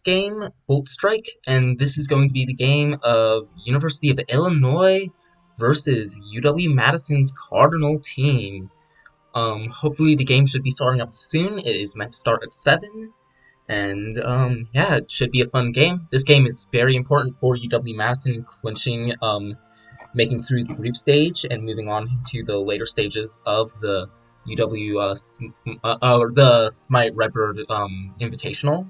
game, Bolt Strike, and this is going to be the game of University of Illinois versus UW Madison's Cardinal team. Hopefully the game should be starting up soon. It is meant to start at 7, and yeah, it should be a fun game. This game is very important for UW Madison clinching, making through the group stage and moving on to the later stages of the UW, or the Smite Redbird Invitational.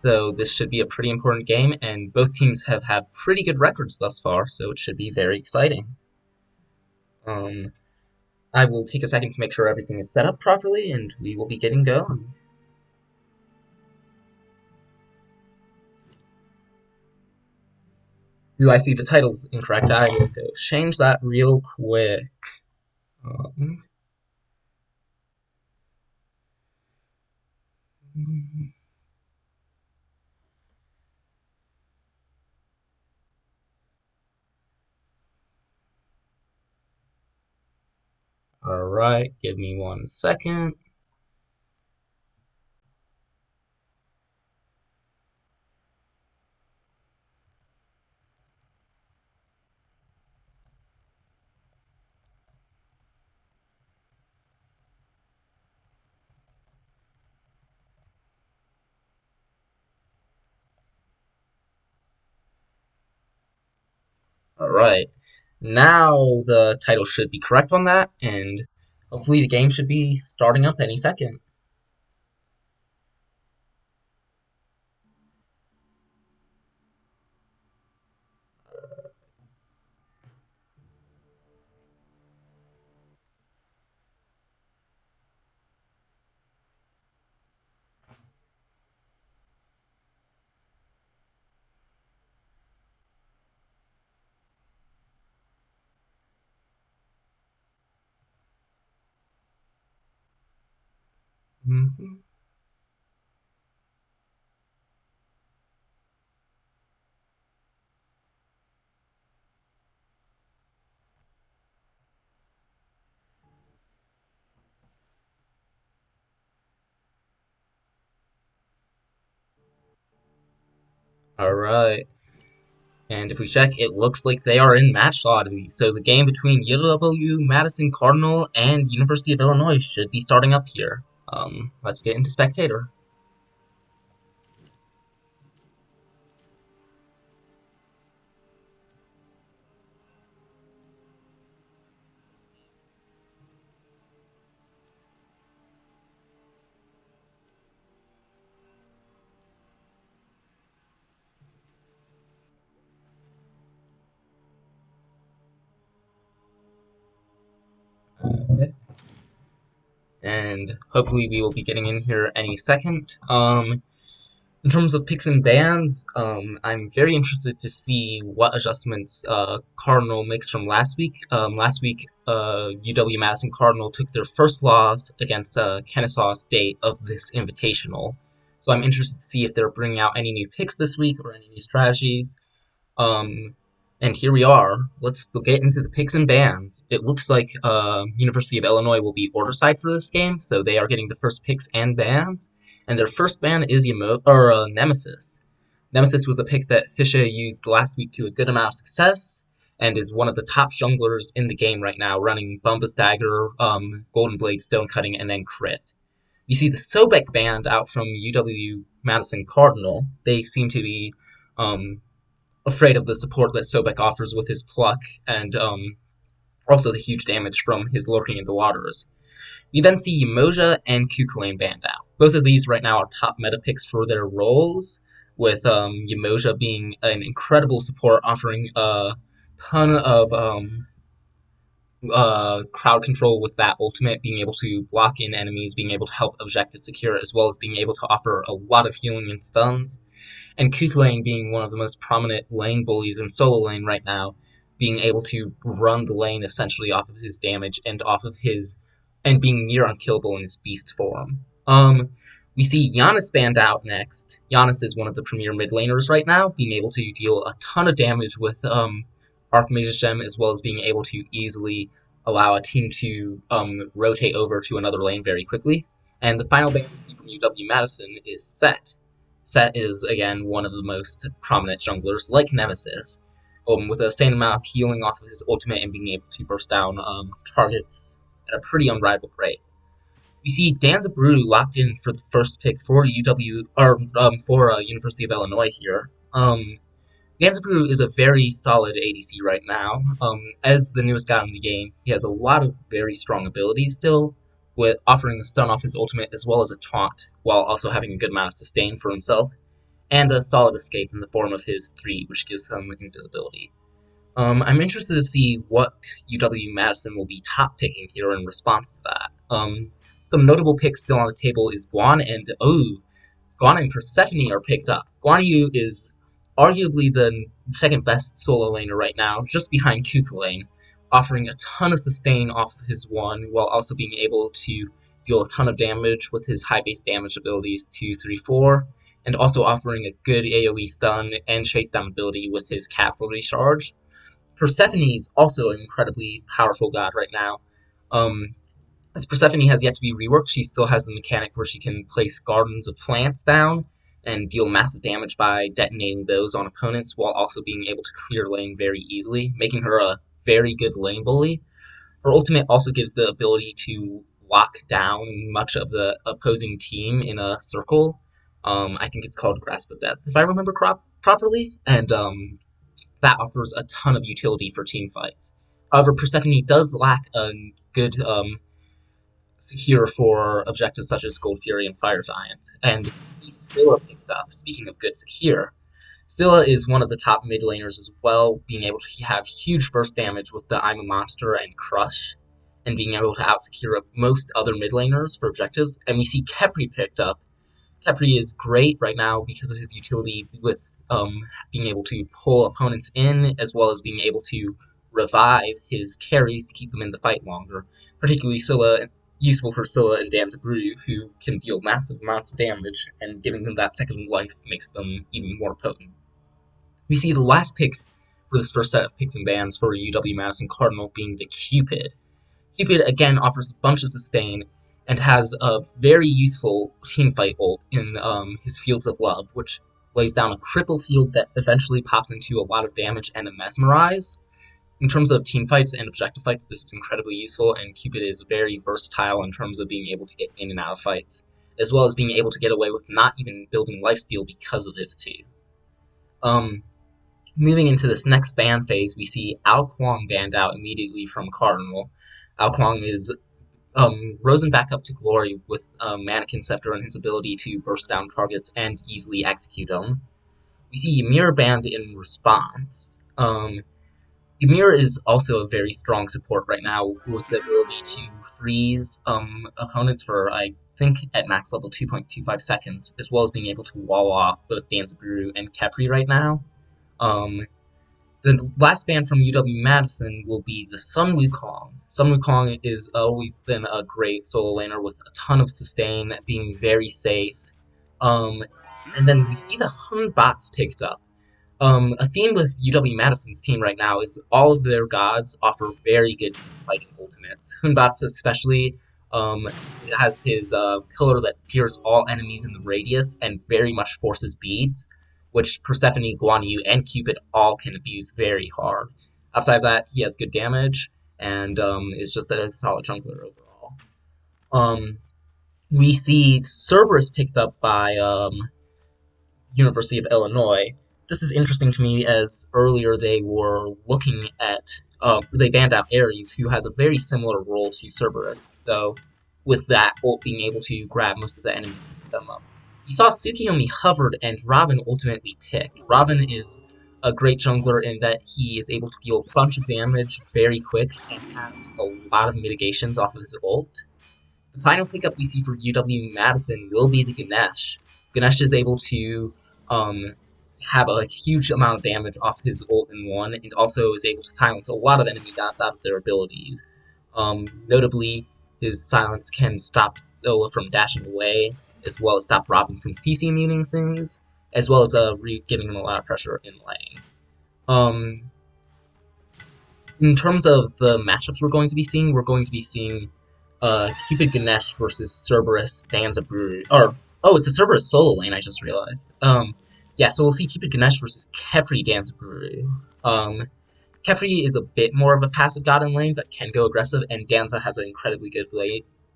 So this should be a pretty important game, and both teams have had pretty good records thus far, so it should be very exciting. Um, I will take a second to make sure everything is set up properly, and we will be getting going. Do I see the titles incorrect? I will go change that real quick. Um, Alright, give me 1 second. Alright, now the title should be correct on that, and hopefully the game should be starting up any second. Mhm. Alright. And if we check, it looks like they are in match lottery. So the game between UW Madison Cardinal and University of Illinois should be starting up here. Let's get into spectator. Okay. And hopefully we will be getting in here any second. In terms of picks and bans, I'm very interested to see what adjustments Cardinal makes from last week. Last week, UW Madison Cardinal took their first loss against Kennesaw State of this invitational. So I'm interested to see if they're bringing out any new picks this week or any new strategies. Um, and here we are. Let's get into the picks and bans. It looks like University of Illinois will be order side for this game, so they are getting the first picks and bans. And their first ban is Nemesis. Nemesis was a pick that Fisher used last week to a good amount of success, and is one of the top junglers in the game right now, running Bumba's Dagger, Golden Blade, Stone Cutting, and then Crit. You see the Sobek band out from UW Madison Cardinal. They seem to be um, afraid of the support that Sobek offers with his pluck, and also the huge damage from his lurking in the waters. We then see Umoja and Kukulane banned out. Both of these right now are top meta picks for their roles, with Umoja being an incredible support, offering a ton of crowd control with that ultimate, being able to block in enemies, being able to help objective secure, as well as being able to offer a lot of healing and stuns. And Kukulane being one of the most prominent lane bullies in solo lane right now, being able to run the lane essentially off of his damage and off of his, and being near unkillable in his beast form. We see Giannis banned out next. Giannis is one of the premier mid laners right now, being able to deal a ton of damage with Archmage's Gem, as well as being able to easily allow a team to rotate over to another lane very quickly. And the final ban we see from UW Madison is Set. Set is, again, one of the most prominent junglers, like Nemesis, with the same amount of healing off of his ultimate and being able to burst down targets at a pretty unrivaled rate. We see Danzaburu locked in for the first pick for University of Illinois here. Danzaburu is a very solid ADC right now. As the newest guy in the game, he has a lot of very strong abilities still, with offering a stun off his ultimate as well as a taunt, while also having a good amount of sustain for himself, and a solid escape in the form of his 3, which gives him invisibility. I'm interested to see what UW-Madison will be top picking here in response to that. Some notable picks still on the table is Guan and Persephone are picked up. Guan Yu is arguably the second best solo laner right now, just behind Kukulane, offering a ton of sustain off his 1 while also being able to deal a ton of damage with his high base damage abilities 2, 3, 4, and also offering a good AoE stun and chase down ability with his cavalry charge. Persephone is also an incredibly powerful god right now. As Persephone has yet to be reworked, she still has the mechanic where she can place gardens of plants down and deal massive damage by detonating those on opponents while also being able to clear lane very easily, making her a very good lane bully. Her ultimate also gives the ability to lock down much of the opposing team in a circle. I think it's called Grasp of Death, if I remember properly, and that offers a ton of utility for team fights. However, Persephone does lack a good secure for objectives such as Gold Fury and Fire Giant, and we see Scylla picked up. Speaking of good secure, Scylla is one of the top mid laners as well, being able to have huge burst damage with the I'm a Monster and Crush, and being able to out-secure most other mid laners for objectives. And we see Khepri picked up. Khepri is great right now because of his utility with being able to pull opponents in, as well as being able to revive his carries to keep them in the fight longer. Particularly useful for Scylla and Danzaburu, who can deal massive amounts of damage, and giving them that second life makes them even more potent. We see the last pick for this first set of picks and bans for UW-Madison Cardinal being the Cupid. Cupid, again, offers a bunch of sustain, and has a very useful teamfight ult in his Fields of Love, which lays down a cripple field that eventually pops into a lot of damage and a Mesmerize. In terms of team fights and objective fights, this is incredibly useful, and Cupid is very versatile in terms of being able to get in and out of fights, as well as being able to get away with not even building lifesteal because of his 2. Moving into this next ban phase, we see Ao Kuang banned out immediately from Cardinal. Ao Kuang is risen back up to glory with Mannequin Scepter and his ability to burst down targets and easily execute them. We see Ymir banned in response. Ymir is also a very strong support right now with the ability to freeze opponents for, I think, at max level 2.25 seconds, as well as being able to wall off both Danzaburu and Khepri right now. The last ban from UW-Madison will be the Sun Wukong. Sun Wukong has always been a great solo laner with a ton of sustain, being very safe. And then we see the Hun bots picked up. A theme with UW-Madison's team right now is all of their gods offer very good fighting ultimates. Hunbatsu especially has his pillar that clears all enemies in the radius and very much forces beads, which Persephone, Guan Yu, and Cupid all can abuse very hard. Outside of that, he has good damage and is just a solid jungler overall. We see Cerberus picked up by University of Illinois. This is interesting to me as earlier they were looking at, they banned out Ares, who has a very similar role to Cerberus, so with that ult being able to grab most of the enemies and set them up. We saw Tsukiyomi hovered and Raven ultimately picked. Raven is a great jungler in that he is able to deal a bunch of damage very quick and has a lot of mitigations off of his ult. The final pickup we see for UW-Madison will be the Ganesh. Ganesh is able to have a huge amount of damage off his ult in 1, and also is able to silence a lot of enemy dots out of their abilities. Notably, his silence can stop Scylla from dashing away, as well as stop Robin from CC muting things, as well as giving him a lot of pressure in lane. In terms of the matchups we're going to be seeing Cupid Ganesh versus Cerberus Danzaburu, or Oh, it's a Cerberus solo lane, I just realized. Yeah, so we'll see Cupid Ganesh versus Khepri Danzaburu. Khepri is a bit more of a passive god in lane, but can go aggressive, and Danza has an incredibly good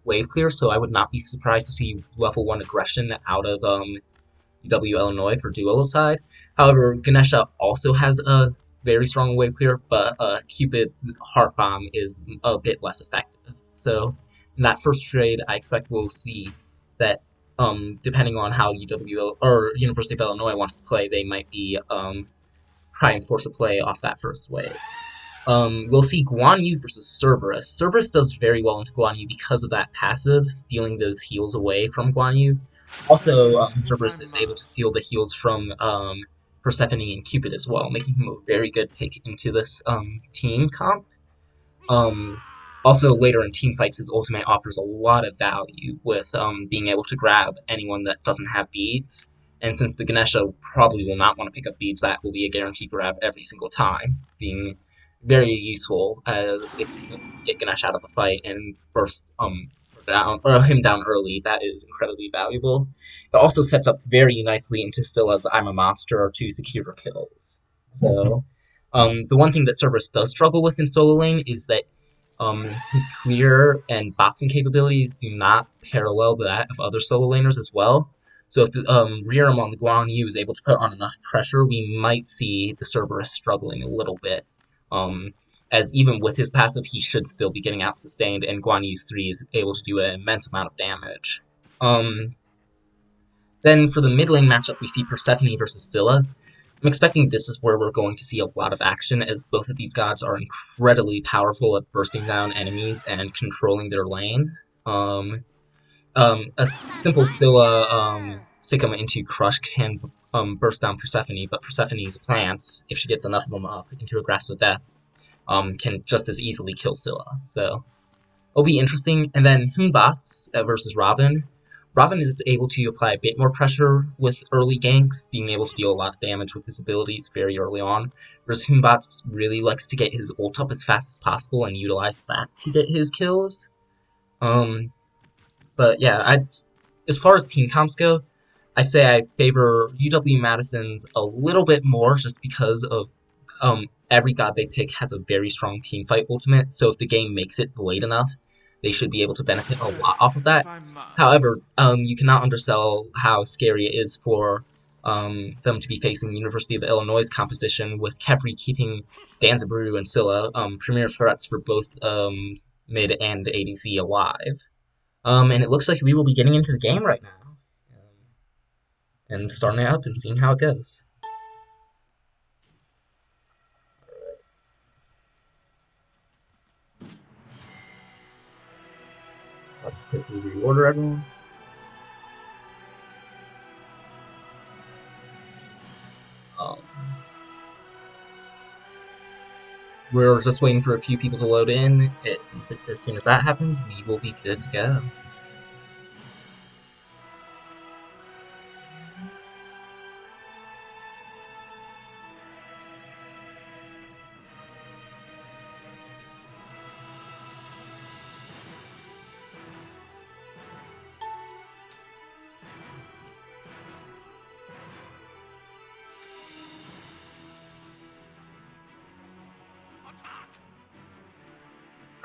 wave clear, so I would not be surprised to see level 1 aggression out of UW Illinois for duo side. However, Ganesha also has a very strong wave clear, but Cupid's Heart Bomb is a bit less effective. So in that first trade, I expect we'll see that depending on how UW or University of Illinois wants to play, they might be try and force a play off that first wave. We'll see Guan Yu versus Cerberus. Cerberus does very well into Guan Yu because of that passive, stealing those heals away from Guan Yu. Also, Cerberus is able to steal the heals from Persephone and Cupid as well, making him a very good pick into this team comp. Um, Also, later in team fights, his ultimate offers a lot of value with being able to grab anyone that doesn't have beads. And since the Ganesha probably will not want to pick up beads, that will be a guaranteed grab every single time, being very useful as if you can get Ganesh out of the fight and burst him down early, that is incredibly valuable. It also sets up very nicely into Scylla's I'm a Monster to secure kills. So the one thing that Cerberus does struggle with in solo lane is that his clear and boxing capabilities do not parallel that of other solo laners as well. So if the Rearm on the Guan Yu is able to put on enough pressure, we might see the Cerberus struggling a little bit. As even with his passive, he should still be getting out sustained, and Guan Yu's 3 is able to do an immense amount of damage. Then for the mid lane matchup, we see Persephone versus Scylla. I'm expecting this is where we're going to see a lot of action, as both of these gods are incredibly powerful at bursting down enemies and controlling their lane. A simple Scylla Sycam into Crush can burst down Persephone, but Persephone's plants, if she gets enough of them up into a Grasp of Death, can just as easily kill Scylla. So it'll be interesting. And then Hunbots versus Robin. Robin is able to apply a bit more pressure with early ganks, being able to deal a lot of damage with his abilities very early on, whereas Hunbots really likes to get his ult up as fast as possible and utilize that to get his kills. But yeah, as far as team comps go, I say I favor UW Madison's a little bit more just because of every god they pick has a very strong teamfight ultimate, so if the game makes it late enough, they should be able to benefit a lot off of that. However, you cannot undersell how scary it is for them to be facing University of Illinois' composition, with Khepri keeping Danzaburu and Scylla, premier threats for both mid and ADC alive. And it looks like we will be getting into the game right now, and starting it up and seeing how it goes. Let's quickly reorder everyone. We're just waiting for a few people to load in. As soon as that happens, we will be good to go.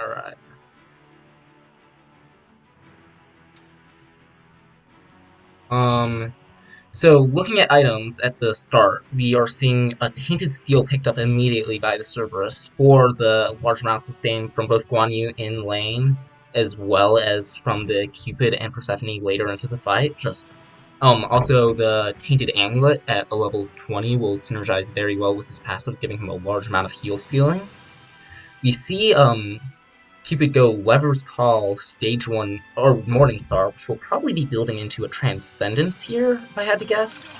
Alright. So looking at items at the start, we are seeing a Tainted Steel picked up immediately by the Cerberus for the large amount sustained from both Guan Yu in lane, as well as from the Cupid and Persephone later into the fight. Also the Tainted Amulet at a level 20 will synergize very well with his passive, giving him a large amount of heal stealing. We see Cupid go Lever's Call, Stage 1, or Morningstar, which will probably be building into a Transcendence here, if I had to guess.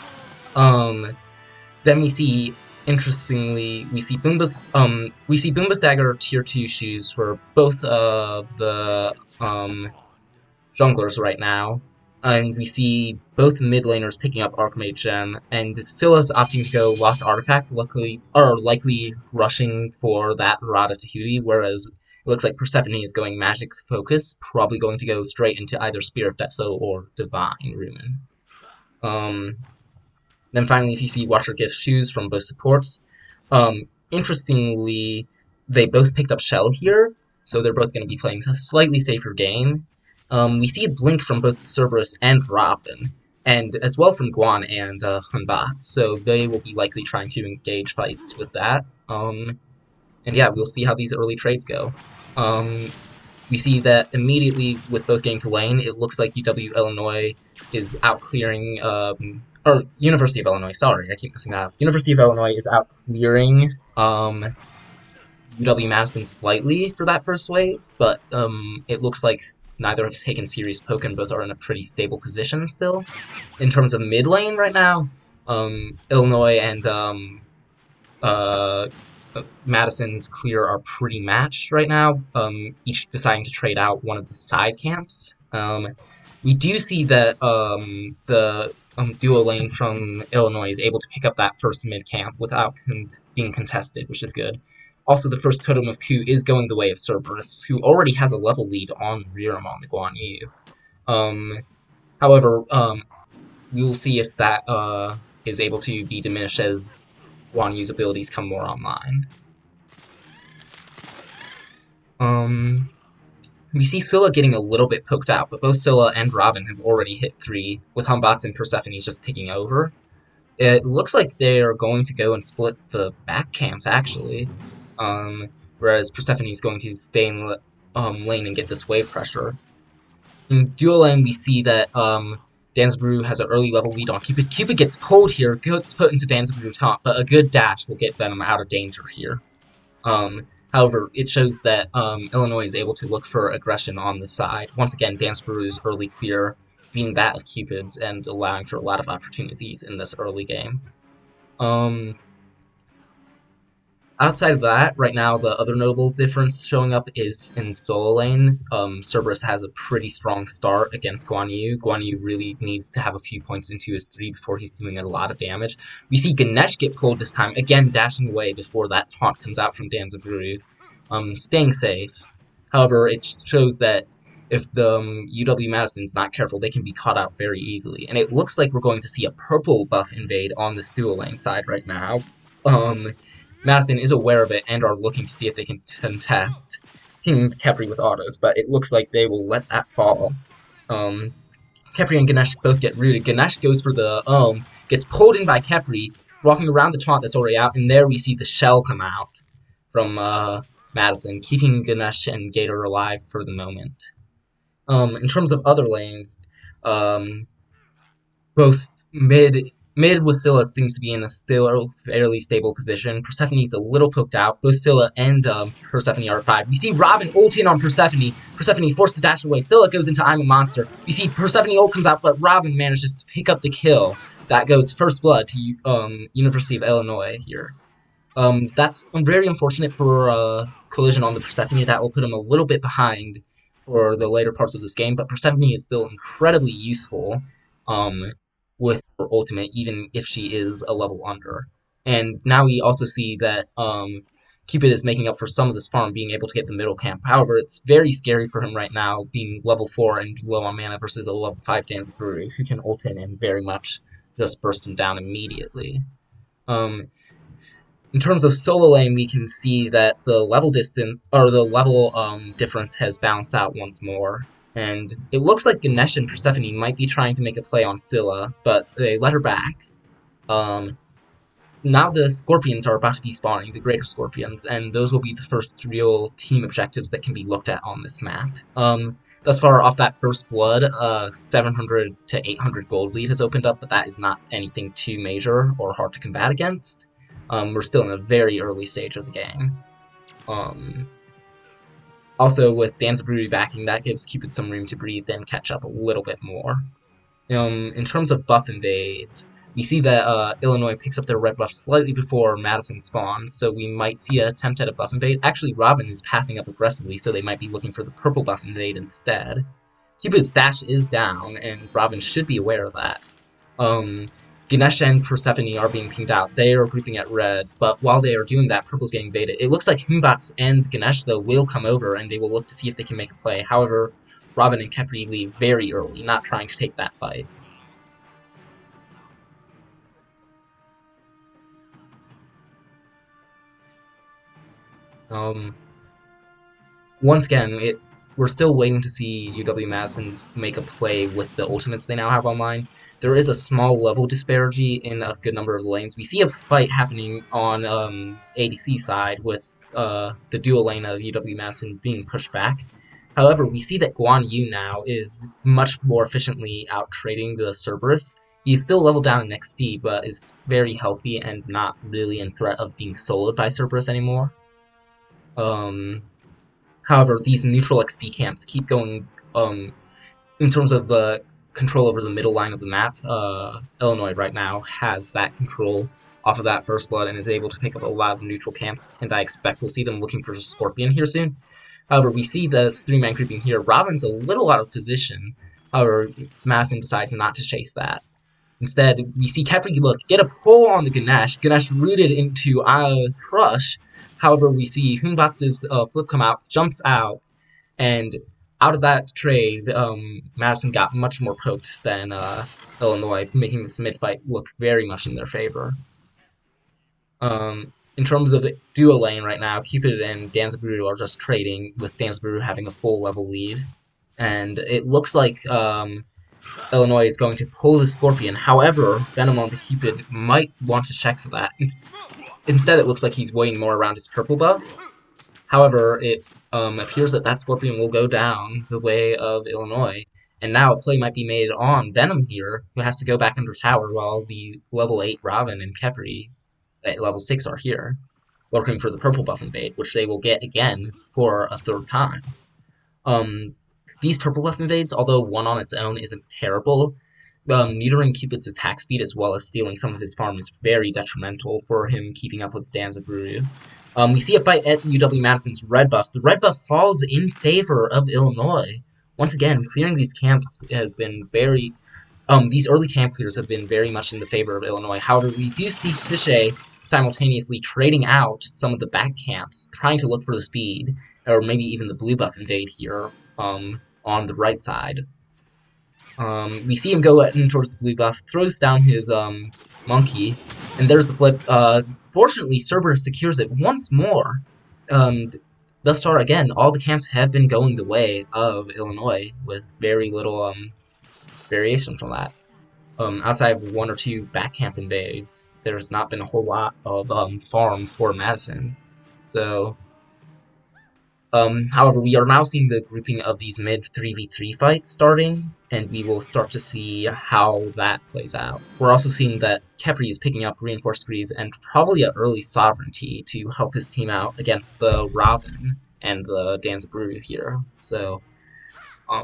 Then we see, interestingly, we see Boomba's Dagger Tier 2 shoes for both of the junglers right now. And we see both mid laners picking up Archmage Gem, and Scylla's opting to go Lost Artifact, likely rushing for that Rada Tahuti, whereas looks like Persephone is going Magic Focus, probably going to go straight into either Spirit Vessel or Divine Ruin. Then finally, you see Watcher Gift Shoes from both supports. Interestingly, they both picked up Shell here, so they're both going to be playing a slightly safer game. We see a Blink from both Cerberus and Raven, and as well from Guan and Hunbat, so they will be likely trying to engage fights with that. And yeah, we'll see how these early trades go. We see that immediately with both getting to lane, it looks like UW-Illinois is out clearing, or University of Illinois, sorry, I keep messing that up. University of Illinois is out clearing UW-Madison slightly for that first wave, but it looks like neither have taken serious poke and both are in a pretty stable position still. In terms of mid lane right now, Illinois and Madison's clear are pretty matched right now, each deciding to trade out one of the side camps. We do see that the duo lane from Illinois is able to pick up that first mid camp without being contested, which is good. Also, the first Totem of Ku is going the way of Cerberus, who already has a level lead on Rearm on the Guan Yu. However, we will see if that is able to be diminished as Guan Yu's abilities come more online. We see Scylla getting a little bit poked out, but both Scylla and Raven have already hit 3, with Humbots and Persephone just taking over. It looks like they're going to go and split the back camps, actually. Whereas Persephone is going to stay in lane and get this wave pressure. In dual lane, we see that Danzaburu has an early level lead on Cupid. Cupid gets pulled here, gets put into Danzaburu top, but a good dash will get Venom out of danger here. However, it shows that Illinois is able to look for aggression on the side. Once again, Danzaburu's early clear being that of Cupid's and allowing for a lot of opportunities in this early game. Outside of that, right now, the other notable difference showing up is in solo lane. Cerberus has a pretty strong start against Guan Yu. Guan Yu really needs to have a few points into his 3 before he's doing a lot of damage. We see Ganesh get pulled this time, again dashing away before that taunt comes out from Danzaburu, staying safe. However, it shows that if the UW-Madison's not careful, they can be caught out very easily. And it looks like we're going to see a purple buff invade on this dual lane side right now. Madison is aware of it and are looking to see if they can contest King Khepri with autos, but it looks like they will let that fall. Khepri and Ganesh both get rooted. Ganesh goes for the gets pulled in by Khepri, walking around the taunt that's already out, and there we see the shell come out from Madison, keeping Ganesh and Gator alive for the moment. In terms of other lanes, both mid with Scylla seems to be in a still fairly stable position. Persephone's a little poked out. Both Scylla and Persephone are at 5. We see Raven ult in on Persephone. Persephone forced to dash away. Scylla goes into I'm a Monster. We see Persephone ult comes out, but Raven manages to pick up the kill. That goes first blood to University of Illinois here. That's very unfortunate for Collision on the Persephone. That will put him a little bit behind for the later parts of this game, but Persephone is still incredibly useful. With her ultimate, even if she is a level under. And now we also see that Cupid is making up for some of this farm, being able to get the middle camp. However, it's very scary for him right now, being level 4 and low on mana versus a level 5 Danzaburu, who can ult him and very much just burst him down immediately. In terms of solo lane, we can see that the level difference has balanced out once more. And it looks like Ganesh and Persephone might be trying to make a play on Scylla, but they let her back. Now the Scorpions are about to be spawning, the Greater Scorpions, and those will be the first real team objectives that can be looked at on this map. Thus far, off that first blood, 700 to 800 gold lead has opened up, but that is not anything too major or hard to combat against. We're still in a very early stage of the game. Also, with Danzaburu backing, that gives Cupid some room to breathe and catch up a little bit more. In terms of buff invades, we see that Illinois picks up their red buff slightly before Madison spawns, so we might see an attempt at a buff invade. Actually, Raven is pathing up aggressively, so they might be looking for the purple buff invade instead. Cupid's dash is down, and Raven should be aware of that. Ganesh and Persephone are being pinged out. They are grouping at red, but while they are doing that, purple's getting invaded. It looks like Humbats and Ganesh, though, will come over, and they will look to see if they can make a play. However, Robin and Khepri leave very early, not trying to take that fight. Once again, we're still waiting to see UW Madison make a play with the ultimates they now have online. There is a small level disparity in a good number of lanes. We see a fight happening on ADC side with the dual lane of UW Madison being pushed back. However, we see that Guan Yu now is much more efficiently out trading the Cerberus. He's still leveled down in XP, but is very healthy and not really in threat of being soloed by Cerberus anymore. However, these neutral XP camps keep going, in terms of the control over the middle line of the map. Illinois right now has that control off of that first blood and is able to pick up a lot of the neutral camps, and I expect we'll see them looking for Scorpion here soon. However, we see the 3-man grouping here. Robin's a little out of position. However, Madison decides not to chase that. Instead, we see Khepri get a pull on the Ganesh. Ganesh rooted into Crush. However, we see Humbats's flip come out, jumps out, and out of that trade, Madison got much more poked than Illinois, making this mid-fight look very much in their favor. In terms of duo lane right now, Cupid and Danzaburou are just trading, with Danzaburou having a full level lead. And it looks like Illinois is going to pull the Scorpion. However, Venom on the Cupid might want to check for that. Instead, it looks like he's waiting more around his purple buff. However, it appears that Scorpion will go down the way of Illinois. And now a play might be made on Venom here, who has to go back under tower while the level 8 Robin and Khepri at level 6 are here, looking for the purple buff invade, which they will get again for a third time. These purple buff invades, although one on its own isn't terrible, neutering Cupid's attack speed as well as stealing some of his farm is very detrimental for him keeping up with Danzaburou. We see a fight at UW Madison's red buff. The red buff falls in favor of Illinois. Once again, clearing these camps has been very... these early camp clears have been very much in the favor of Illinois. However, we do see Cliché simultaneously trading out some of the back camps, trying to look for the speed, or maybe even the blue buff invade here on the right side. We see him go in towards the blue buff, throws down his monkey, and there's the flip. Fortunately, Cerberus secures it once more. Thus far, again, all the camps have been going the way of Illinois, with very little variation from that. Outside of 1 or 2 back camp invades, there's not been a whole lot of farm for Madison. So, however, we are now seeing the grouping of these mid 3v3 fights starting, and we will start to see how that plays out. We're also seeing that Khepri is picking up reinforced degrees and probably an early sovereignty to help his team out against the Raven and the Danzaburou here. So,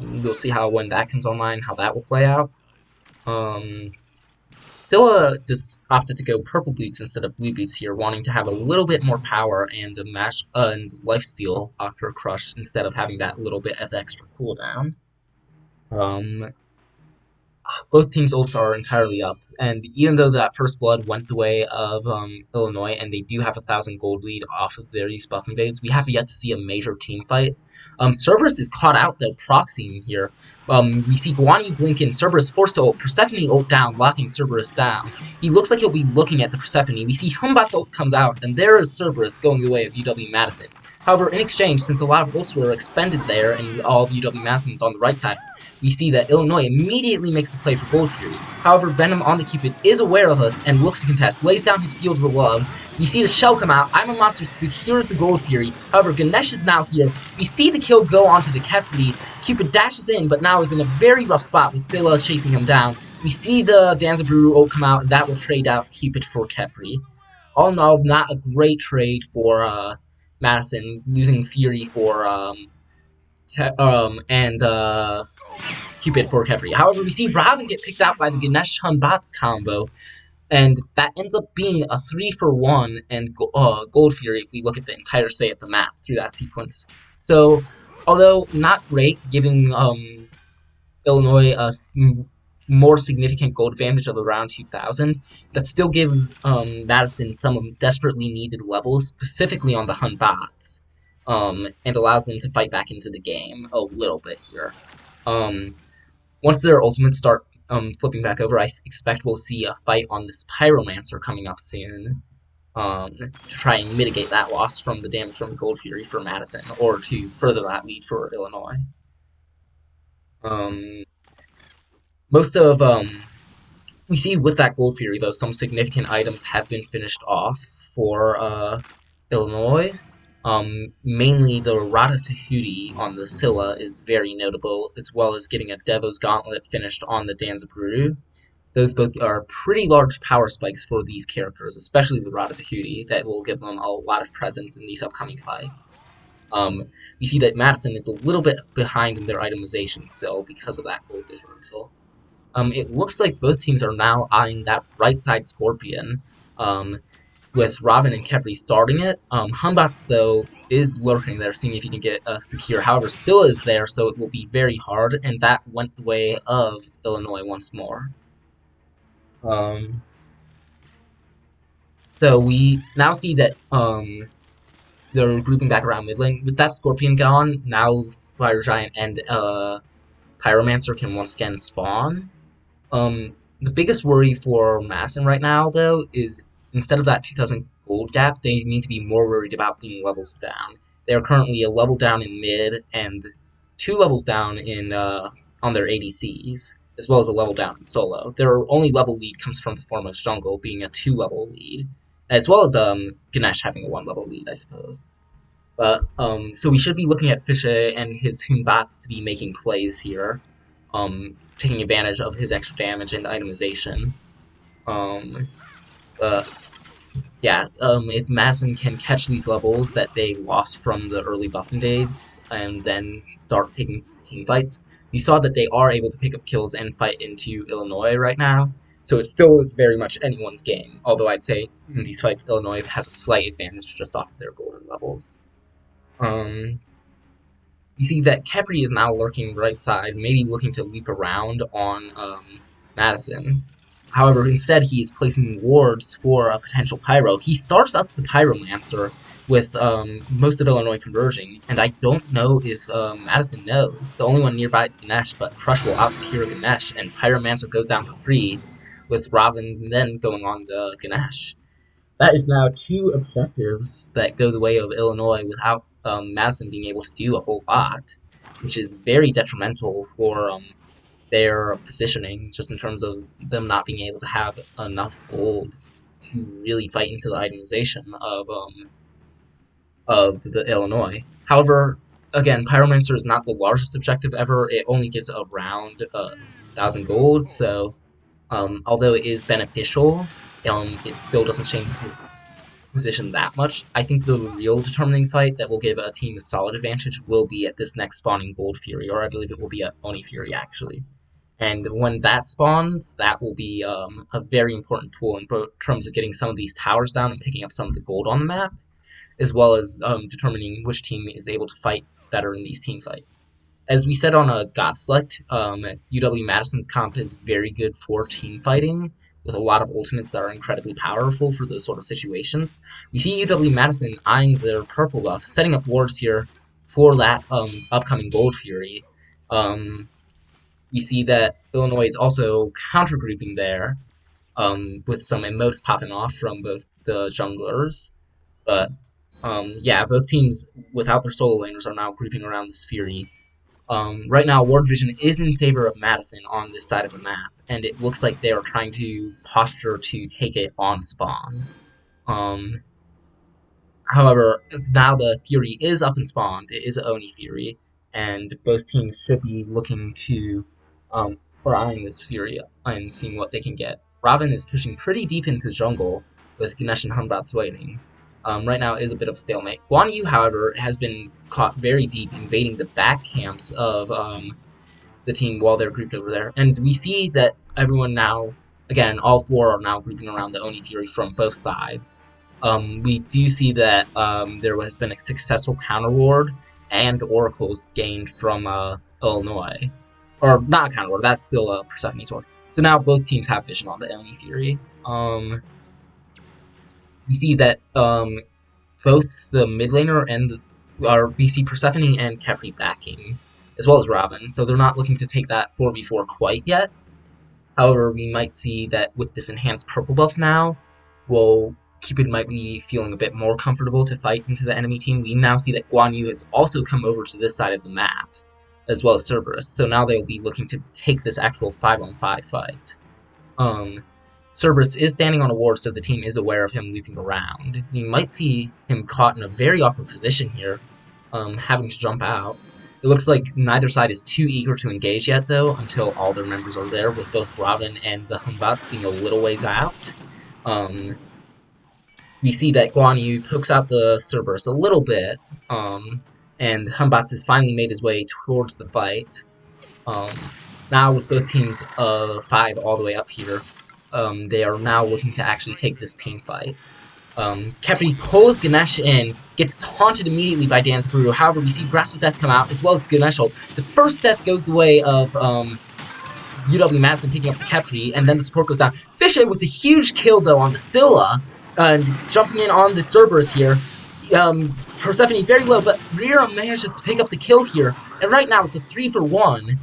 we'll see how when that comes online, how that will play out. Scylla just opted to go purple boots instead of blue boots here, wanting to have a little bit more power and a and lifesteal after a crush instead of having that little bit of extra cooldown. Both teams' ults are entirely up, and even though that first blood went the way of Illinois, and they do have 1,000 gold lead off of their these buff invades, we have yet to see a major team fight. Cerberus is caught out though, proxying here. We see Guan Yu blink in, Cerberus forced to ult, Persephone ult down, locking Cerberus down. He looks like he'll be looking at the Persephone. We see Humbat's ult comes out, and there is Cerberus going the way of UW Madison. However, in exchange, since a lot of ults were expended there, and all of UW Madison's on the right side, we see that Illinois immediately makes the play for Gold Fury. However, Venom on the Cupid is aware of us and looks to contest, lays down his Fields of Love. We see the shell come out, I'm a Monster secures the Gold Fury. However, Ganesh is now here. We see the kill go onto the Khepri. Cupid dashes in, but now is in a very rough spot with Scylla chasing him down. We see the Danzaburou ult come out, and that will trade out Cupid for Khepri. All in all, not a great trade for Madison, losing Fury for Cupid for Khepri. However, we see Raven get picked out by the Ganesh Hun-Bots combo, and that ends up being a 3-for-1 and Gold Fury if we look at the entire stay of the map through that sequence. So, although not great, giving Illinois a more significant gold advantage of around 2,000, that still gives Madison some desperately needed levels, specifically on the Hun bots, and allows them to fight back into the game a little bit here. Once their ultimates start flipping back over, I expect we'll see a fight on this Pyromancer coming up soon, to try and mitigate that loss from the damage from the Gold Fury for Madison, or to further that lead for Illinois. Most of we see with that Gold Fury, though, some significant items have been finished off for Illinois. Mainly the Rata Tahuti on the Scylla is very notable, as well as getting a Devo's Gauntlet finished on the Danzaburu. Those both are pretty large power spikes for these characters, especially the Rata Tahuti, that will give them a lot of presence in these upcoming fights. We see that Madison is a little bit behind in their itemization still because of that gold differential. It looks like both teams are now eyeing that right side Scorpion, with Robin and Kepri starting it. Humbots, though, is lurking there, seeing if he can get a secure. However, Scylla is there, so it will be very hard, and that went the way of Illinois once more. So we now see that they're grouping back around mid lane. With that Scorpion gone, now Fire Giant and Pyromancer can once again spawn. The biggest worry for Madison right now, though, is instead of that 2,000 gold gap, they need to be more worried about being levels down. They are currently a level down in mid and 2 levels down in on their ADCs, as well as a level down in solo. Their only level lead comes from the Foremost Jungle being a 2-level lead, as well as Ganesh having a 1-level lead, I suppose. But so we should be looking at Fische and his Humbots to be making plays here, taking advantage of his extra damage and itemization. If Madison can catch these levels that they lost from the early buff invades and then start taking team fights, we saw that they are able to pick up kills and fight into Illinois right now. So it still is very much anyone's game, although I'd say in these fights Illinois has a slight advantage just off of their golden levels. You see that Kepri is now lurking right side, maybe looking to leap around on Madison. However, instead he is placing wards for a potential Pyro. He starts up the Pyromancer with most of Illinois converging, and I don't know if Madison knows. The only one nearby is Ganesh, but Crush will out-secure Ganesh, and Pyromancer goes down for free, with Robin then going on to Ganesh. That is now 2 objectives that go the way of Illinois without Madison being able to do a whole lot, which is very detrimental for their positioning, just in terms of them not being able to have enough gold to really fight into the itemization of the Illinois. However, again, Pyromancer is not the largest objective ever. It only gives around 1,000 gold, so although it is beneficial, it still doesn't change his position that much. I think the real determining fight that will give a team a solid advantage will be at this next spawning Gold Fury, or I believe it will be at Oni Fury, actually. And when that spawns, that will be a very important tool in terms of getting some of these towers down and picking up some of the gold on the map, as well as determining which team is able to fight better in these team fights. As we said on a God Select, UW Madison's comp is very good for team fighting, with a lot of ultimates that are incredibly powerful for those sort of situations. We see UW Madison eyeing their purple buff, setting up wards here for that upcoming Gold Fury. We see that Illinois is also counter-grouping there, with some emotes popping off from both the junglers. But both teams without their solo laners are now grouping around this Fury. Right now, Ward Vision is in favor of Madison on this side of the map, and it looks like they are trying to posture to take it on spawn. However, now the Fury is up and spawned, it is Oni Fury, and both teams should be looking to, or eyeing this Fury and seeing what they can get. Raven is pushing pretty deep into the jungle, with Ganesh and Humbots waiting. Right now is a bit of stalemate. Guan Yu, however, has been caught very deep, invading the back camps of the team while they're grouped over there. And we see that everyone now, again, all 4 are now grouping around the Oni Fury from both sides. We do see that there has been a successful counter ward and oracles gained from Illinois. Or not a counter ward, that's still a Persephone's ward. So now both teams have vision on the enemy Fury. We see that both the mid laner and we see Persephone and Khepri backing, as well as Robin. So they're not looking to take that 4v4 quite yet. However, we might see that with this enhanced purple buff now, Cupid might be feeling a bit more comfortable to fight into the enemy team. We now see that Guan Yu has also come over to this side of the map, as well as Cerberus. So now they'll be looking to take this actual 5-on-5 fight. Cerberus is standing on a ward, so the team is aware of him looping around. We might see him caught in a very awkward position here, having to jump out. It looks like neither side is too eager to engage yet, though, until all their members are there, with both Robin and the Humbats being a little ways out. We see that Guan Yu pokes out the Cerberus a little bit, and Humbats has finally made his way towards the fight. Now, with both teams 5 all the way up here, they are now looking to actually take this team fight. Khepri pulls Ganesh in, gets taunted immediately by Danzaburoo. However, we see Grasp of Death come out, as well as Ganesh ult. The first death goes the way of UW Madison picking up the Khepri, and then the support goes down. Fisher with a huge kill, though, on the Scylla, and jumping in on the Cerberus here. Persephone very low, but Rira manages to pick up the kill here, and right now it's a 3-for-1.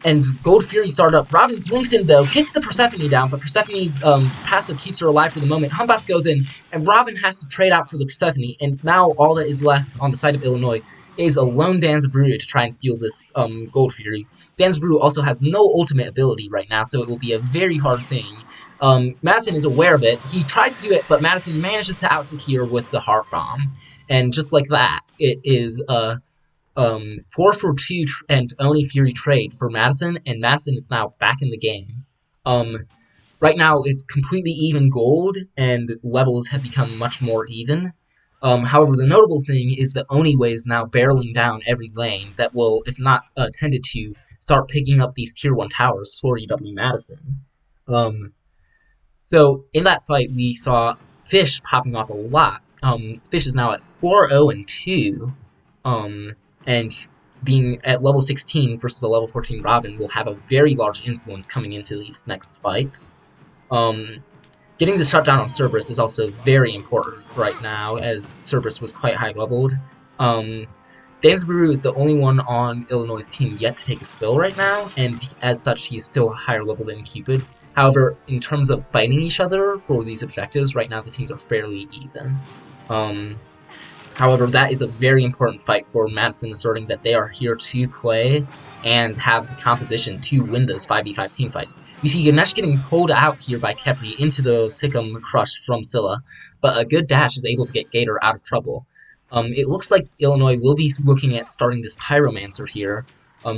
And Gold Fury started up. Robin blinks in, though, gets the Persephone down, but Persephone's passive keeps her alive for the moment. Humbats goes in, and Robin has to trade out for the Persephone, and now all that is left on the side of Illinois is a lone Danzaburoo to try and steal this Gold Fury. Danzaburoo also has no ultimate ability right now, so it will be a very hard thing. Madison is aware of it. He tries to do it, but Madison manages to out-secure with the Heart Bomb. And just like that, it is 4-for-2 and Oni Fury trade for Madison, and Madison is now back in the game. Right now it's completely even gold, and levels have become much more even. However, the notable thing is that Oniway is now barreling down every lane that will, if not tended to, start picking up these tier 1 towers for UW Madison. So in that fight we saw Fish popping off a lot. Fish is now at 4-0-2. And being at level 16 versus the level 14 Robin will have a very large influence coming into these next fights. Getting the shutdown on Cerberus is also very important right now, as Cerberus was quite high leveled. Danzaburoo is the only one on Illinois' team yet to take a spill right now, and as such he is still higher level than Cupid. However, in terms of fighting each other for these objectives, right now the teams are fairly even. However, that is a very important fight for Madison, asserting that they are here to play and have the composition to win those 5v5 team fights. We see Ganesh getting pulled out here by Khepri into the Sikkim Crush from Scylla, but a good dash is able to get Gator out of trouble. It looks like Illinois will be looking at starting this Pyromancer here,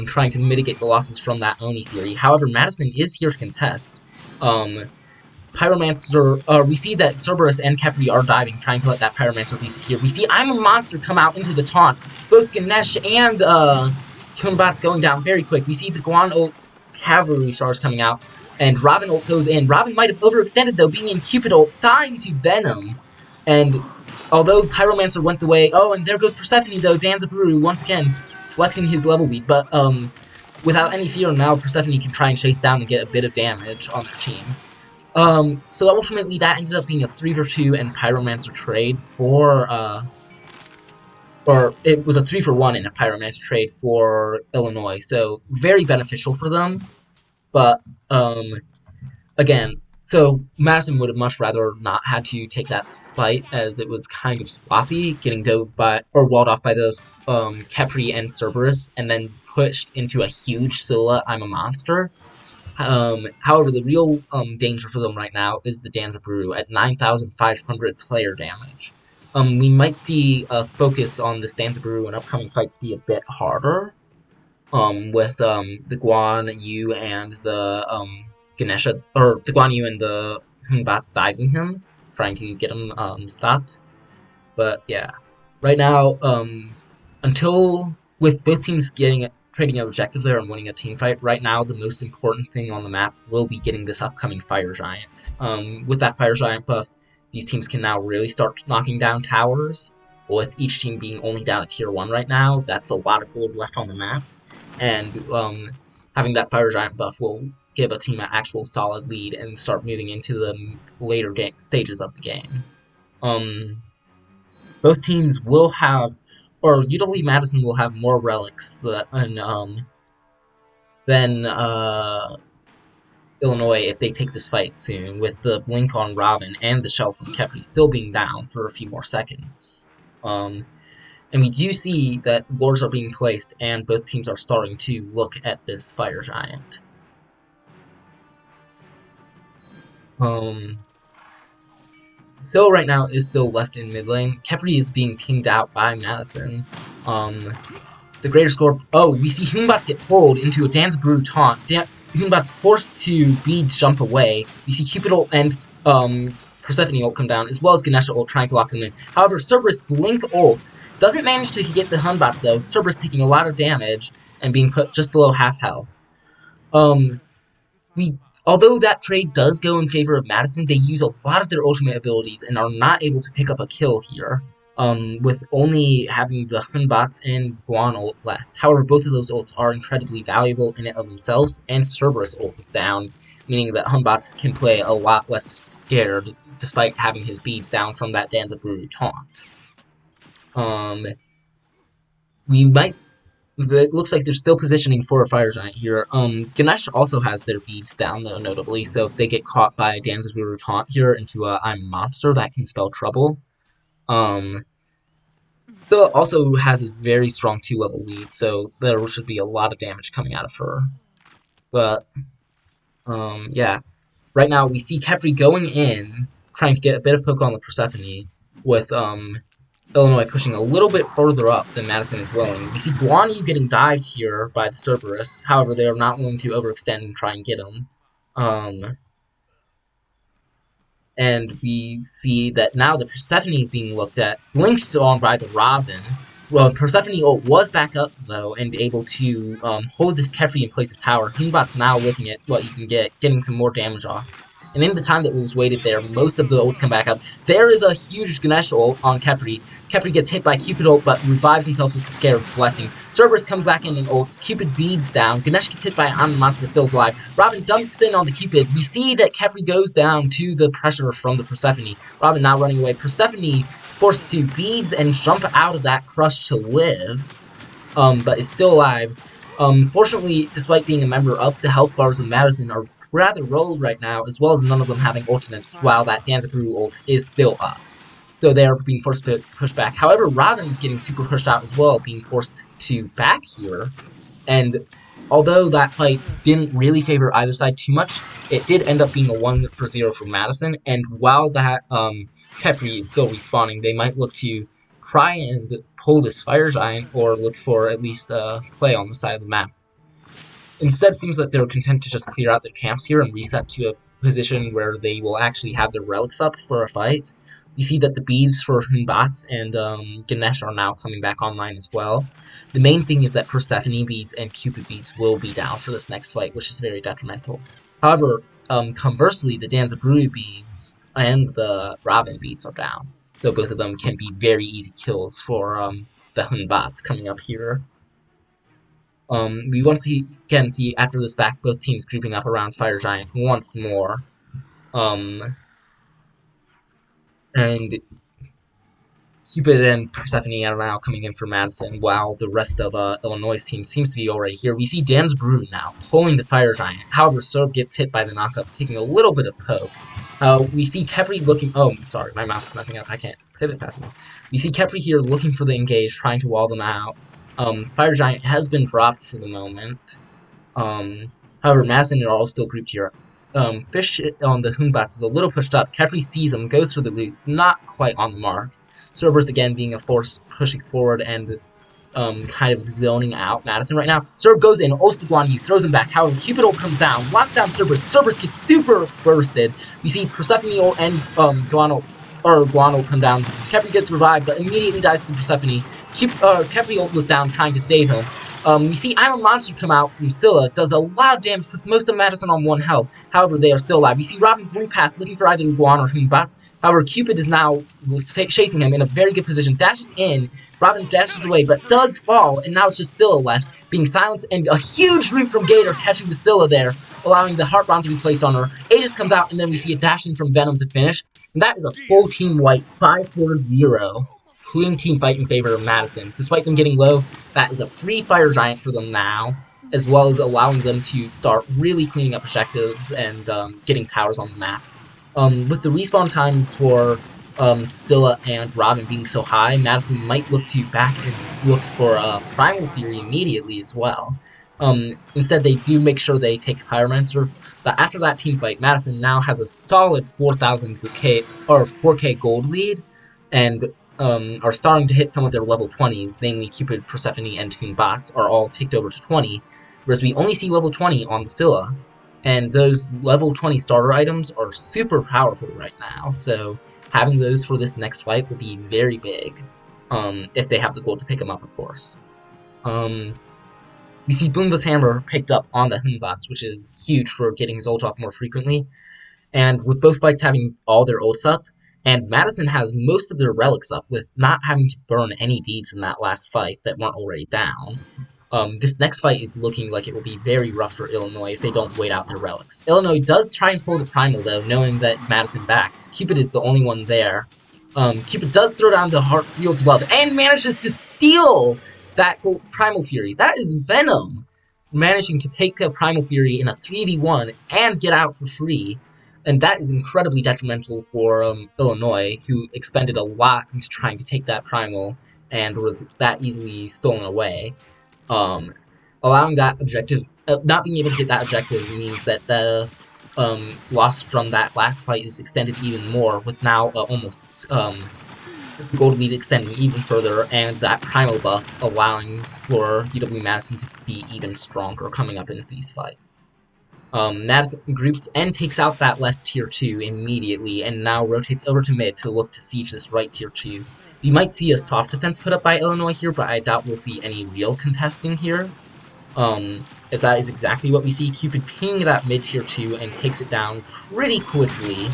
trying to mitigate the losses from that Oni Fury. However, Madison is here to contest. Pyromancer, we see that Cerberus and Khepri are diving, trying to let that Pyromancer be secure. We see I'm a Monster come out into the taunt. Both Ganesh and Kumbat's going down very quick. We see the Guan ult Cavalry Stars coming out, and Robin ult goes in. Robin might have overextended, though, being in Cupid ult, dying to Venom. And although Pyromancer went the way... Oh, and there goes Persephone, though. Danzaburoo, once again, flexing his level lead. But without any fear, now Persephone can try and chase down and get a bit of damage on their team. So ultimately that ended up being a 3-for-2 and Pyromancer trade for, or it was a 3-for-1 in a Pyromancer trade for Illinois, so very beneficial for them, but, again, so Madison would have much rather not had to take that fight, as it was kind of sloppy, getting dove by, or walled off by those, Khepri and Cerberus, and then pushed into a huge Scylla, I'm a Monster. However, the real danger for them right now is the Danzaburoo at 9,500 player damage. We might see a focus on this Danzaburoo in upcoming fights be a bit harder, with the Guan Yu and the Ganesha, or the Guan Yu and the Humbats diving him, trying to get him stopped. But yeah, right now, until with both teams trading an objective there and winning a team fight, right now the most important thing on the map will be getting this upcoming Fire Giant. With that Fire Giant buff, these teams can now really start knocking down towers. With each team being only down at tier 1 right now, that's a lot of gold left on the map. And having that Fire Giant buff will give a team an actual solid lead and start moving into the later stages of the game. Both teams will have, or UW Madison will have more relics than Illinois if they take this fight soon, with the blink on Robin and the shell from Kefri still being down for a few more seconds. And we do see that wars are being placed, and both teams are starting to look at this Fire Giant. Sil right now is still left in mid lane. Kefri is being pinged out by Madison. The greater score. Oh, we see Hunbat's get pulled into a Dance Brew taunt. Hunbat's forced to beads jump away. We see Cupid ult and Persephone ult come down, as well as Ganesha ult trying to lock them in. However, Cerberus blink ult doesn't manage to get the Hunbats though. Cerberus taking a lot of damage and being put just below half health. Although that trade does go in favor of Madison, they use a lot of their ultimate abilities and are not able to pick up a kill here, with only having the Hunbats and Guan ult left. However, both of those ults are incredibly valuable in and of themselves, and Cerberus ult is down, meaning that Hunbats can play a lot less scared, despite having his beads down from that Danza Brew taunt. It looks like they're still positioning for a Fire Giant here. Ganesh also has their beads down, though, notably, so if they get caught by Danza's Brew taunt here into a I'm a Monster, that can spell trouble. Scylla also has a very strong 2-level lead, so there should be a lot of damage coming out of her. But, yeah. Right now, we see Kefri going in, trying to get a bit of poke on the Persephone, with, Illinois pushing a little bit further up than Madison is willing. We see Guan Yu getting dived here by the Cerberus, however, they are not willing to overextend and try and get him. And we see that now the Persephone is being looked at, blinked on by the Robin. Well, Persephone ult was back up, though, and able to hold this Kefri in place of tower. Hunbat's now looking at what you can get, getting some more damage off. And in the time that was waited there, most of the ults come back up. There is a huge Ganesh ult on Kefri. Kefri gets hit by Cupid ult, but revives himself with the Scarab's Blessing. Cerberus comes back in and ults. Cupid beads down. Ganesh gets hit by an Iron Monster, but still alive. Robin dumps in on the Cupid. We see that Kefri goes down to the pressure from the Persephone. Robin now running away. Persephone forced to beads and jump out of that crush to live, but is still alive. Fortunately, despite being a member of the health bars of Madison, are rather rolled right now, as well as none of them having ultimates, while that Danza Brew ult is still up. So they are being forced to push back. However, Robin is getting super pushed out as well, being forced to back here. And although that fight didn't really favor either side too much, it did end up being a 1-0 for Madison. And while that Kefri is still respawning, they might look to try and pull this Fire Giant, or look for at least a play on the side of the map. Instead, it seems that they're content to just clear out their camps here and reset to a position where they will actually have their relics up for a fight. You see that the bees for Hunbats and Ganesh are now coming back online as well. The main thing is that Persephone beads and Cupid beads will be down for this next fight, which is very detrimental. However, conversely, the Danza Brew beads and the Raven beads are down. So both of them can be very easy kills for the Hunbats coming up here. We once again see after this back both teams grouping up around Fire Giant once more. And Cupid and Persephone are now coming in for Madison, while the rest of Illinois' team seems to be already here. We see Dan's Brew now pulling the Fire Giant. However, Serb gets hit by the knockup, taking a little bit of poke. We see Kefri looking... Oh, sorry, my mouse is messing up. I can't pivot fast enough. We see Kefri here looking for the engage, trying to wall them out. Fire Giant has been dropped for the moment. However, Madison are all still grouped here. Fish on the Hunbats is a little pushed up. Kefri sees him, goes for the loot, not quite on the mark. Cerberus again being a force pushing forward and kind of zoning out Madison right now. Cerb goes in, ults the Guan Yu, throws him back. However, Cupid ult comes down, locks down Cerberus. Cerberus gets super bursted. We see Persephone ult and Guan ult come down. Kefri gets revived, but immediately dies to Persephone. Kefri ult was down, trying to save him. We see I'm a Monster come out from Scylla, does a lot of damage, puts most of Madison on 1 health. However, they are still alive. We see Robin Blue Pass looking for either Guan or Hunbats. However, Cupid is now chasing him in a very good position, dashes in, Robin dashes away, but does fall, and now it's just Scylla left, being silenced, and a huge root from Gator catching the Scylla there, allowing the Heart Bomb to be placed on her. Aegis comes out, and then we see a dash in from Venom to finish, and that is a full team wipe, 5-4-0. Clean team fight in favor of Madison. Despite them getting low, that is a free Fire Giant for them now, as well as allowing them to start really cleaning up objectives and getting towers on the map. With the respawn times for Scylla and Robin being so high, Madison might look to back and look for Primal Fury immediately as well. Instead, they do make sure they take Pyromancer, but after that team fight, Madison now has a solid 4K gold lead, and are starting to hit some of their level 20s, namely Cupid, Persephone, and Toon Bots are all ticked over to 20, whereas we only see level 20 on the Scylla. And those level 20 starter items are super powerful right now, so having those for this next fight will be very big, if they have the gold to pick them up, of course. We see Boomba's Hammer picked up on the Hunbots, which is huge for getting his ult off more frequently, and with both fights having all their ults up, and Madison has most of their relics up with not having to burn any beads in that last fight that weren't already down. This next fight is looking like it will be very rough for Illinois if they don't wait out their relics. Illinois does try and pull the Primal though, knowing that Madison backed. Cupid is the only one there. Cupid does throw down the Heart Field's Love and manages to steal that Primal Fury. That is Venom managing to take the Primal Fury in a 3v1 and get out for free. And that is incredibly detrimental for Illinois, who expended a lot into trying to take that Primal and was that easily stolen away. Allowing that objective, not being able to get that objective means that the loss from that last fight is extended even more, with now almost gold lead extending even further, and that Primal buff allowing for UW Madison to be even stronger coming up into these fights. Madison groups and takes out that left tier 2 immediately, and now rotates over to mid to look to siege this right tier 2. We might see a soft defense put up by Illinois here, but I doubt we'll see any real contesting here. As that is exactly what we see. Cupid pinging that mid tier 2 and takes it down pretty quickly.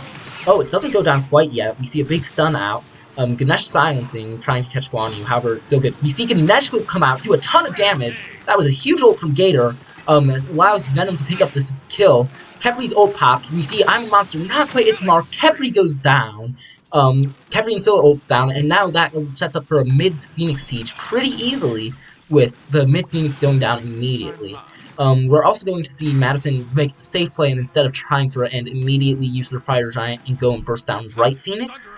Oh, it doesn't go down quite yet. We see a big stun out. Ganesh silencing, trying to catch Guan Yu, however, it's still good. We see Ganesh come out, do a ton of damage. That was a huge ult from Gator. Allows Venom to pick up this kill. Kefri's ult popped. We see I'm a Monster not quite hit the mark. Kefri goes down. Kefri and Scylla ults down, and now that sets up for a mid-Phoenix siege pretty easily, with the mid-Phoenix going down immediately. We're also going to see Madison make the safe play, and instead of trying for it, and immediately use their Fire Giant and go and burst down right Phoenix.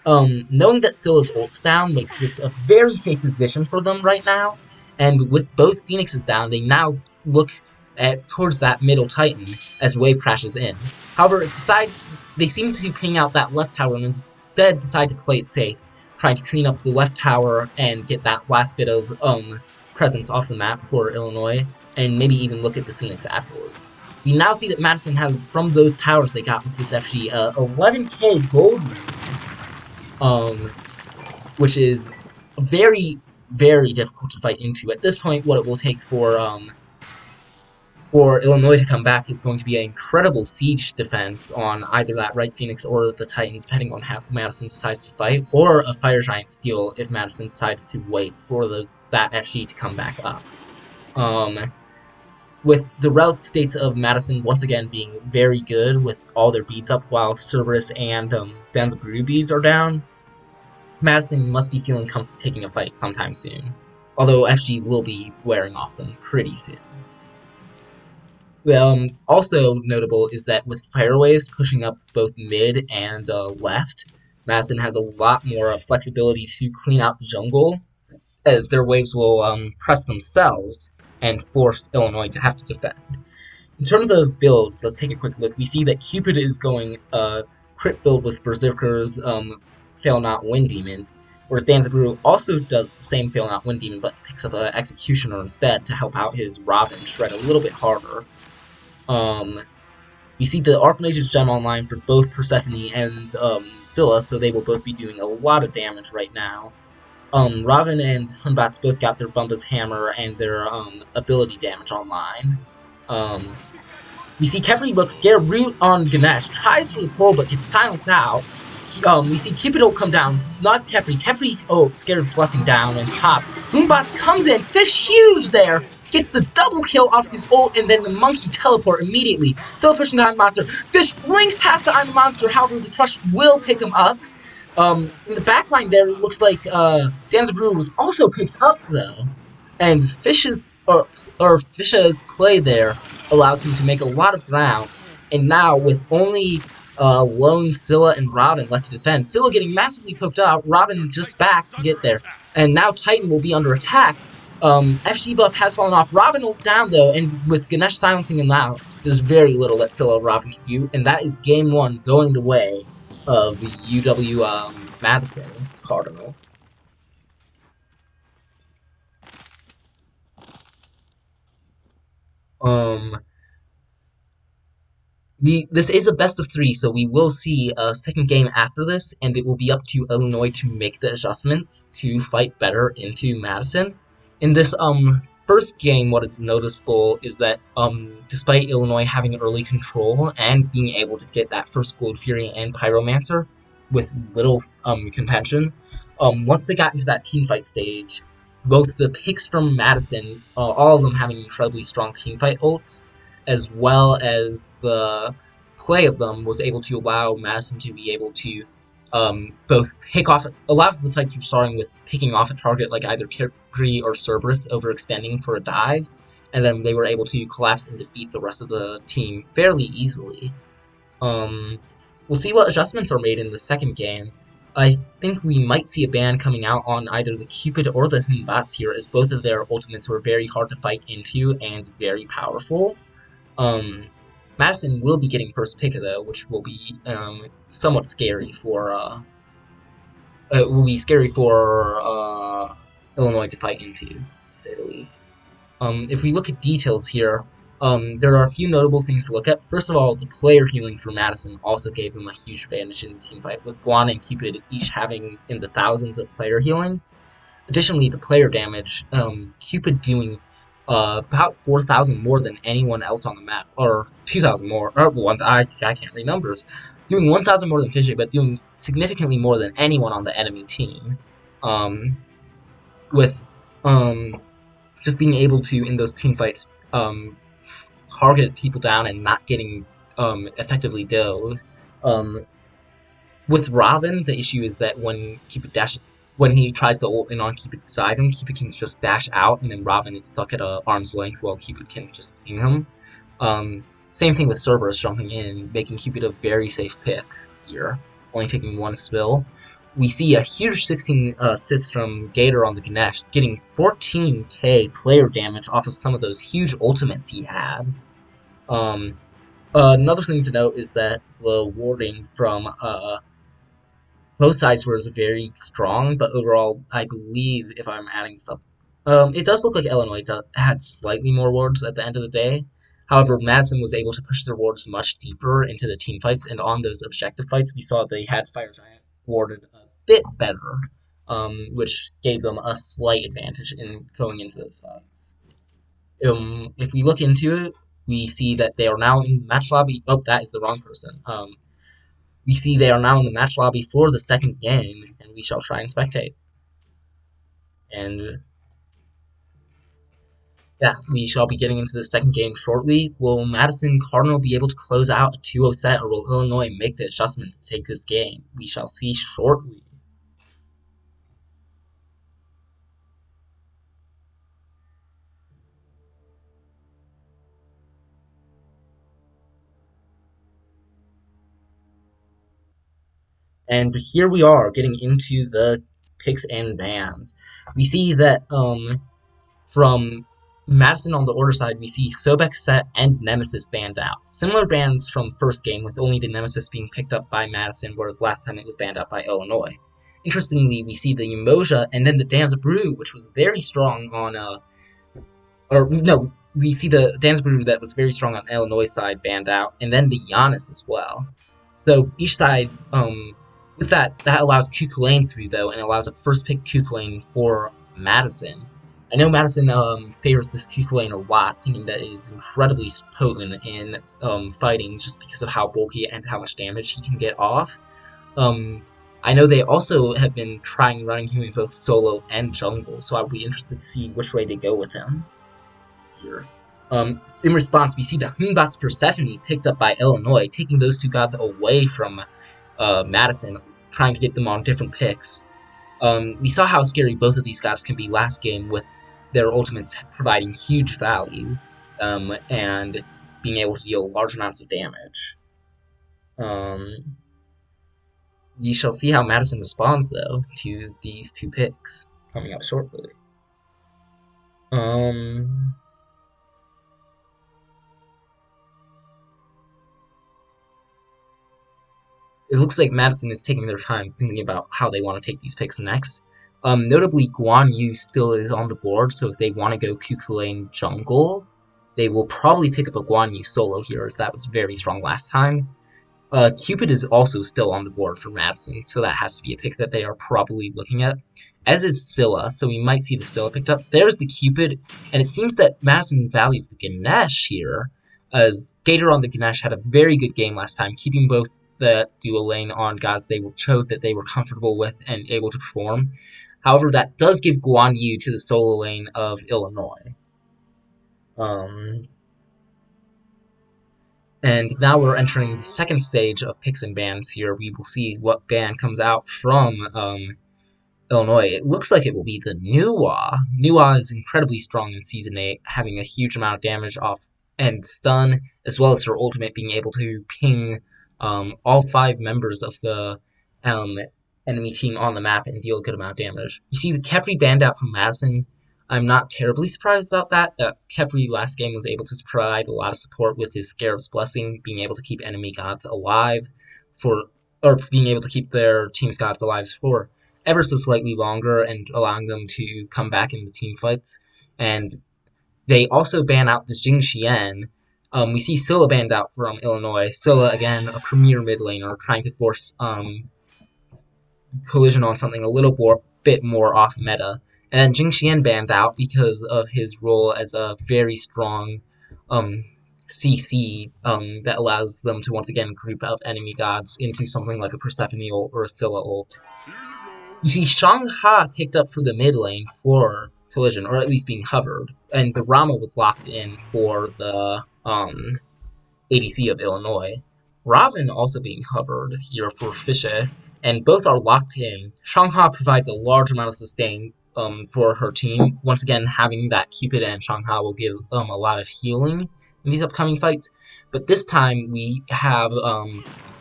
Knowing that Scylla's ult's down makes this a very safe position for them right now, and with both Phoenixes down, they now look towards that middle Titan as Wave crashes in. However, they seem to ping out that left tower and instead decide to play it safe, trying to clean up the left tower and get that last bit of presence off the map for Illinois, and maybe even look at the Phoenix afterwards. We now see that Madison has, from those towers they got with this FG, 11k gold lead, which is very, very difficult to fight into. At this point, what it will take for Illinois to come back is going to be an incredible siege defense on either that right Phoenix or the Titan, depending on how Madison decides to fight, or a Fire Giant steal if Madison decides to wait for that FG to come back up. With the relic states of Madison once again being very good with all their beads up while Cerberus and Danzaburuu beads are down, Madison must be feeling comfortable taking a fight sometime soon, although FG will be wearing off them pretty soon. Also notable is that with Fire Waves pushing up both mid and left, Madison has a lot more flexibility to clean out the jungle, as their waves will press themselves and force Illinois to have to defend. In terms of builds, let's take a quick look. We see that Cupid is going crit build with Berserker's Fail Not Wind Demon, whereas Danzaburuu also does the same Fail Not Wind Demon, but picks up an Executioner instead to help out his Robin shred a little bit harder. We see the Archmage's gem online for both Persephone and Scylla, so they will both be doing a lot of damage right now. Robin and Hunbots both got their Bumba's Hammer and their ability damage online. We see Kefri get a root on Ganesh, tries for the pull but gets silenced out. we see Cupid ult come down, not Kefri. Kefri ult scares Blessing down and pops. Moonbots comes in, Fish huge there, gets the double kill off his ult, and then the monkey teleport immediately. Still pushing the Iron Monster. Fish blinks past the Iron Monster, however, the Crush will pick him up. In the backline there, it looks like Danzabrew was also picked up though, and Fish's play there allows him to make a lot of ground. And now with only Lone, Scylla, and Robin left to defend, Scylla getting massively poked out, Robin just backs to get there, and now Titan will be under attack. FG buff has fallen off. Robin ult down though, and with Ganesh silencing him out, there's very little that Scylla or Robin can do, and that is game one going the way of the UW Madison Cardinal. This is a best of 3, so we will see a second game after this, and it will be up to Illinois to make the adjustments to fight better into Madison. In this first game, what is noticeable is that despite Illinois having early control and being able to get that first Gold Fury and Pyromancer with little contention, once they got into that teamfight stage, both the picks from Madison, all of them having incredibly strong teamfight ults, as well as the play of them was able to allow Madison to be able to both pick off. A lot of the fights were starting with picking off a target like either Kiri or Cerberus overextending for a dive, and then they were able to collapse and defeat the rest of the team fairly easily. We'll see what adjustments are made in the second game. I think we might see a ban coming out on either the Cupid or the Moonbots here, as both of their ultimates were very hard to fight into and very powerful. Madison will be getting first pick though, which will be somewhat scary for Illinois to fight into, to say the least. If we look at details here, there are a few notable things to look at. First of all, the player healing for Madison also gave them a huge advantage in the teamfight, with Guan and Cupid each having in the thousands of player healing. Additionally, the player damage, Cupid doing about 4,000 more than anyone else on the map, or 2,000 more, or I can't read numbers. Doing 1,000 more than Fishy, but doing significantly more than anyone on the enemy team. With just being able to, in those teamfights, target people down and not getting effectively dove. With Robin, the issue is that when he tries to ult in on Cupid beside him, Cupid can just dash out, and then Robin is stuck at an arm's length while Cupid can just ping him. Same thing with Cerberus jumping in, making Cupid a very safe pick here, only taking one spill. We see a huge 16 assists from Gator on the Ganesh, getting 14k player damage off of some of those huge ultimates he had. Another thing to note is that the warding from both sides was very strong, but overall, I believe, if I'm adding this up, it does look like Illinois had slightly more wards at the end of the day. However, Madison was able to push their wards much deeper into the team fights, and on those objective fights, we saw they had Fire Giant warded a bit better, which gave them a slight advantage in going into those fights. If we look into it, we see that they are now in the match lobby. Oh, that is the wrong person. We see they are now in the match lobby for the second game, and we shall try and spectate. And yeah, we shall be getting into the second game shortly. Will Madison Cardinal be able to close out a 2-0 set, or will Illinois make the adjustment to take this game? We shall see shortly. And here we are, getting into the picks and bans. We see that from Madison on the order side, we see Sobek, Set, and Nemesis banned out. Similar bans from first game, with only the Nemesis being picked up by Madison, whereas last time it was banned out by Illinois. Interestingly, we see the Umoja and then the Danzabrew, which was very strong on we see the Danzabrew that was very strong on Illinois side banned out, and then the Giannis as well. So each side, with that allows Kukulane through though, and allows a first pick Kukulane for Madison. I know Madison favors this Kukulane a lot, thinking that it is incredibly potent in fighting just because of how bulky and how much damage he can get off. I know they also have been trying running him in both solo and jungle, so I'll be interested to see which way they go with him here. In response, we see the Humbats Persephone picked up by Illinois, taking those two gods away from Madison, trying to get them on different picks. We saw how scary both of these gods can be last game, with their ultimates providing huge value and being able to deal large amounts of damage. We shall see how Madison responds, though, to these two picks coming up shortly. It looks like Madison is taking their time thinking about how they want to take these picks next. Notably, Guan Yu still is on the board, so if they want to go Cuculain jungle, they will probably pick up a Guan Yu solo here, as that was very strong last time. Cupid is also still on the board for Madison, so that has to be a pick that they are probably looking at, as is Scylla, so we might see the Scylla picked up. There's the Cupid, and it seems that Madison values the Ganesh here, as Gator on the Ganesh had a very good game last time, keeping both the dual lane on gods they showed that they were comfortable with and able to perform. However, that does give Guan Yu to the solo lane of Illinois. And now we're entering the second stage of picks and bans here. We will see what ban comes out from Illinois. It looks like it will be the Nuwa. Nuwa is incredibly strong in Season 8, having a huge amount of damage off and stun, as well as her ultimate being able to ping all 5 members of the enemy team on the map and deal a good amount of damage. You see the Khepri banned out from Madison. I'm not terribly surprised about that. Khepri last game was able to provide a lot of support with his Scarab's Blessing, being able to keep enemy gods alive or being able to keep their team's gods alive for ever so slightly longer and allowing them to come back in the team fights. And they also ban out this Jing Xian. We see Scylla banned out from Illinois. Scylla, again, a premier mid laner, trying to force collision on something a little bit more off meta. And Jing Xian banned out because of his role as a very strong CC that allows them to once again group up enemy gods into something like a Persephone ult or a Scylla ult. You see Shangha picked up for the mid lane for collision, or at least being hovered, and the Rama was locked in for the ADC of Illinois. Raven also being hovered here for Fische, and both are locked in. Shangha provides a large amount of sustain for her team. Once again, having that Cupid and Shangha will give a lot of healing in these upcoming fights. But this time we have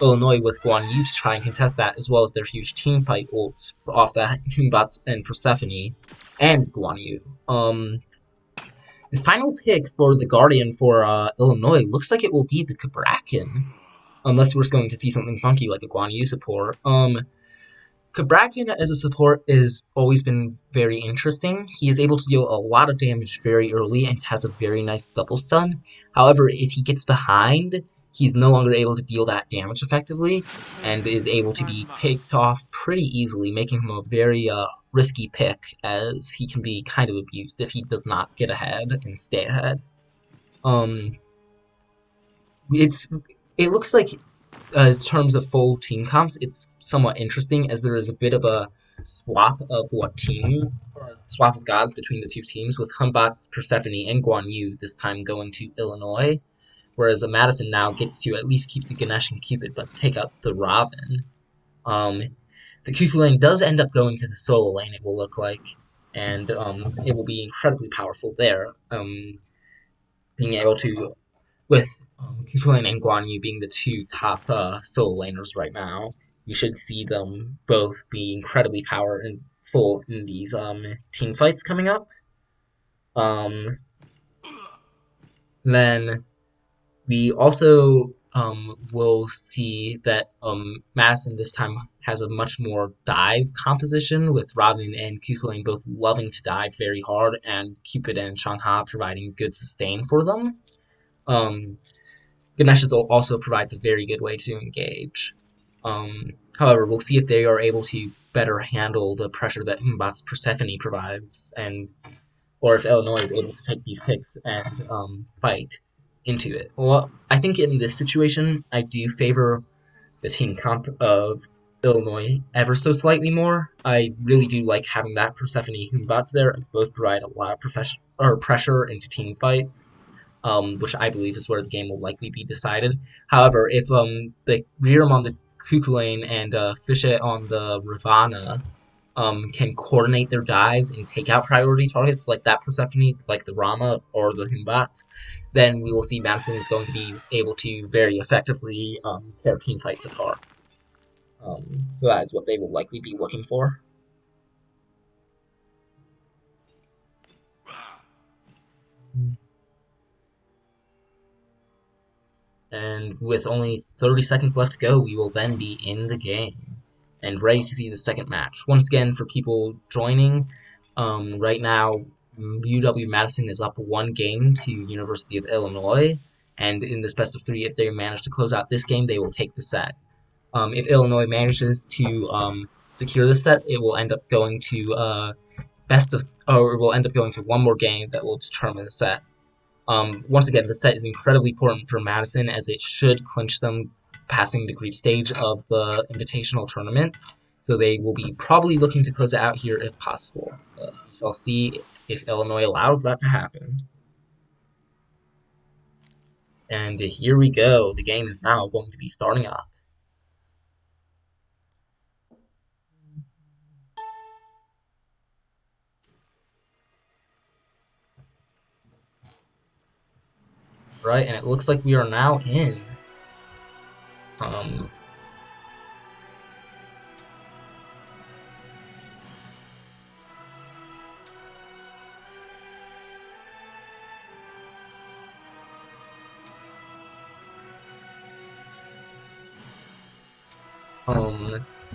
Illinois with Guan Yu to try and contest that, as well as their huge team fight ults off the Humbats and Persephone and Guan Yu. The final pick for the Guardian for Illinois looks like it will be the Cabrakan, unless we're going to see something funky like a Guan Yu support. Cabrakan as a support has always been very interesting. He is able to deal a lot of damage very early and has a very nice double stun. However, if he gets behind, he's no longer able to deal that damage effectively and is able to be picked off pretty easily, making him a very risky pick, as he can be kind of abused if he does not get ahead and stay ahead. It looks like in terms of full team comps, it's somewhat interesting, as there is a bit of a swap of swap of gods between the two teams, with Humbats, Persephone, and Guan Yu this time going to Illinois, whereas Madison now gets to at least keep the Ganesh and Cupid, but take out the Raven. The Cuculain does end up going to the solo lane, it will look like, and it will be incredibly powerful there, being able to, with Cuculain and Guan Yu being the two top solo laners right now, you should see them both be incredibly powerful in these team fights coming up. Then we also will see that Madison this time has a much more dive composition, with Raven and Cuculain both loving to dive very hard, and Cupid and Shangha providing good sustain for them. Ganesh also provides a very good way to engage. However, we'll see if they are able to better handle the pressure that Humbats Persephone provides, or if Illinois is able to take these picks and fight into it. Well, I think in this situation, I do favor the team comp of Illinois ever so slightly more. I really do like having that Persephone Humbots there, as both provide a lot of pressure into team fights, which I believe is where the game will likely be decided. However, if the Rearm on the Cuchulainn and Fishet on the Ravana can coordinate their dives and take out priority targets like that Persephone, like the Rama or the Humbats, then we will see Madison is going to be able to very effectively tear team fights apart. So that is what they will likely be looking for. And with only 30 seconds left to go, we will then be in the game and ready to see the second match. Once again, for people joining, right now UW-Madison is up 1 game to University of Illinois, and in this best of 3, if they manage to close out this game, they will take the set. If Illinois manages to secure the set, it will end up going to it will end up going to one more game that will determine the set. Once again, the set is incredibly important for Madison, as it should clinch them passing the group stage of the Invitational tournament. So they will be probably looking to close it out here if possible. We shall see if Illinois allows that to happen. And here we go. The game is now going to be starting up. Right, and it looks like we are now in.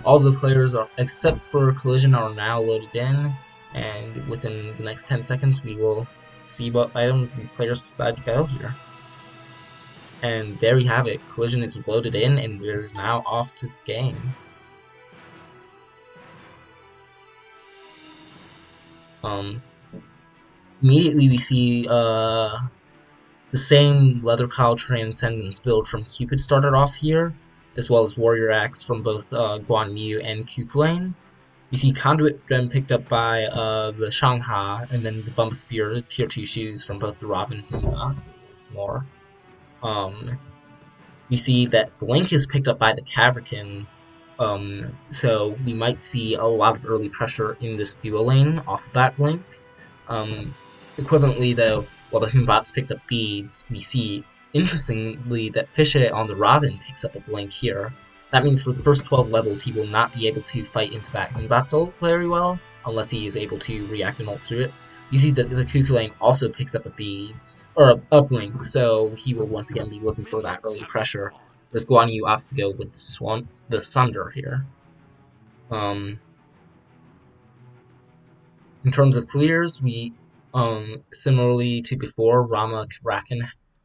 All the players are, except for Collision, are now loaded in, and within the next 10 seconds we will see what items these players decide to go here. And there we have it. Collision is loaded in, and we're now off to the game. Immediately we see the same Leather Cowl Transcendence build from Cupid started off here, as well as Warrior Axe from both Guan Yu and Cuchulainn. We see Conduit then picked up by the Shangha, and then the Bump Spear Tier 2 shoes from both the Raven and the Nazi once more. We see that Blink is picked up by the Kavrikan, so we might see a lot of early pressure in this duo lane off of that Blink. Equivalently, though, while the Humbats picked up beads, we see, interestingly, that Fishet on the Raven picks up a Blink here. That means for the first 12 levels, he will not be able to fight into that Humbat's ult very well, unless he is able to react and ult through it. You see that the Cuchulainn also picks up a beads, or a Blink, so he will once again be looking for that early pressure, whereas Guan Yu opts to go with the Sunder here. In terms of clears, we, similarly to before, Rama Kraken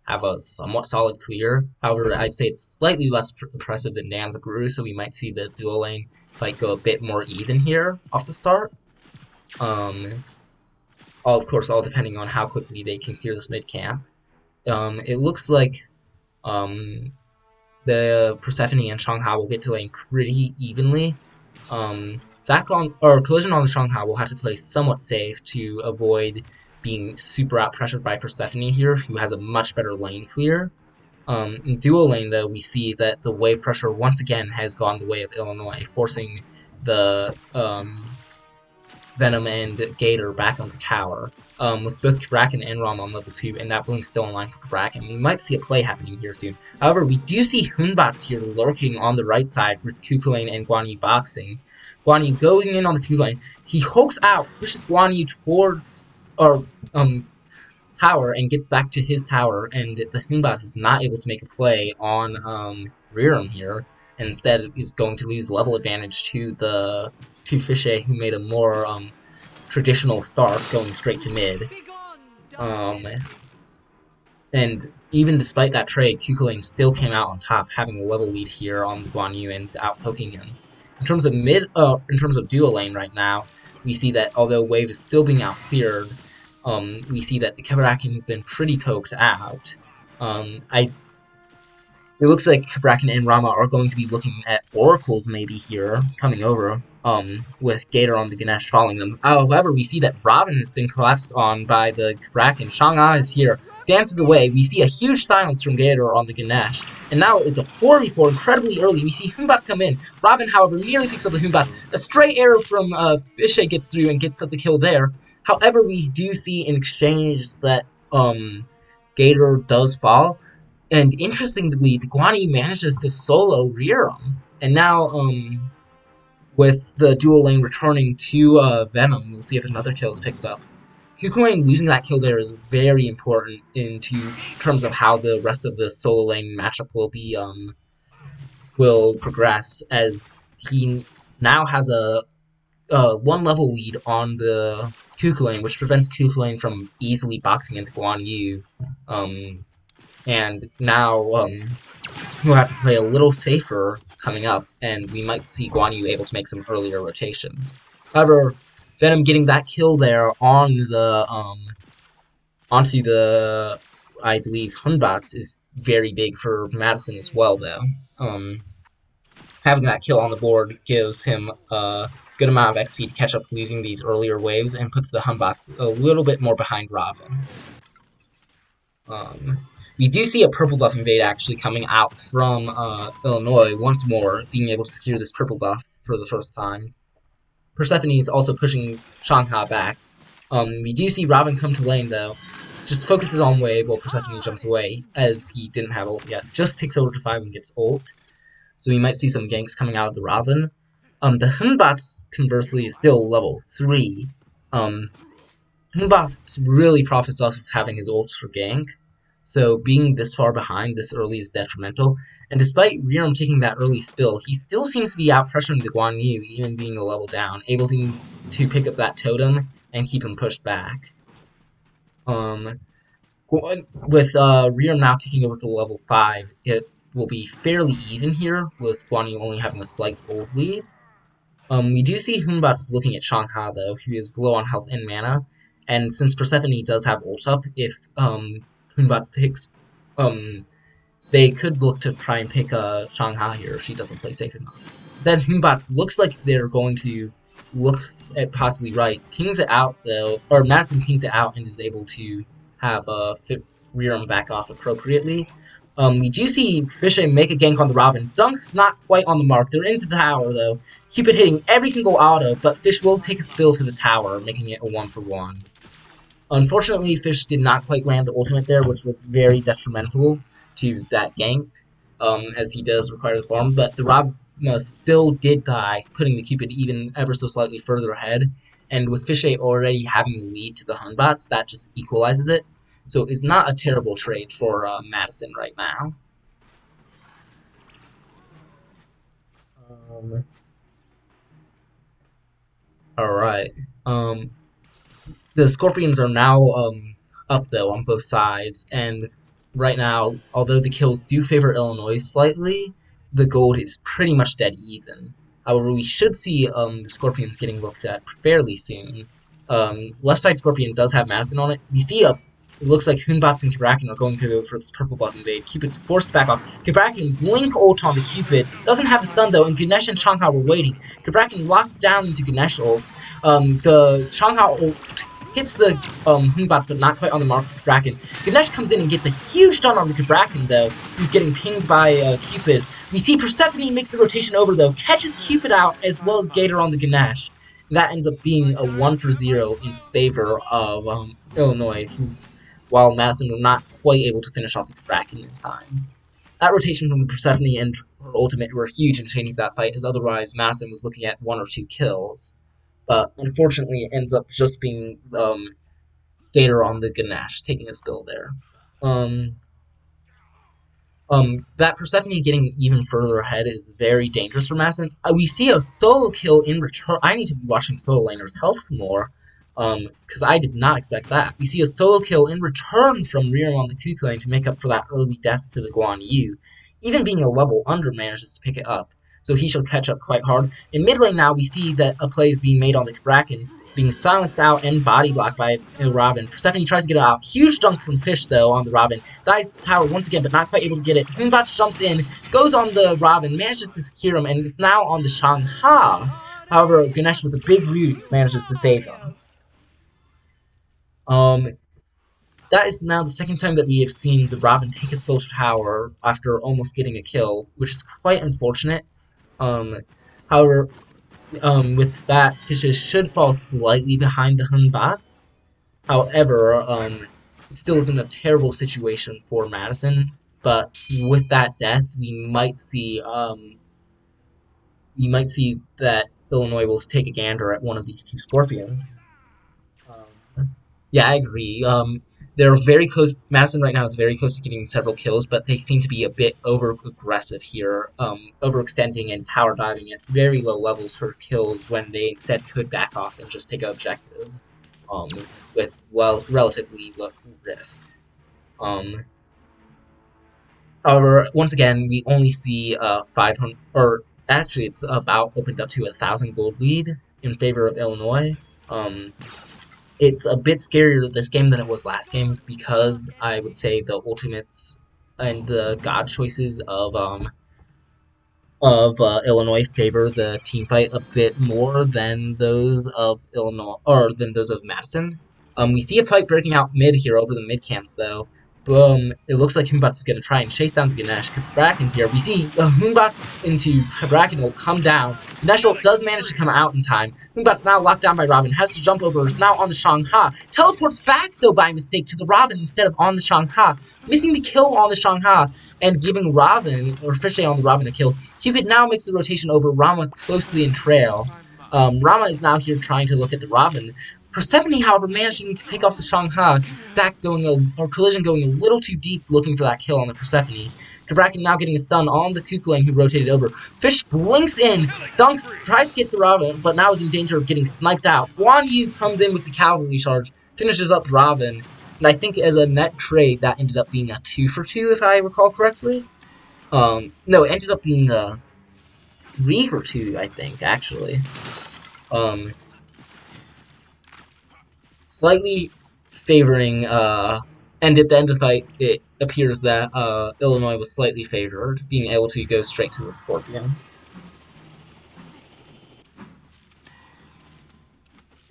have a somewhat solid clear. However, I'd say it's slightly less impressive than Danza Guru, so we might see the dual lane fight go a bit more even here off the start. Of course, all depending on how quickly they can clear this mid camp. It looks like the Persephone and Shangha will get to lane pretty evenly. Collision on the Shangha will have to play somewhat safe to avoid being super out-pressured by Persephone here, who has a much better lane clear. In duo lane, though, we see that the wave pressure once again has gone the way of Illinois, forcing the Venom and Gator back on the tower, with both Kraken and Rom on level 2, and that Blink still in line for Kraken. We might see a play happening here soon. However, we do see Hunbats here lurking on the right side with Cuchulainn and Guan Yu boxing. Guan Yu going in on the Cuchulainn. He hooks out, pushes Guan Yu toward tower, and gets back to his tower, and the Hunbats is not able to make a play on Rearm here, and instead is going to lose level advantage to the Fishet, who made a more traditional start, going straight to mid. And even despite that trade, Cuchulainn still came out on top, having a level lead here on the Guan Yu and out-poking him. In terms of duo lane right now, we see that although wave is still being out-cleared, we see that the Kraken has been pretty poked out. It looks like Bracken and Rama are going to be looking at oracles maybe here, coming over, with Gator on the Ganesh following them. However, we see that Robin has been collapsed on by the Bracken. Shang-A is here, dances away. We see a huge silence from Gator on the Ganesh. And now it's a 4v4 incredibly early. We see Humbats come in. Robin, however, nearly picks up the Humbats. A stray arrow from Fishay gets through and gets up the kill there. However, we do see in exchange that Gator does fall. And interestingly, the Guan Yu manages to solo Rearum. And now, with the dual lane returning to Venom, we'll see if another kill is picked up. Kukulane losing that kill there is very important in terms of how the rest of the solo lane matchup will progress, as he now has a 1 level lead on the Kukulane, which prevents Kukulane from easily boxing into Guan Yu. And now we'll have to play a little safer coming up, and we might see Guan Yu able to make some earlier rotations. However, Venom getting that kill there on the onto the, I believe, Hunbats is very big for Madison as well, though. Having that kill on the board gives him a good amount of XP to catch up losing these earlier waves, and puts the Hunbats a little bit more behind Raven. We do see a purple buff invade actually coming out from Illinois once more, being able to secure this purple buff for the first time. Persephone is also pushing Shang-Ha back. We do see Robin come to lane though. It just focuses on wave while Persephone jumps away, as he didn't have ult yet. Just takes over to 5 and gets ult. So we might see some ganks coming out of the Robin. The Hunbats, conversely, is still level 3. Hunbats really profits off of having his ults for gank. So being this far behind this early is detrimental, and despite Rearum taking that early spill, he still seems to be out-pressuring the Guan Yu, even being a level down, able to pick up that totem and keep him pushed back. With Rearum now taking over to level 5, it will be fairly even here, with Guan Yu only having a slight gold lead. We do see Hunbats looking at Shang-Ha though, who is low on health and mana, and since Persephone does have ult up, if Hunbats picks, they could look to try and pick Shang-Ha here if she doesn't play safe enough. Instead, Hunbats looks like they're going to look at possibly right, pings it out though, or Madison pings it out and is able to have Rearum back off appropriately. We do see Fishay make a gank on the Robin. Dunk's not quite on the mark. They're into the tower though. Cupid hitting every single auto, but Fish will take a spill to the tower, making it a 1-for-1. Unfortunately, Fish did not quite land the ultimate there, which was very detrimental to that gank, as he does require the farm, but the Ravna still did die, putting the Cupid even ever so slightly further ahead, and with Fishay already having the lead to the Hunbats, that just equalizes it, so it's not a terrible trade for Madison right now. Alright, the Scorpions are now up though on both sides, and right now, although the kills do favor Illinois slightly, the gold is pretty much dead even. However, we should see the Scorpions getting looked at fairly soon. Left side Scorpion does have Madison on it. We see it looks like Hunbats and Kibraken are going to go for this purple buff invade. Cupid's forced back off. Kibraken blink ult on the Cupid. Doesn't have the stun though, and Ganesh and Shang-Ha were waiting. Kibraken locked down into Ganesh ult. The Shang-Ha ult hits the Hunbats, but not quite on the mark for Kibraken. Ganesh comes in and gets a huge stun on the Kibraken though, who's getting pinged by Cupid. We see Persephone makes the rotation over though, catches Cupid out as well as Gator on the Ganesh. That ends up being a 1-for-0 in favor of Illinois, who, while Madison were not quite able to finish off the Kraken in time. That rotation from the Persephone and her ultimate were huge in changing that fight, as otherwise Madison was looking at 1 or 2 kills. But unfortunately, it ends up just being Gator on the Ganesh, taking a spill there. That Persephone getting even further ahead is very dangerous for Madison. We see a solo kill in return. I need to be watching solo laners' health more, because I did not expect that. We see a solo kill in return from Rearum on the Tooth lane to make up for that early death to the Guan Yu. Even being a level under manages to pick it up, so he shall catch up quite hard. In mid lane now, we see that a play is being made on the Kibraken. being silenced out and body blocked by Robin. Persephone tries to get it out. Huge dunk from Fish, though, on the Robin. Dives to the tower once again, but not quite able to get it. Moonbot jumps in, goes on the Robin, manages to secure him, and it's now on the Shangha. However, Ganesh with a big root manages to save him. That is now the second time that we have seen the Robin take a spill to tower after almost getting a kill, which is quite unfortunate. However, with that, Fishes should fall slightly behind the Hun bots. However, it still isn't a terrible situation for Madison. But with that death, we might see that Illinois will take a gander at one of these two Scorpions. Yeah, I agree. They're very close. Madison right now is very close to getting several kills, but they seem to be a bit over-aggressive here, overextending and tower diving at very low levels for kills when they instead could back off and just take an objective, with, well, relatively low risk. However, once again, we only see 500, or actually it's about opened up to 1,000 gold lead in favor of Illinois. It's a bit scarier this game than it was last game because I would say the ultimates and the god choices of Illinois favor the team fight a bit more than those of Illinois or than those of Madison. We see a fight breaking out mid here over the mid camps though. Boom! It looks like Moonbot's going to try and chase down the Ganesh. Bracken here. We see Moonbot's into Bracken will come down. Ganesh does manage to come out in time. Moonbot's now locked down by Robin. Has to jump over. Is now on the Shangha. Teleports back, though, by mistake to the Robin instead of on the Shangha. Missing the kill on the Shangha and giving Robin, or Fishy on the Robin, a kill. Cupid now makes the rotation over Rama closely in trail. Rama is now here trying to look at the Robin. Persephone, however, managing to pick off the Shangha, Collision going a little too deep looking for that kill on the Persephone. Bracken now getting a stun on the Kukulane who rotated over. Fish blinks in, dunks, tries to get the Robin, but now is in danger of getting sniped out. Guan Yu comes in with the cavalry charge, finishes up Robin, and I think as a net trade that ended up being a 2-for-2 if I recall correctly. No, it ended up being a 3-for-2, I think, actually. Slightly favoring, and at the end of the fight, it appears that Illinois was slightly favored, being able to go straight to the Scorpion.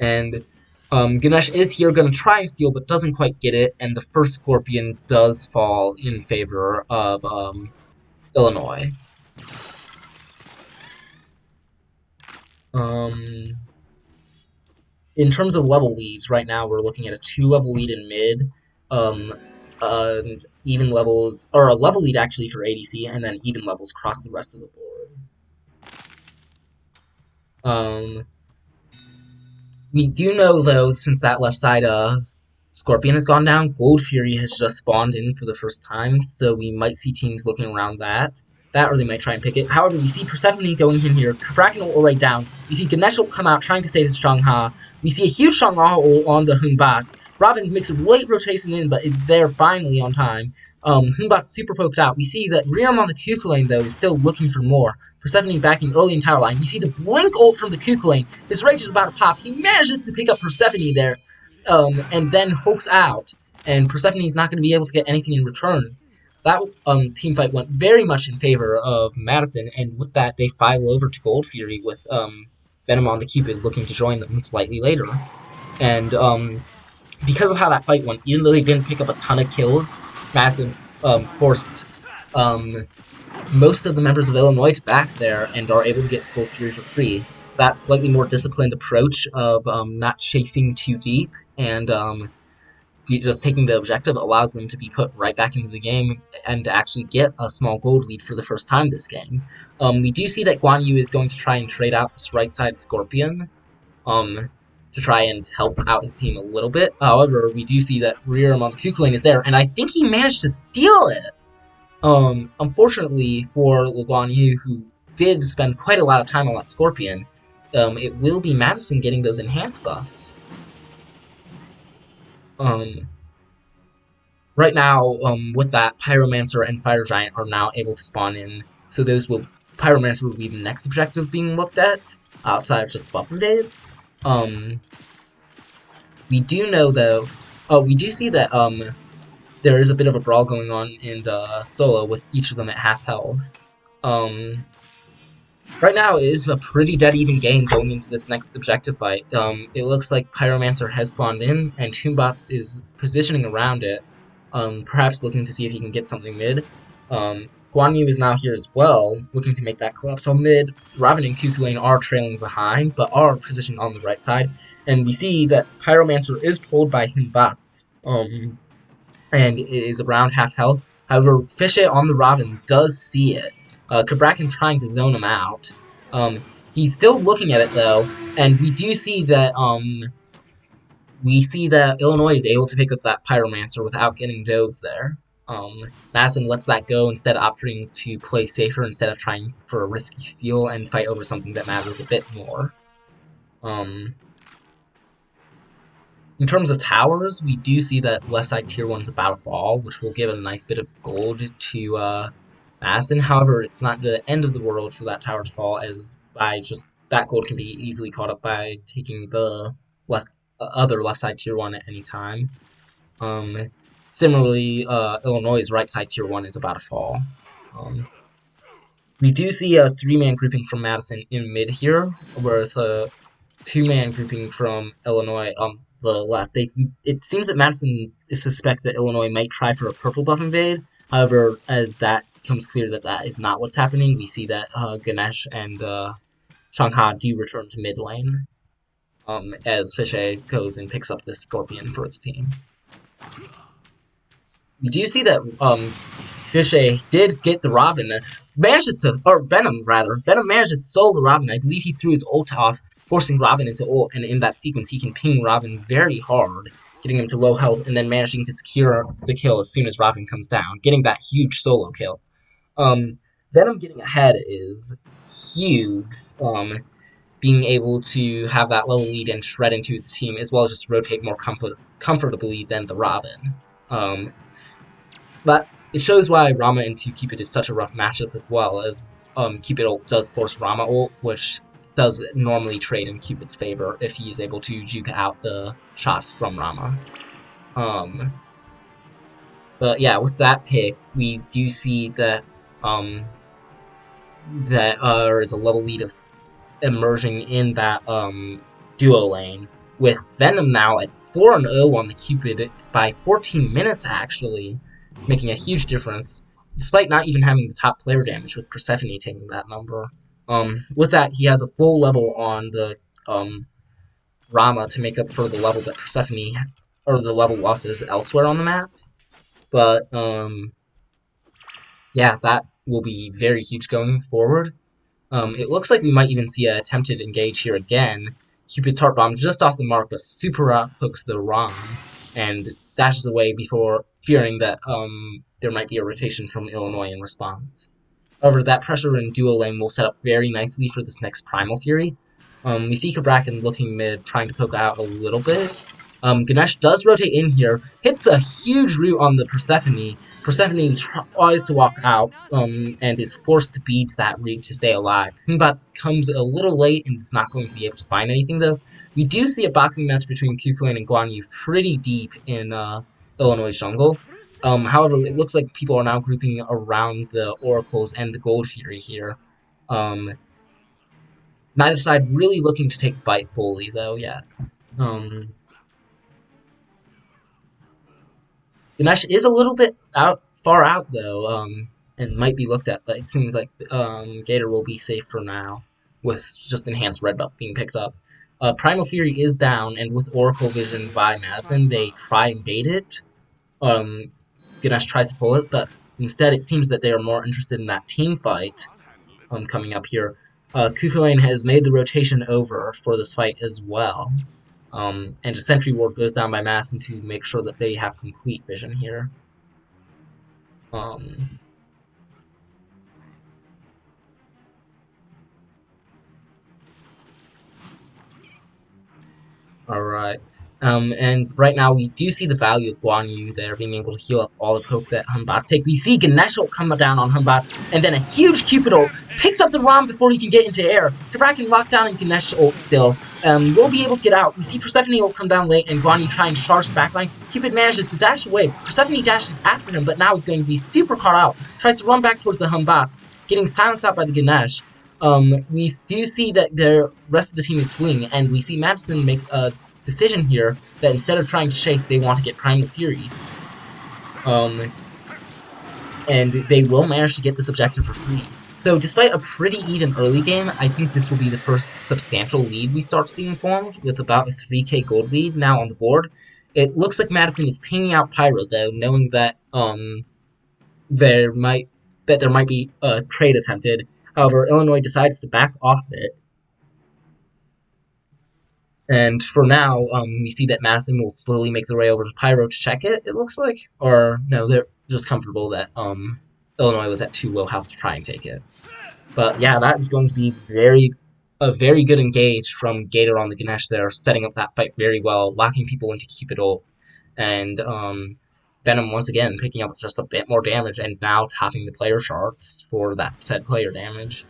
And Ganesh is here going to try and steal, but doesn't quite get it, and the first Scorpion does fall in favor of Illinois. In terms of level leads, right now we're looking at a 2-level lead in mid, even levels, or a level lead actually for ADC, and then even levels across the rest of the board. We do know, though, since that left side Scorpion has gone down, Gold Fury has just spawned in for the first time, so we might see teams looking around that. That, or they might try and pick it. However, we see Persephone going in here, Bracken will right down. We see Ganesh will come out trying to save his Shangha. We see a huge Shangha on the Hunbats. Robin makes a late rotation in, but is there finally on time. Hunbat's super poked out. We see that Riam on the Kukulane, though, is still looking for more. Persephone backing early in tower line. We see the blink ult from the Kukulane. This rage is about to pop. He manages to pick up Persephone there, and then hooks out. And Persephone is not going to be able to get anything in return. That team fight went very much in favor of Madison, and with that, they file over to Gold Fury with Venom on the Cupid looking to join them slightly later. And because of how that fight went, even though they didn't pick up a ton of kills, Madison forced most of the members of Illinois to back there and are able to get Gold Fury for free. That slightly more disciplined approach of not chasing too deep and just taking the objective allows them to be put right back into the game and to actually get a small gold lead for the first time this game. We do see that Guan Yu is going to try and trade out this right side Scorpion to try and help out his team a little bit. However, we do see that Riram on the Kukulane is there, and I think he managed to steal it! Unfortunately for Guan Yu, who did spend quite a lot of time on that Scorpion, it will be Madison getting those enhanced buffs. Right now, with that, Pyromancer and Fire Giant are now able to spawn in, so Pyromancer will be the next objective being looked at, outside of just buff invades. We do know though, we do see that there is a bit of a brawl going on in the solo with each of them at half health. Right now, it is a pretty dead even game going into this next objective fight. It looks like Pyromancer has spawned in, and Toonbox is positioning around it, perhaps looking to see if he can get something mid. Guan Yu is now here as well, looking to make that collapse on mid. Raven and Cuckoo Lane are trailing behind, but are positioned on the right side, and we see that Pyromancer is pulled by Toonbox, and is around half health. However, Fishy on the Raven does see it. Kabrakan trying to zone him out. He's still looking at it though, and we see that Illinois is able to pick up that Pyromancer without getting dove there. Madison lets that go, instead opting to play safer instead of trying for a risky steal and fight over something that matters a bit more. In terms of towers, we do see that left side tier 1 is about to fall, which will give a nice bit of gold to Madison. However, it's not the end of the world for that tower to fall, as that gold can be easily caught up by taking the other left side tier 1 at any time. Similarly, Illinois' right side tier 1 is about to fall. We do see a 3-man grouping from Madison in mid here, with a 2-man grouping from Illinois on the left. It seems that Madison suspect that Illinois might try for a purple buff invade. However, as that becomes clear that that is not what's happening, we see that Ganesh and Shanghai do return to mid lane, as Fishy goes and picks up this Scorpion for its team. We do see that Fishy did get the Robin, Venom manages to solo the Robin. I believe he threw his ult off, forcing Robin into ult, and in that sequence he can ping Robin very hard, getting him to low health, and then managing to secure the kill as soon as Robin comes down, getting that huge solo kill. Venom getting ahead is huge, being able to have that level lead and shred into the team, as well as just rotate more comfortably than the Robin. But it shows why Rama into Cupid is such a rough matchup, as well as Cupid ult does force Rama ult, which does normally trade in Cupid's favor if he is able to juke out the shots from Rama. But yeah, with that pick, we do see that there is a level lead of emerging in that duo lane, with Venom now at 4-0 on the Cupid by 14 minutes, actually, making a huge difference, despite not even having the top player damage, with Persephone taking that number. With that, he has a full level on the Rama to make up for the level that Persephone, or the level losses elsewhere on the map. But yeah, that will be very huge going forward. It looks like we might even see an attempted engage here again. Cupid's Heart Bomb just off the mark, but super hooks the Rom and dashes away before fearing that there might be a rotation from Illinois in response. However, that pressure in duo lane will set up very nicely for this next Primal Fury. We see Kabrakan looking mid, trying to poke out a little bit. Ganesh does rotate in here, hits a huge root on the Persephone. Persephone tries to walk out, and is forced to beat that root to stay alive. Humbats comes a little late and is not going to be able to find anything, though. We do see a boxing match between Kukulane and Guan Yu pretty deep in Illinois jungle. However, it looks like people are now grouping around the Oracles and the Gold Fury here. Neither side really looking to take the fight fully, though, yet. Ganesh is a little bit far out, though, and might be looked at, but it seems like Gator will be safe for now, with just enhanced red buff being picked up. Primal Fury is down, and with Oracle Vision by Madison, they try and bait it. Ganesh tries to pull it, but instead it seems that they are more interested in that team fight coming up here. Kukulane has made the rotation over for this fight as well. And a Sentry Ward goes down by Madison to make sure that they have complete vision here. Alright. And right now we do see the value of Guan Yu there, being able to heal up all the poke that Hunbots take. We see Ganesh ult come down on Hunbots, and then a huge Cupid ult picks up the Rom before he can get into air. Kabrakan locked down in Ganesh ult still. Will be able to get out. We see Persephone ult come down late, and Guan Yu try and charge the backline. Cupid manages to dash away. Persephone dashes after him, but now he's going to be super caught out. Tries to run back towards the Hunbots, getting silenced out by the Ganesh. We do see that the rest of the team is fleeing, and we see Madison make a decision here that instead of trying to chase, they want to get Primal Fury. And they will manage to get this objective for free. So despite a pretty even early game, I think this will be the first substantial lead we start seeing formed, with about a 3k gold lead now on the board. It looks like Madison is pinging out Pyro, though, knowing that there might be a trade attempted. However, Illinois decides to back off it. And for now, we see that Madison will slowly make their way over to Pyro to check it, it looks like. Or, no, they're just comfortable that Illinois was at too low health to try and take it. But yeah, that is going to be a very good engage from Gator on the Ganesh there, setting up that fight very well, locking people into Cupid ult. And Venom once again picking up just a bit more damage and now topping the player charts for that said player damage.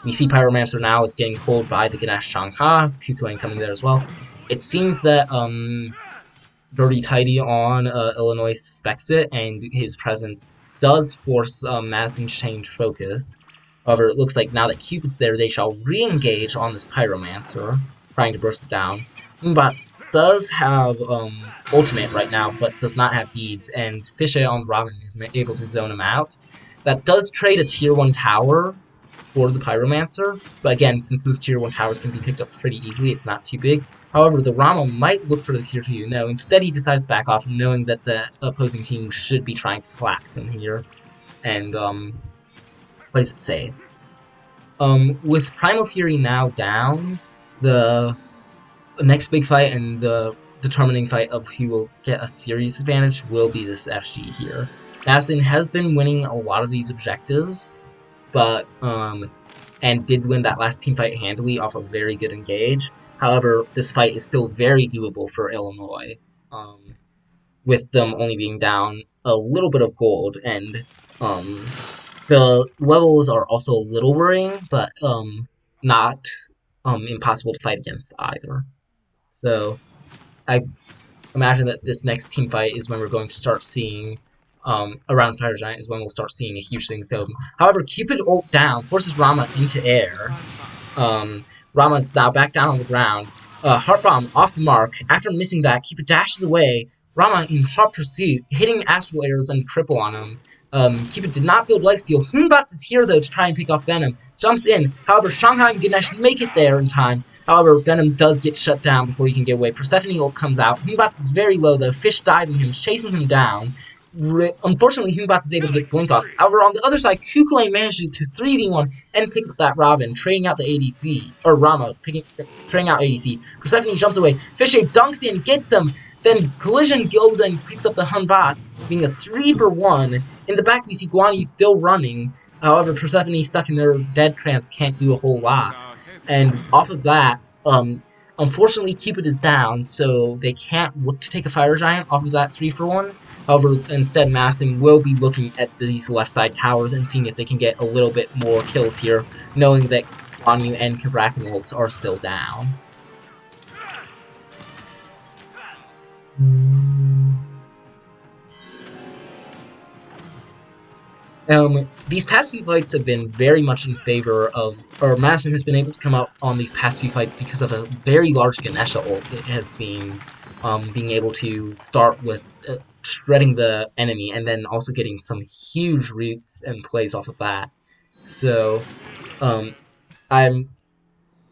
We see Pyromancer now is getting pulled by the Ganesh Shankha, Kukulane coming there as well. It seems that Dirty Tidy on Illinois suspects it, and his presence does force Madison to change focus. However, it looks like now that Cupid's there, they shall re-engage on this Pyromancer, trying to burst it down. Moonbots does have ultimate right now, but does not have beads, and Fishay on Robin is able to zone him out. That does trade a tier 1 tower for the Pyromancer, but again, since those tier 1 towers can be picked up pretty easily, it's not too big. However, the Rama might look for the tier 2. No, instead he decides to back off, knowing that the opposing team should be trying to flax him here, and plays it safe. With Primal Fury now down, the next big fight and the determining fight of who will get a series advantage will be this FG here. Madison has been winning a lot of these objectives, but and did win that last team fight handily off a very good engage. However, this fight is still very doable for Illinois, with them only being down a little bit of gold, and the levels are also a little worrying, but not impossible to fight against either. So I imagine that this next team fight is when we're going to start seeing around Fire Giant is when we'll start seeing a huge thing with them. However, Cupid ult down forces Rama into air. Rama is now back down on the ground. Heart Bomb off the mark. After missing that, Cupid dashes away. Rama in hot pursuit, hitting Astral Arrows and cripple on him. Cupid did not build Lifesteal. Hoonbots is here though to try and pick off Venom. Jumps in. However, Shanghai and Ganesh make it there in time. However, Venom does get shut down before he can get away. Persephone ult comes out. Hoonbots is very low though. Fish diving him, chasing him down. Unfortunately, Hoonbots is able to get Blink off. However, on the other side, Kukulane managed to 3v1 and pick up that Robin, trading out the ADC. Or Rama, trading out ADC. Persephone jumps away. Fishay dunks in, gets him. Then Collision goes and picks up the Hunbots, being a 3-for-1. In the back, we see Guan Yu still running. However, Persephone stuck in their dead trance can't do a whole lot. And off of that, unfortunately, Cupid is down, so they can't look to take a Fire Giant off of that 3-for-1. However, instead, Madison will be looking at these left side towers and seeing if they can get a little bit more kills here, knowing that Guan Yu and Kabrakan ults are still down. These past few fights have been very much in favor of, or Madison has been able to come out on these past few fights because of a very large Ganesha ult it has seen, being able to start with shredding the enemy and then also getting some huge roots and plays off of that. So, I'm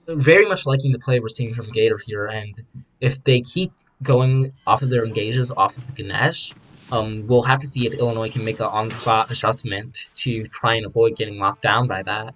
very much liking the play we're seeing from Gator here, and if they keep going off of their engages off of the Ganesh, we'll have to see if Illinois can make an on-the-spot adjustment to try and avoid getting locked down by that.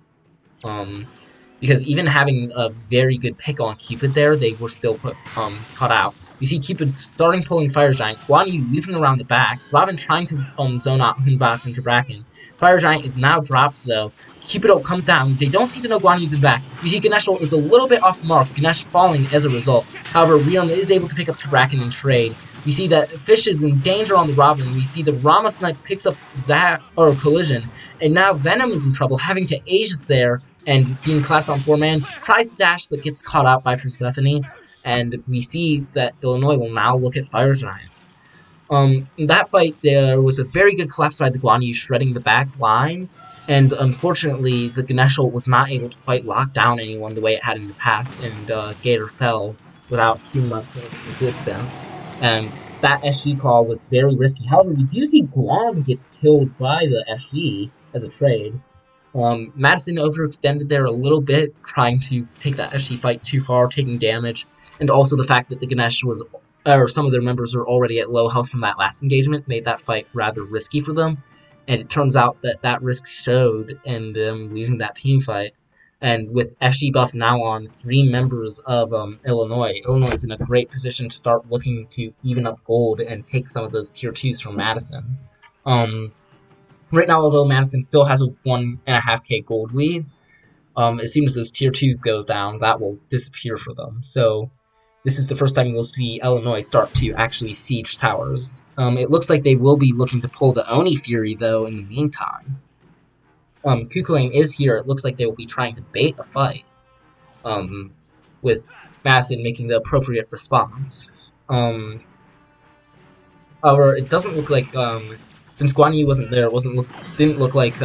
Because even having a very good pick on Cupid there, they were still caught out. You see Cupid starting pulling Fire Giant, Guan Yu leaping around the back, Robin trying to zone out Hoonbots and Kabrakan. Fire Giant is now dropped, though. Cupido comes down. They don't seem to know Guan Yu's in back. We see Ganeshal is a little bit off the mark, Ganesh falling as a result. However, Rhythm is able to pick up Kraken and trade. We see that Fish is in danger on the Robin. We see the Rama Snipe picks up that, or Collision. And now Venom is in trouble, having to Aegis there, and being classed on 4-man. Tries to dash, but gets caught out by Persephone. And we see that Illinois will now look at Fire Giant. In that fight, there was a very good collapse by the Guan Yu, shredding the back line. And unfortunately, the Ganeshal was not able to quite lock down anyone the way it had in the past, and Gator fell without too much resistance. And that SG call was very risky. However, we do see Guan get killed by the SG as a trade. Madison overextended there a little bit, trying to take that SG fight too far, taking damage. And also the fact that the Ganesh was, or some of their members were already at low health from that last engagement, made that fight rather risky for them. And it turns out that that risk showed in them losing that team fight. And with FG buff now on 3 members of Illinois is in a great position to start looking to even up gold and take some of those tier 2s from Madison. Right now, although Madison still has a 1.5k gold lead, as soon as those tier 2s go down, that will disappear for them. So this is the first time you'll see Illinois start to actually siege towers. It looks like they will be looking to pull the Oni Fury, though, in the meantime. Kukulane is here. It looks like they will be trying to bait a fight, with Madison making the appropriate response. However, it doesn't look like, since Guan Yu wasn't there, didn't look like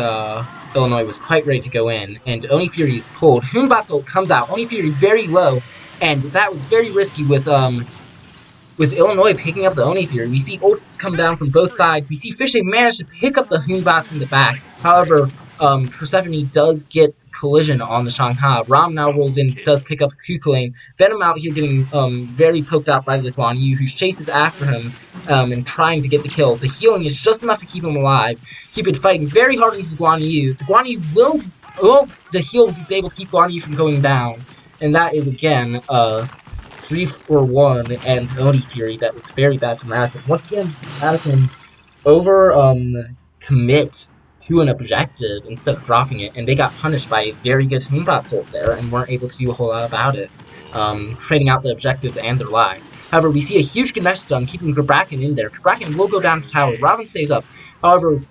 Illinois was quite ready to go in, and Oni Fury is pulled. Hunbat's ult comes out. Oni Fury very low, and that was very risky with Illinois picking up the Oni Fury. We see ults come down from both sides. We see Fishing manage to pick up the Hunbats in the back. However, Persephone does get collision on the Shanghai. Ram now rolls in, does pick up Kukulane. Venom out here getting very poked out by the Guan Yu, who chases after him and trying to get the kill. The healing is just enough to keep him alive. Keep it fighting very hard into the Guan Yu. The Guan Yu will... Oh, the heal is able to keep Guan Yu from going down. And that is, again, 3-for-1 and Oni Fury. That was very bad for Madison. Once again, Madison commit to an objective instead of dropping it, and they got punished by a very good Hunbat's ult there and weren't able to do a whole lot about it, trading out the objective and their lives. However, we see a huge Ganesh stun keeping Kraken in there. Kraken will go down to tower. Robin stays up. However,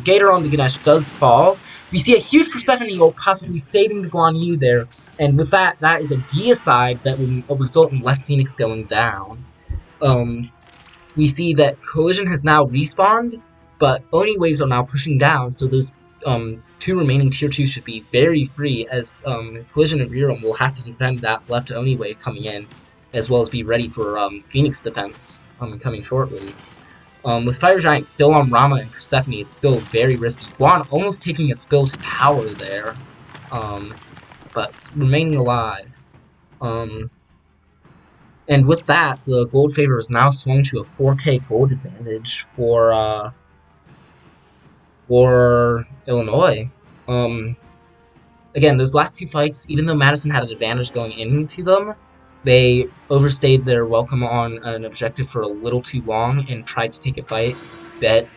Gator on the Ganesh does fall. We see a huge Persephone ult possibly saving the Guan Yu there, and with that, that is a deicide that will result in Left Phoenix going down. We see that Collision has now respawned, but Oni waves are now pushing down, so those 2 remaining tier 2 should be very free, as Collision and Rerum will have to defend that left Oni wave coming in, as well as be ready for Phoenix defense coming shortly. With Fire Giant still on Rama and Persephone, it's still very risky. Guan almost taking a spill to tower there, but remaining alive. And with that, the gold favor is now swung to a 4k gold advantage for Illinois. Again, those last 2 fights, even though Madison had an advantage going into them, they overstayed their welcome on an objective for a little too long and tried to take a fight that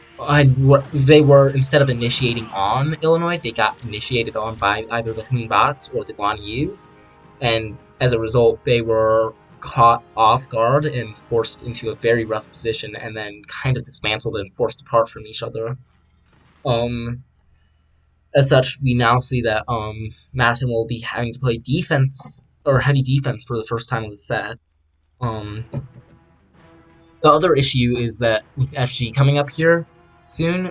they were, instead of initiating on Illinois, they got initiated on by either the Hunbats or the Guan Yu, and as a result, they were caught off guard and forced into a very rough position, and then kind of dismantled and forced apart from each other. As such, we now see that Madison will be having to play defense, or heavy defense, for the first time of the set. The other issue is that with FG coming up here soon,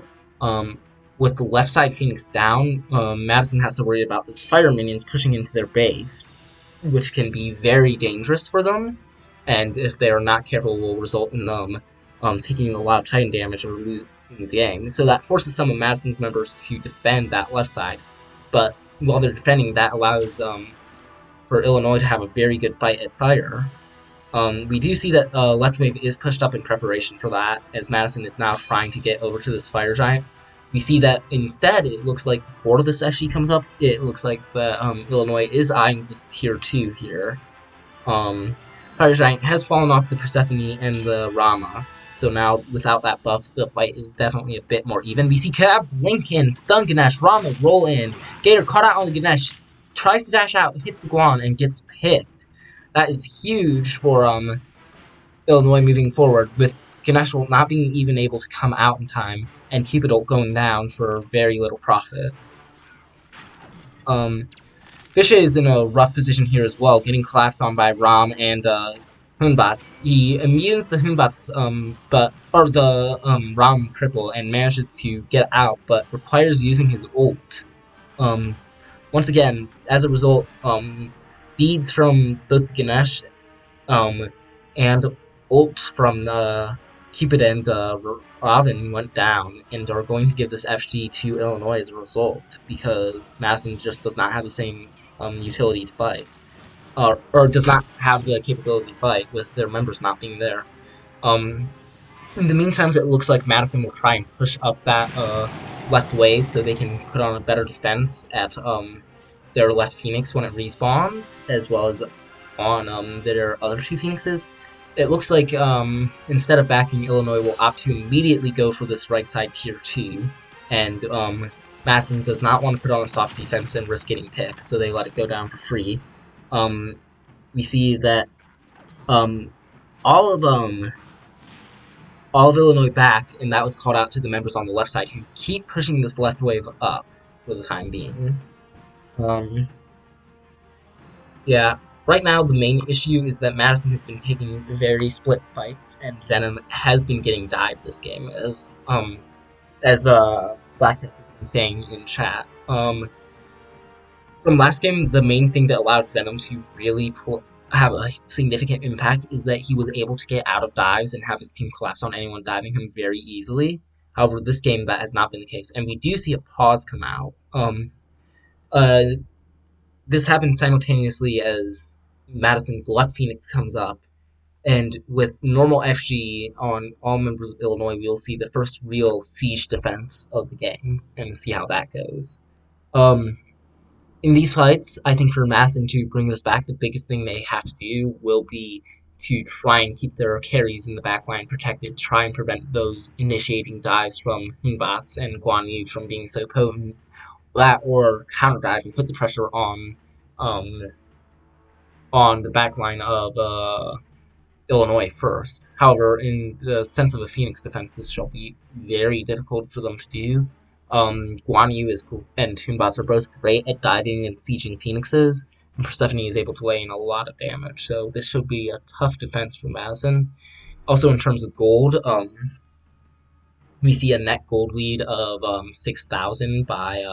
with the left side Phoenix down, Madison has to worry about those fire minions pushing into their base, which can be very dangerous for them, and if they are not careful will result in them taking a lot of Titan damage or losing the game. So that forces some of Madison's members to defend that left side, but while they're defending, that allows for Illinois to have a very good fight at fire. We do see that left wave is pushed up in preparation for that, as Madison is now trying to get over to this Fire Giant. We see that instead, it looks like before this actually comes up, it looks like the Illinois is eyeing this tier 2 here. Fire Giant has fallen off the Persephone and the Rama, So now, without that buff, the fight is definitely a bit more even. We see Cab, Lincoln, stun Ganesh, Rama roll in. Gator caught out on the Ganesh, tries to dash out, hits the Guan, and gets picked. That is huge for Illinois moving forward, with Ganesh not being even able to come out in time, and Cupid going down for very little profit. Fisha is in a rough position here as well, getting collapsed on by Ram and Hunbats. He immunes the Hunbats, Ram cripple and manages to get out, but requires using his ult. Once again, as a result, beads from both Ganesh and ult from Cupid and Raven went down, and are going to give this FG to Illinois as a result, because Madison just does not have the same utility to fight, or does not have the capability to fight with their members not being there. In the meantime, it looks like Madison will try and push up that left wave so they can put on a better defense at their left Phoenix when it respawns, as well as on their other two Phoenixes. It looks like instead of backing, Illinois will opt to immediately go for this right side tier 2, and Madison does not want to put on a soft defense and risk getting picked, so they let it go down for free. We see that all of Illinois backed, and that was called out to the members on the left side, who keep pushing this left wave up for the time being. Yeah. Right now, the main issue is that Madison has been taking very split fights, and Venom has been getting dived this game, as Black Death has been saying in chat. From last game, the main thing that allowed Venom to really have a significant impact is that he was able to get out of dives and have his team collapse on anyone diving him very easily. However, this game, that has not been the case, and we do see a pause come out. This happens simultaneously as Madison's left Phoenix comes up, and with normal FG on all members of Illinois, we'll see the first real siege defense of the game, and see how that goes. In these fights, I think for Madison to bring this back, the biggest thing they have to do will be to try and keep their carries in the backline protected, try and prevent those initiating dives from Hunbats and Guan Yu from being so potent, that or counter dive and put the pressure on the backline of Illinois first. However, in the sense of a Phoenix defense, this shall be very difficult for them to do. Guan Yu and Hunbats are both great at diving and sieging Phoenixes, and Persephone is able to lay in a lot of damage, so this should be a tough defense for Madison. Also, in terms of gold, we see a net gold lead of 6,000 by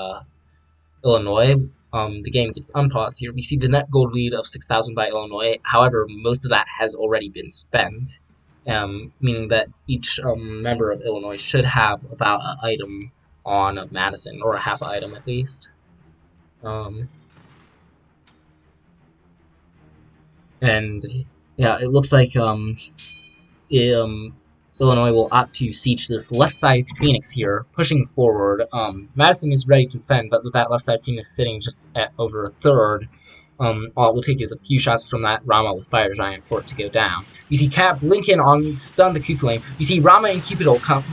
Illinois. The game gets unpaused here. We see the net gold lead of 6,000 by Illinois. However, most of that has already been spent, meaning that each member of Illinois should have about an item on Madison, or a half an item at least. And yeah, it looks like Illinois will opt to siege this left side Phoenix here, pushing forward. Madison is ready to defend, but with that left side Phoenix sitting just at over a third, all it will take is a few shots from that Rama with Fire Giant for it to go down. We see Cap Lincoln on stun the Cuckoo Lane. We see Rama and Cupid ult come,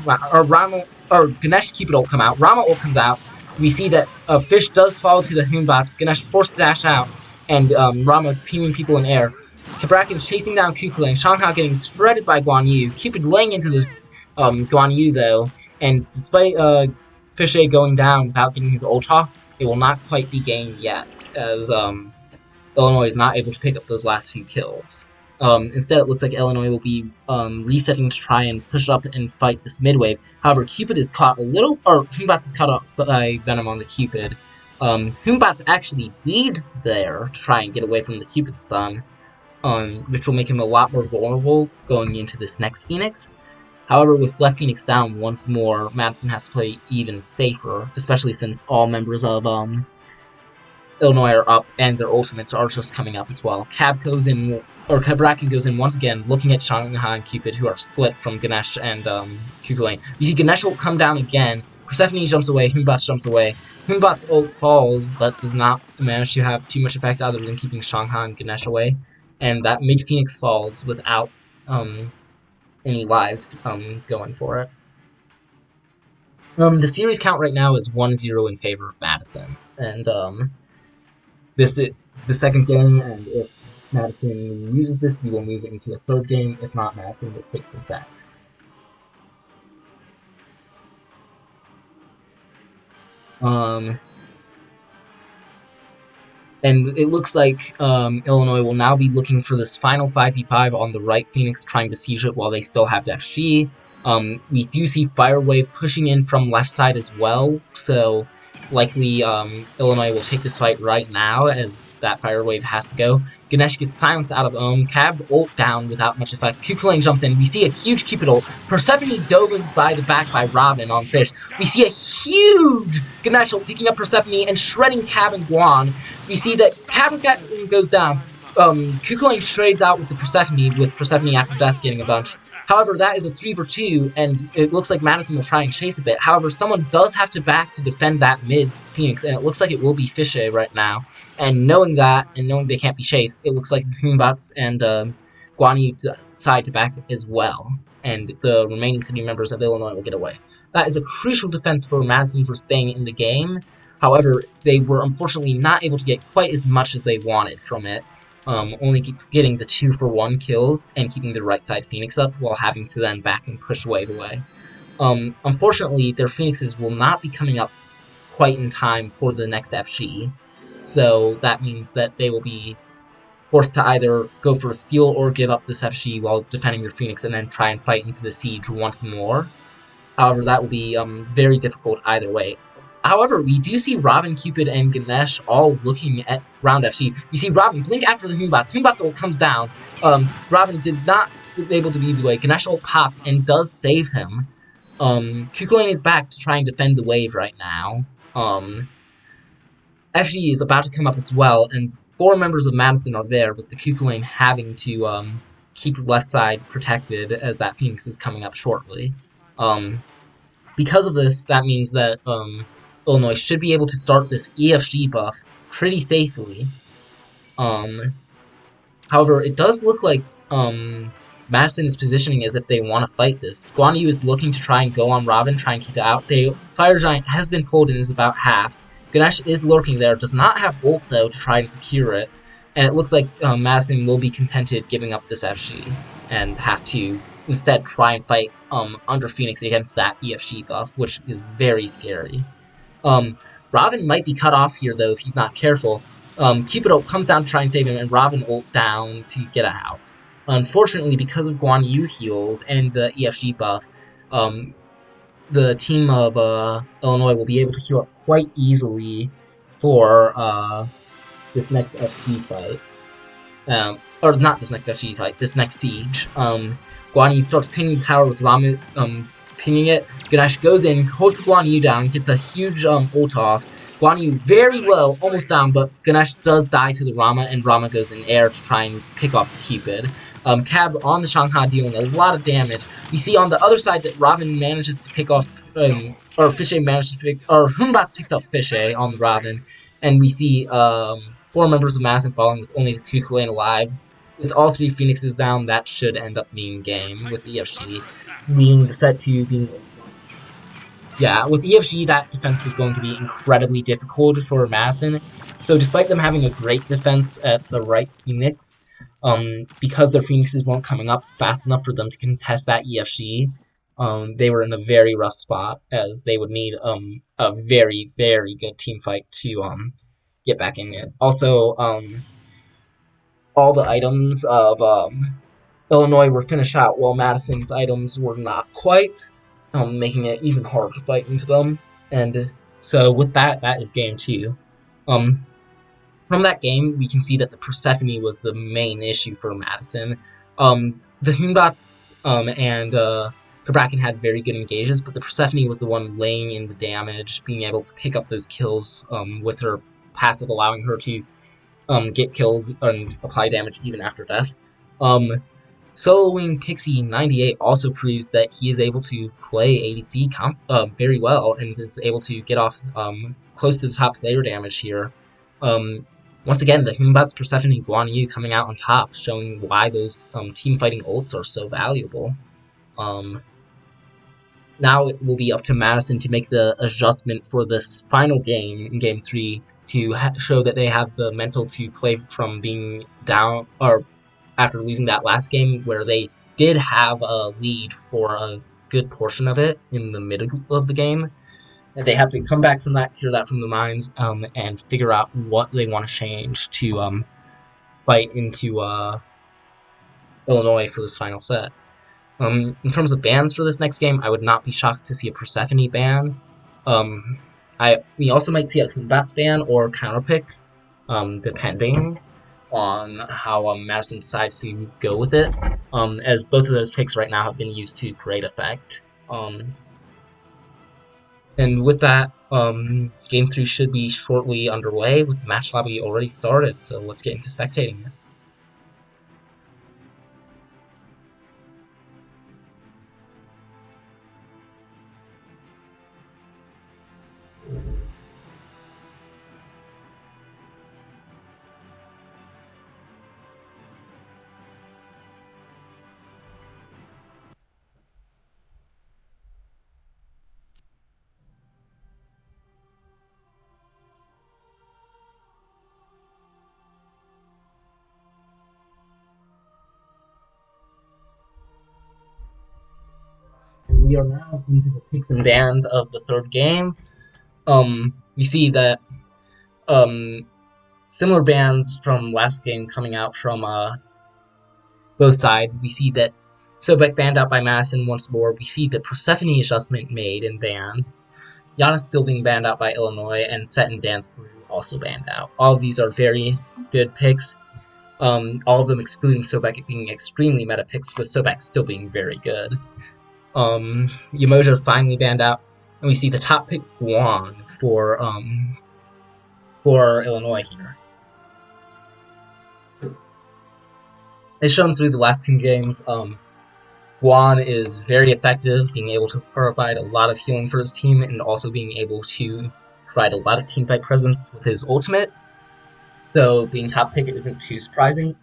or Ganesh Cupid ult come out. Rama ult comes out. We see that Fish does fall to the Hunbats. Ganesh forced to dash out, and Rama pinging people in air. Kabrakan's chasing down Cuckoo Lane. Shanghai getting shredded by Guan Yu. Cupid laying into the Guan Yu though, and despite Fish going down without getting his ult off, it will not quite be gained yet, as Illinois is not able to pick up those last few kills. Instead, it looks like Illinois will be resetting to try and push up and fight this mid-wave. However, Cupid is caught a little, or Hunbats is caught up by Venom on the Cupid. Hunbats actually leads there to try and get away from the Cupid stun, which will make him a lot more vulnerable going into this next Phoenix. However, with left Phoenix down once more, Madison has to play even safer, especially since all members of Illinois are up, and their ultimates are just coming up as well. Kabrakan goes in once again, looking at Shanghai and Cupid, who are split from Ganesh and Cuckoo Lane. You see Ganesh will come down again. Persephone jumps away, Hunbats jumps away. Hunbats' ult falls, but does not manage to have too much effect other than keeping Shanghai and Ganesh away. And that mid-Phoenix falls without any lives going for it. The series count right now is 1-0 in favor of Madison, and this is the second game, and if Madison uses this, we will move into a third game. If not, Madison will take the set. And it looks like Illinois will now be looking for this final 5v5 on the right Phoenix, trying to siege it while they still have FG. We do see Firewave pushing in from left side as well, so likely Illinois will take this fight right now as that Firewave has to go. Ganesh gets silenced out of Cab ult down without much effect. Kukulane jumps in. We see a huge Cupid ult. Persephone dove by the back by Robin on Fish. We see a huge Ganesh ult picking up Persephone and shredding Cab and Guan. We see that Cab goes down. Kukulane trades out with the Persephone after death getting a bunch. However, that is a 3-for-2, and it looks like Madison will try and chase a bit. However, someone does have to back to defend that mid Phoenix, and it looks like it will be Fishay right now. And knowing that, and knowing they can't be chased, it looks like the Moonbots and Guan Yu decide to back as well. And the remaining 3 members of Illinois will get away. That is a crucial defense for Madison for staying in the game. However, they were unfortunately not able to get quite as much as they wanted from it. Only getting the 2-for-1 kills and keeping the right side Phoenix up while having to then back and push Wave away. Unfortunately, their Phoenixes will not be coming up quite in time for the next FG, so that means that they will be forced to either go for a steal or give up this FG while defending their Phoenix and then try and fight into the siege once more. However, that will be very difficult either way. However, we do see Robin, Cupid, and Ganesh all looking at round FG. We see Robin blink after the Moonbots. Moonbots ult comes down. Robin did not be able to lead the way. Ganesh ult pops and does save him. Kukulane is back to try and defend the wave right now. FG is about to come up as well, and 4 members of Madison are there, with the Kukulane having to keep the left side protected as that Phoenix is coming up shortly. Because of this, that means that Illinois should be able to start this EFG buff pretty safely. However, it does look like Madison is positioning as if they want to fight this. Guan Yu is looking to try and go on Robin, try and keep it out. Fire Giant has been pulled and is about half. Ganesh is lurking there, does not have ult though to try and secure it. And it looks like Madison will be contented giving up this FG and have to instead try and fight under Phoenix against that EFG buff, which is very scary. Robin might be cut off here, though, if he's not careful. Cupid ult comes down to try and save him, and Robin ult down to get out. Unfortunately, because of Guan Yu heals and the EFG buff, the team of Illinois will be able to heal up quite easily for this next FG fight. Or not this next FG fight, this next siege. Guan Yu starts pinging the tower with Rama pinging it. Ganesh goes in, holds Guan Yu down, gets a huge ult off. Guan Yu very low, almost down, but Ganesh does die to the Rama, and Rama goes in air to try and pick off the Cupid. Cab on the Shanghai dealing a lot of damage. We see on the other side that Robin manages to pick off, or Fishay manages to pick, or Humbots picks up Fishay on the Robin, and we see 4 members of Madison falling with only the Kukulane alive. With all 3 Phoenixes down, that should end up being game, with EFG leading the set to being... Yeah, with EFG, that defense was going to be incredibly difficult for Madison. So despite them having a great defense at the right Phoenix, because their Phoenixes weren't coming up fast enough for them to contest that EFG, they were in a very rough spot, as they would need a very, very good team fight to get back in it. Also, all the items of Illinois were finished out, while Madison's items were not quite, making it even harder to fight into them. And so with that, that is game 2. From that game, we can see that the Persephone was the main issue for Madison. The Moonbots and Kabrakan had very good engages, but the Persephone was the one laying in the damage, being able to pick up those kills with her passive, allowing her to get kills and apply damage even after death. Soloing Pixie 98 also proves that he is able to play ADC very well and is able to get off close to the top player damage here. Once again, the Moonbots, Persephone, Guan Yu coming out on top, showing why those team fighting ults are so valuable. Now it will be up to Madison to make the adjustment for this final game in Game 3 to show that they have the mental to play from being down, or after losing that last game where they did have a lead for a good portion of it in the middle of the game. And they have to come back from that, clear that from the minds, and figure out what they want to change to fight into Illinois for this final set. In terms of bans for this next game, I would not be shocked to see a Persephone ban. We also might see a Combats ban or counterpick, depending on how Madison decides to go with it, as both of those picks right now have been used to great effect. And with that, Game 3 should be shortly underway, with the match lobby already started, so let's get into spectating it. And we are now into the picks and bans of the third game. We see that similar bans from last game coming out from both sides. We see that Sobek banned out by Madison once more. We see the Persephone adjustment made and banned. Giannis still being banned out by Illinois, and Set and Dance Peru also banned out. All of these are very good picks. All of them excluding Sobek being extremely meta picks, but Sobek still being very good. Yamoja finally banned out, and we see the top pick Guan for Illinois here. As shown through the last two games, Guan is very effective, being able to provide a lot of healing for his team, and also being able to provide a lot of teamfight presence with his ultimate. So being top pick isn't too surprising.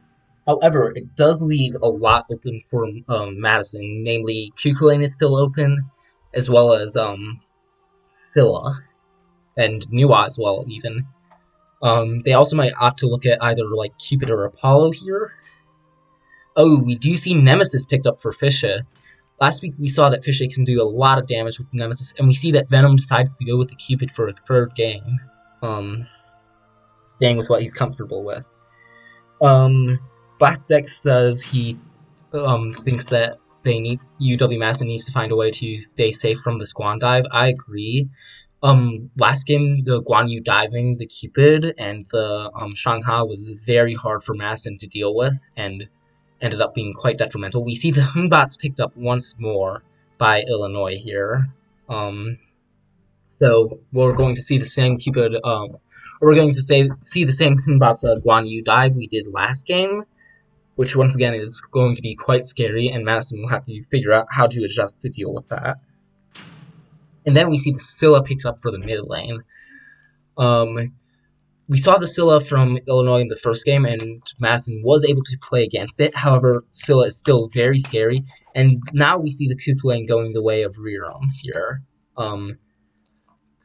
However, it does leave a lot open for Madison, namely Kukulane is still open, as well as Scylla, and Nuwa as well, even. They also might opt to look at either like Cupid or Apollo here. Oh, we do see Nemesis picked up for Fisha. Last week we saw that Fisha can do a lot of damage with Nemesis, and we see that Venom decides to go with the Cupid for a third game. Staying with what he's comfortable with. Black Deck says he thinks that UW Madison needs to find a way to stay safe from the Squan dive. I agree. Last game, the Guan Yu diving, the Cupid, and the Shanghai was very hard for Madison to deal with, and ended up being quite detrimental. We see the Hunbots picked up once more by Illinois here. So we're going to see the same Cupid, we're going to see the same Hunbots Guan Yu dive we did last game, which once again is going to be quite scary, and Madison will have to figure out how to adjust to deal with that. And then we see the Scylla picked up for the mid lane. We saw the Scylla from Illinois in the first game, and Madison was able to play against it. However, Scylla is still very scary, and now we see the Kukulane going the way of Rerum here.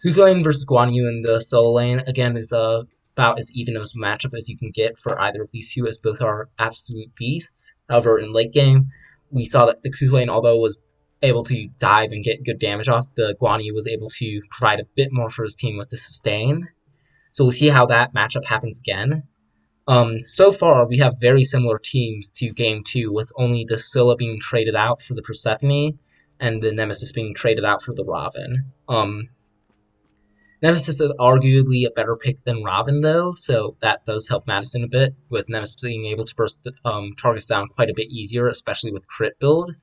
Kukulane versus Guan Yu in the solo lane, again, is about as even of a matchup as you can get for either of these two, as both are absolute beasts. However, in late game, we saw that the Kukulane, although was able to dive and get good damage off, the Guan Yu was able to provide a bit more for his team with the sustain. So we'll see how that matchup happens again. So far, we have very similar teams to Game 2, with only the Scylla being traded out for the Persephone, and the Nemesis being traded out for the Raven. Nemesis is arguably a better pick than Raven, though, so that does help Madison a bit, with Nemesis being able to burst targets down quite a bit easier, especially with crit build.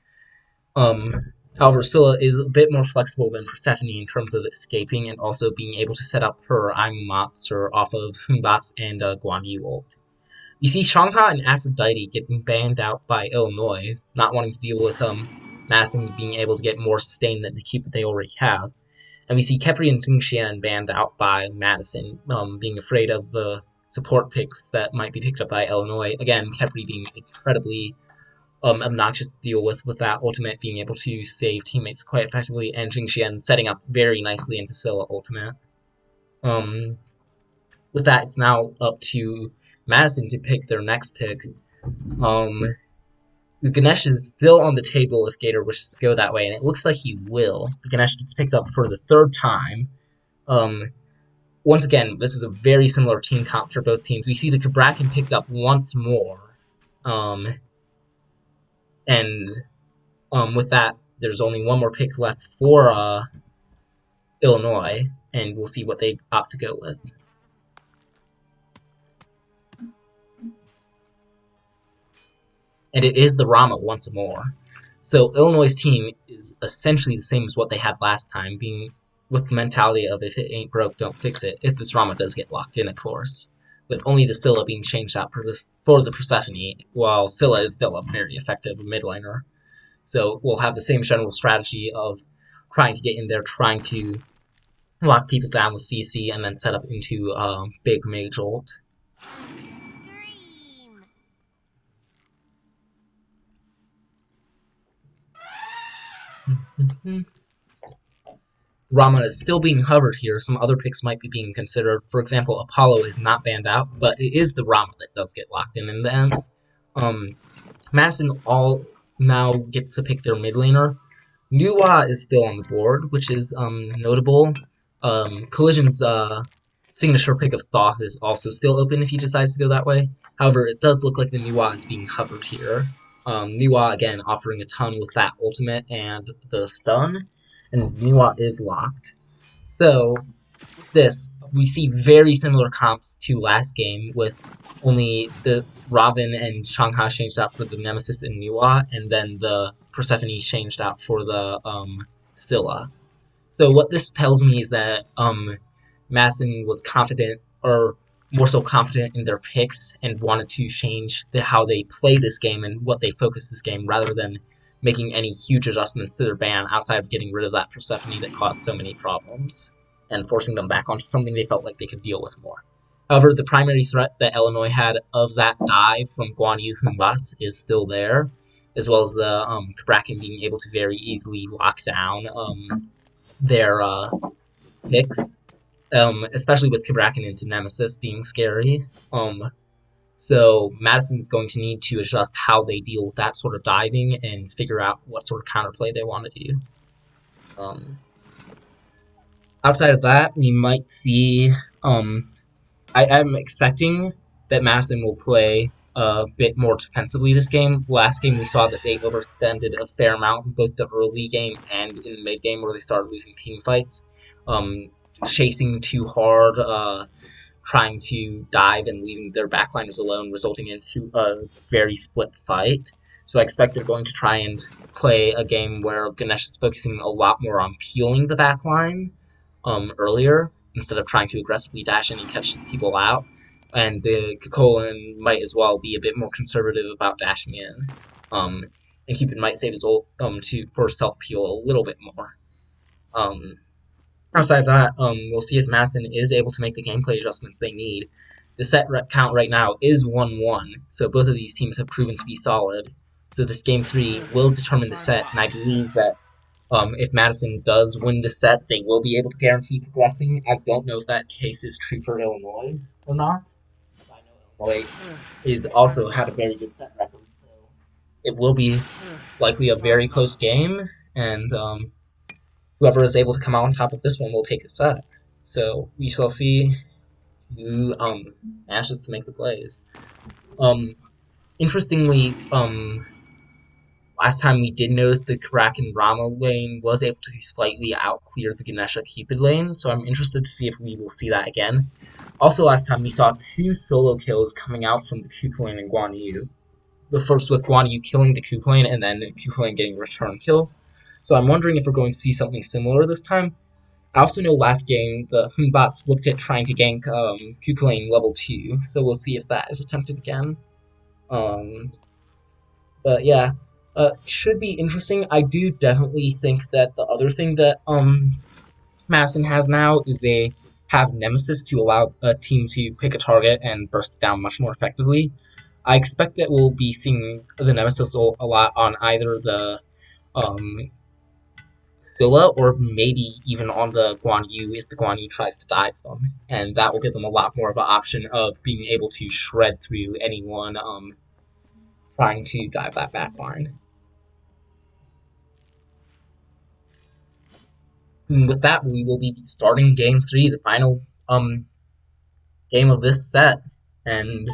However, Scylla is a bit more flexible than Persephone in terms of escaping and also being able to set up her Aimu Monster off of Hunbots and Guan Yu ult. You see Shanghai and Aphrodite getting banned out by Illinois, not wanting to deal with Madison being able to get more sustain than the Cupid they already have. And we see Kepri and Xingqian banned out by Madison, being afraid of the support picks that might be picked up by Illinois. Again, Kepri being incredibly obnoxious to deal with that ultimate being able to save teammates quite effectively, and Jingxian setting up very nicely into Scylla ultimate. Um, with that, it's now up to Madison to pick their next pick. Um, Ganesh is still on the table if Gator wishes to go that way, and it looks like he will. Ganesh gets picked up for the third time. Once again, this is a very similar team comp for both teams. We see the Cabrakan picked up once more. And with that, there's only one more pick left for Illinois, and we'll see what they opt to go with. And it is the Rama once more. So Illinois' team is essentially the same as what they had last time, being with the mentality of if it ain't broke, don't fix it, if this Rama does get locked in, of course. With only the Scylla being changed out for the Persephone, while Scylla is still a very effective mid laner. So we'll have the same general strategy of trying to get in there, trying to lock people down with CC, and then set up into big mage ult. Rama is still being hovered here. Some other picks might be being considered. For example, Apollo is not banned out, but it is the Rama that does get locked in the end. Madison all now gets to pick their mid laner. Nuwa is still on the board, which is notable. Collision's signature pick of Thoth is also still open if he decides to go that way. However, it does look like the Nuwa is being hovered here. Nuwa, again, offering a ton with that ultimate and the stun, and Nuwa is locked. So, this, we see very similar comps to last game, with only the Robin and Shanghai changed out for the Nemesis and Nuwa, and then the Persephone changed out for the Scylla. So what this tells me is that Madison was confident, or more so confident in their picks, and wanted to change how they play this game and what they focus this game, rather than making any huge adjustments to their ban outside of getting rid of that Persephone that caused so many problems, and forcing them back onto something they felt like they could deal with more. However, the primary threat that Illinois had of that dive from Guan Yu Humbats is still there, as well as the Cabrakan being able to very easily lock down their picks, especially with Cabrakan into Nemesis being scary. So Madison's going to need to adjust how they deal with that sort of diving and figure out what sort of counterplay they want to do. Outside of that, we might see... I'm expecting that Madison will play a bit more defensively this game. Last game we saw that they overextended a fair amount in both the early game and in the mid game where they started losing team fights. Chasing too hard, trying to dive and leaving their backliners alone, resulting into a very split fight. So I expect they're going to try and play a game where Ganesh is focusing a lot more on peeling the backline earlier, instead of trying to aggressively dash in and catch people out. And the Kakolan might as well be a bit more conservative about dashing in. And Cupid might save his ult for self-peel a little bit more. Outside of that, we'll see if Madison is able to make the gameplay adjustments they need. The set count right now is 1-1, so both of these teams have proven to be solid. So this Game 3 will determine the set, and I believe that if Madison does win the set, they will be able to guarantee progressing. I don't know if that case is true for Illinois or not. I know Illinois is also had a very good set record, so it will be likely a very close game, and whoever is able to come out on top of this one will take the set. So we shall see who manages to make the plays. Interestingly, last time we did notice the Cabrakan Rama lane was able to slightly outclear the Ganesha Cupid lane, so I'm interested to see if we will see that again. Also, last time we saw 2 solo kills coming out from the Cupid lane and Guan Yu. The first with Guan Yu killing the Cupid lane, and then the Cupid lane getting a return kill. So I'm wondering if we're going to see something similar this time. I also know last game the Humbats looked at trying to gank Cupid lane level 2, so we'll see if that is attempted again. But yeah. Should be interesting. I do definitely think that the other thing that Madison has now is they have Nemesis to allow a team to pick a target and burst it down much more effectively. I expect that we'll be seeing the Nemesis a lot on either the um, Scylla or maybe even on the Guan Yu if the Guan Yu tries to dive them. And that will give them a lot more of an option of being able to shred through anyone trying to dive that back line. And with that, we will be starting game 3, the final game of this set. And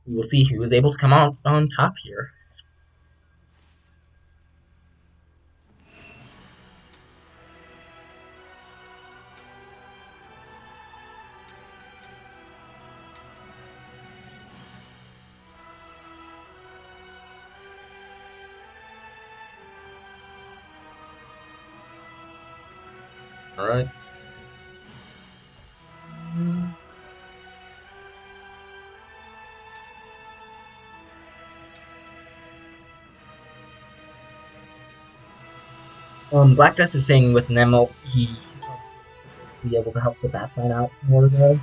we will see who is able to come out on top here. Alright. Black Death is saying with Nemo, he will be able to help the backline out more though.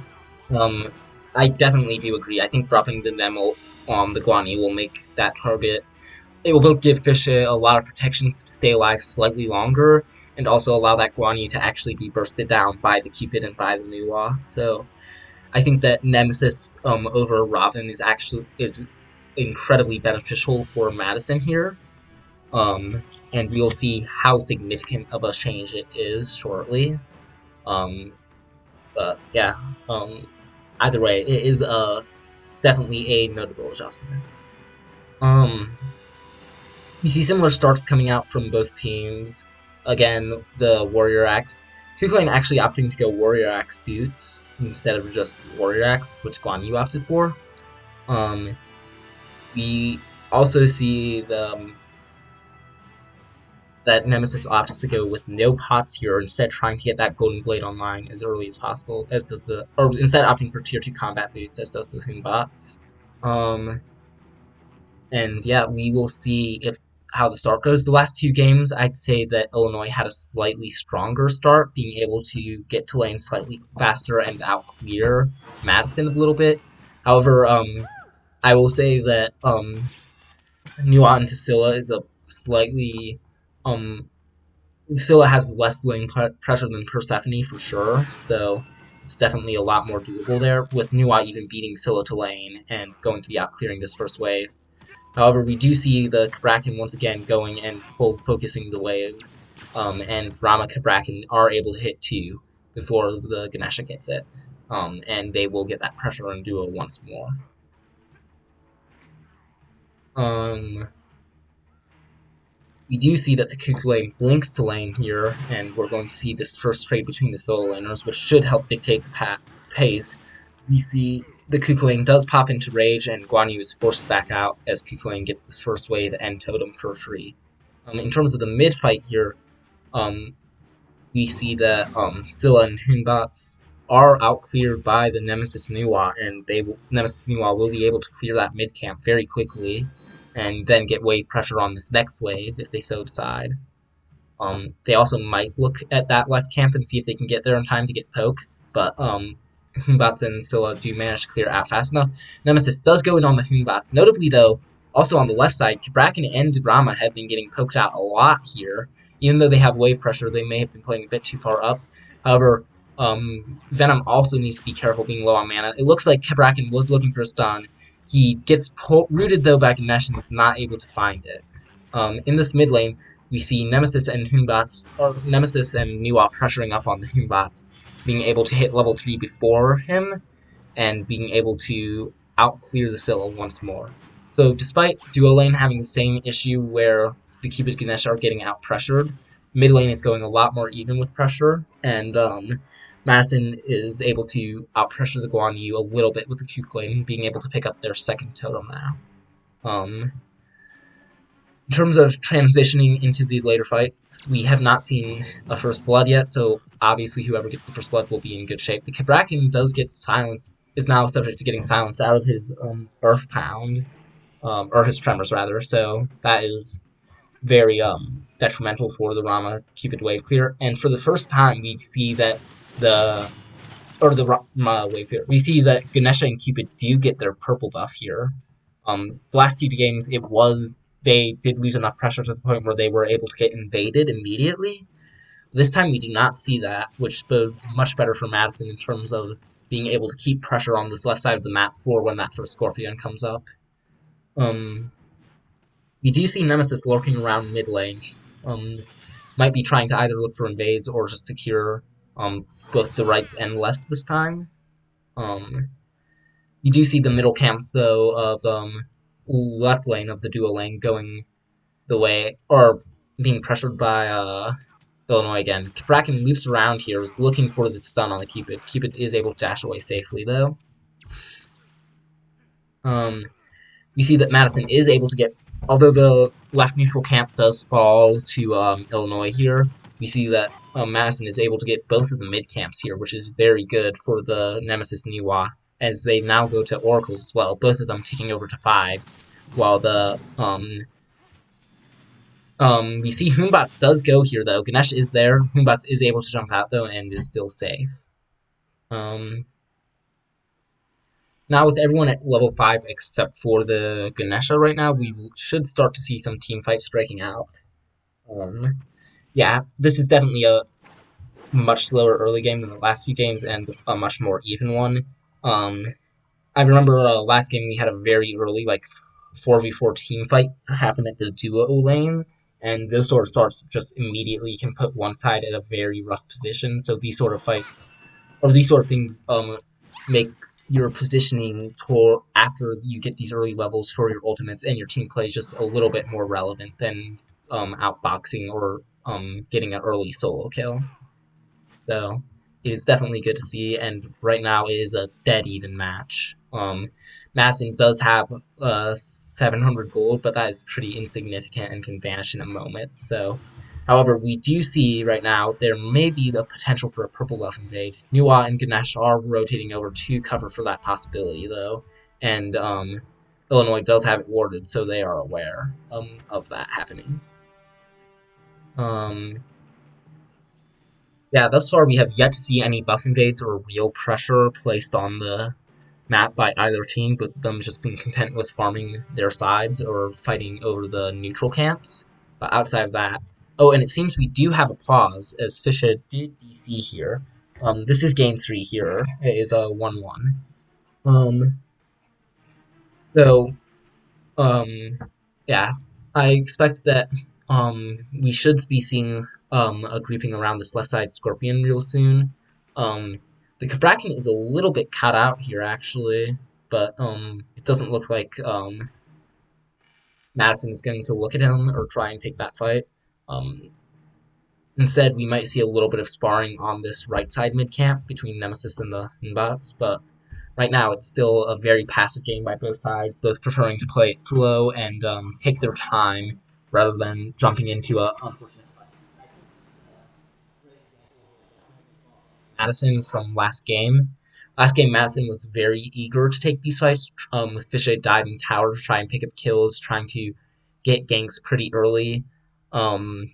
I definitely do agree. I think dropping the Nemo on the Guan Yu will make that target. It will both give Fish a lot of protections to stay alive slightly longer, and also allow that Guan Yu to actually be bursted down by the Cupid and by the Nuwa. So I think that Nemesis over Robin is incredibly beneficial for Madison here. And we'll see how significant of a change it is shortly. But yeah, either way, it is definitely a notable adjustment. We see similar starts coming out from both teams. Again, the Warrior Axe. Kukulane actually opting to go Warrior Axe boots instead of just Warrior Axe, which Guan Yu opted for. We also see that Nemesis opts to go with no pots here, instead trying to get that Golden Blade online as early as possible, as does or instead opting for tier 2 combat boots, as does the Hunbots. And yeah, we will see how the start goes. The last 2 games, I'd say that Illinois had a slightly stronger start, being able to get to lane slightly faster and out-clear Madison a little bit. However, I will say that Nuwa into Scylla is a slightly Scylla has less lane pressure than Persephone for sure, so it's definitely a lot more doable there, with Nuwa even beating Scylla to lane and going to be out clearing this first wave. However, we do see the Cabrakan once again going and focusing the wave, and Rama Cabrakan are able to hit 2 before the Ganesha gets it, and they will get that pressure on duo once more. We do see that the Kukulane blinks to lane here, and we're going to see this first trade between the solo laners, which should help dictate the pace. We see the Kukulane does pop into Rage, and Guan Yu is forced back out as Kukulane gets this first wave and Totem for free. In terms of the mid fight here, we see that Scylla and Hunbots are out-cleared by the Nemesis Nuwa, and Nemesis Nuwa will be able to clear that mid camp very quickly, and then get wave pressure on this next wave if they so decide. They also might look at that left camp and see if they can get there in time to get poke, but Hunbots and Scylla do manage to clear out fast enough. Nemesis does go in on the Hunbots. Notably, though, also on the left side, Cabrakan and Rama have been getting poked out a lot here. Even though they have wave pressure, they may have been playing a bit too far up. However, Venom also needs to be careful being low on mana. It looks like Cabrakan was looking for a stun. He gets rooted though by Ganesh and is not able to find it. In this mid lane, we see Nemesis and Nemesis and Nuwa pressuring up on the Hunbots, being able to hit level 3 before him, and being able to out-clear the Scylla once more. So despite duo lane having the same issue where the Cupid Ganesh are getting out-pressured, mid lane is going a lot more even with pressure, and Madison is able to out-pressure the Guan Yu a little bit with the Kukulane, being able to pick up their second totem now. In terms of transitioning into the later fights, we have not seen a First Blood yet, so obviously whoever gets the First Blood will be in good shape. The Cabrakan does get silenced, is now subject to getting silenced out of his Earth Pound, or his Tremors rather, so that is very detrimental for the Rama Cupid wave clear. And for the first time, we see that Rama wave clear. We see that Ganesha and Cupid do get their purple buff here. The last two games, they did lose enough pressure to the point where they were able to get invaded immediately. This time we do not see that, which bodes much better for Madison in terms of being able to keep pressure on this left side of the map for when that first Scorpion comes up. We do see Nemesis lurking around mid lane. Might be trying to either look for invades or just secure both the rights and lefts this time. You do see the middle camps though of left lane of the duo lane going the way or being pressured by Illinois again. Bracken leaps around here, is looking for the stun on the Cupid. Cupid is able to dash away safely though. We see that Madison is able to get, although the left neutral camp does fall to Illinois here, we see that Madison is able to get both of the mid camps here, which is very good for the Nemesis Niwa, as they now go to Oracles as well, both of them taking over to 5, while the we see Humbats does go here though. Ganesh is there. Humbats is able to jump out though and is still safe. Now with everyone at level 5 except for the Ganesha right now, we should start to see some team fights breaking out. Yeah, this is definitely a much slower early game than the last few games and a much more even one. I remember last game we had a very early 4v4 team fight happen at the duo lane, and those sort of starts just immediately can put one side at a very rough position. So these sort of fights, or these sort of things, make your positioning for after you get these early levels for your ultimates and your team play just a little bit more relevant than outboxing or getting an early solo kill. So it is definitely good to see, and right now it is a dead even match. Madison does have 700 gold, but that is pretty insignificant and can vanish in a moment. So, however, we do see right now there may be the potential for a purple buff invade. Nuwa and Ganesh are rotating over to cover for that possibility, though, and Illinois does have it warded, so they are aware of that happening. Yeah, thus far we have yet to see any buff invades or real pressure placed on the map by either team, with them just being content with farming their sides or fighting over the neutral camps. But outside of that, oh, and it seems we do have a pause, as Fisha did DC here. This is game 3 here. It is a 1-1. So, yeah, I expect that we should be seeing a grouping around this left side Scorpion real soon. The Bracken is a little bit cut out here actually, but it doesn't look like Madison is going to look at him or try and take that fight. Instead, we might see a little bit of sparring on this right side mid camp between Nemesis and the Inbots, but right now it's still a very passive game by both sides, both preferring to play it slow and take their time rather than jumping into a unfortunate fight. Madison from last game. Last game, Madison was very eager to take these fights, with Fisher diving tower to try and pick up kills, trying to get ganks pretty early. And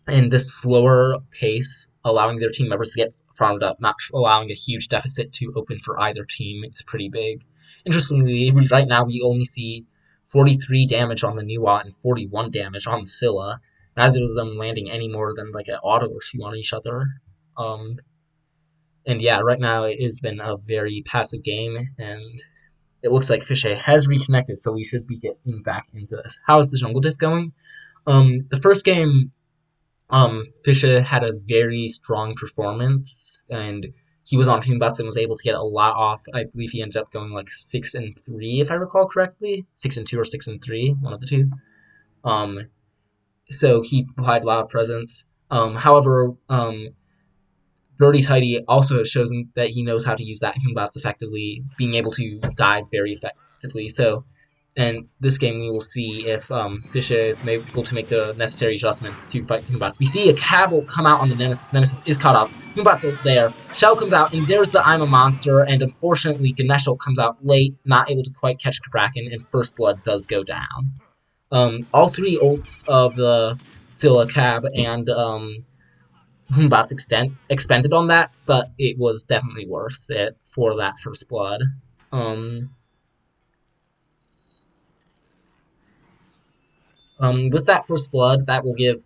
this slower pace, allowing their team members to get farmed up, not allowing a huge deficit to open for either team, is pretty big. Interestingly, right now we only see 43 damage on the Nuwa and 41 damage on the Scylla, neither of them landing any more than like an auto or two on each other. And yeah, right now it has been a very passive game, and it looks like Fisher has reconnected, so we should be getting back into this. How is the jungle diff going? The first game, Fisher had a very strong performance, and he was on Team Butts and was able to get a lot off. I believe he ended up going like 6-3, if I recall correctly. 6-2 or 6-3, one of the two. So he applied a lot of presence. However, Dirty Tidy also shows that he knows how to use that Humbots effectively, being able to dive very effectively. So, and this game we will see if Fisher is able to make the necessary adjustments to fight Humbots. We see a Cabal come out on the Nemesis. Nemesis is caught up. Humbots are there. Shell comes out, and there's the I'm a Monster, and unfortunately Ganesha comes out late, not able to quite catch Kraken, and First Blood does go down. All three ults of the Scylla Cab and Humbats expended on that, but it was definitely worth it for that First Blood. With that first blood, that will give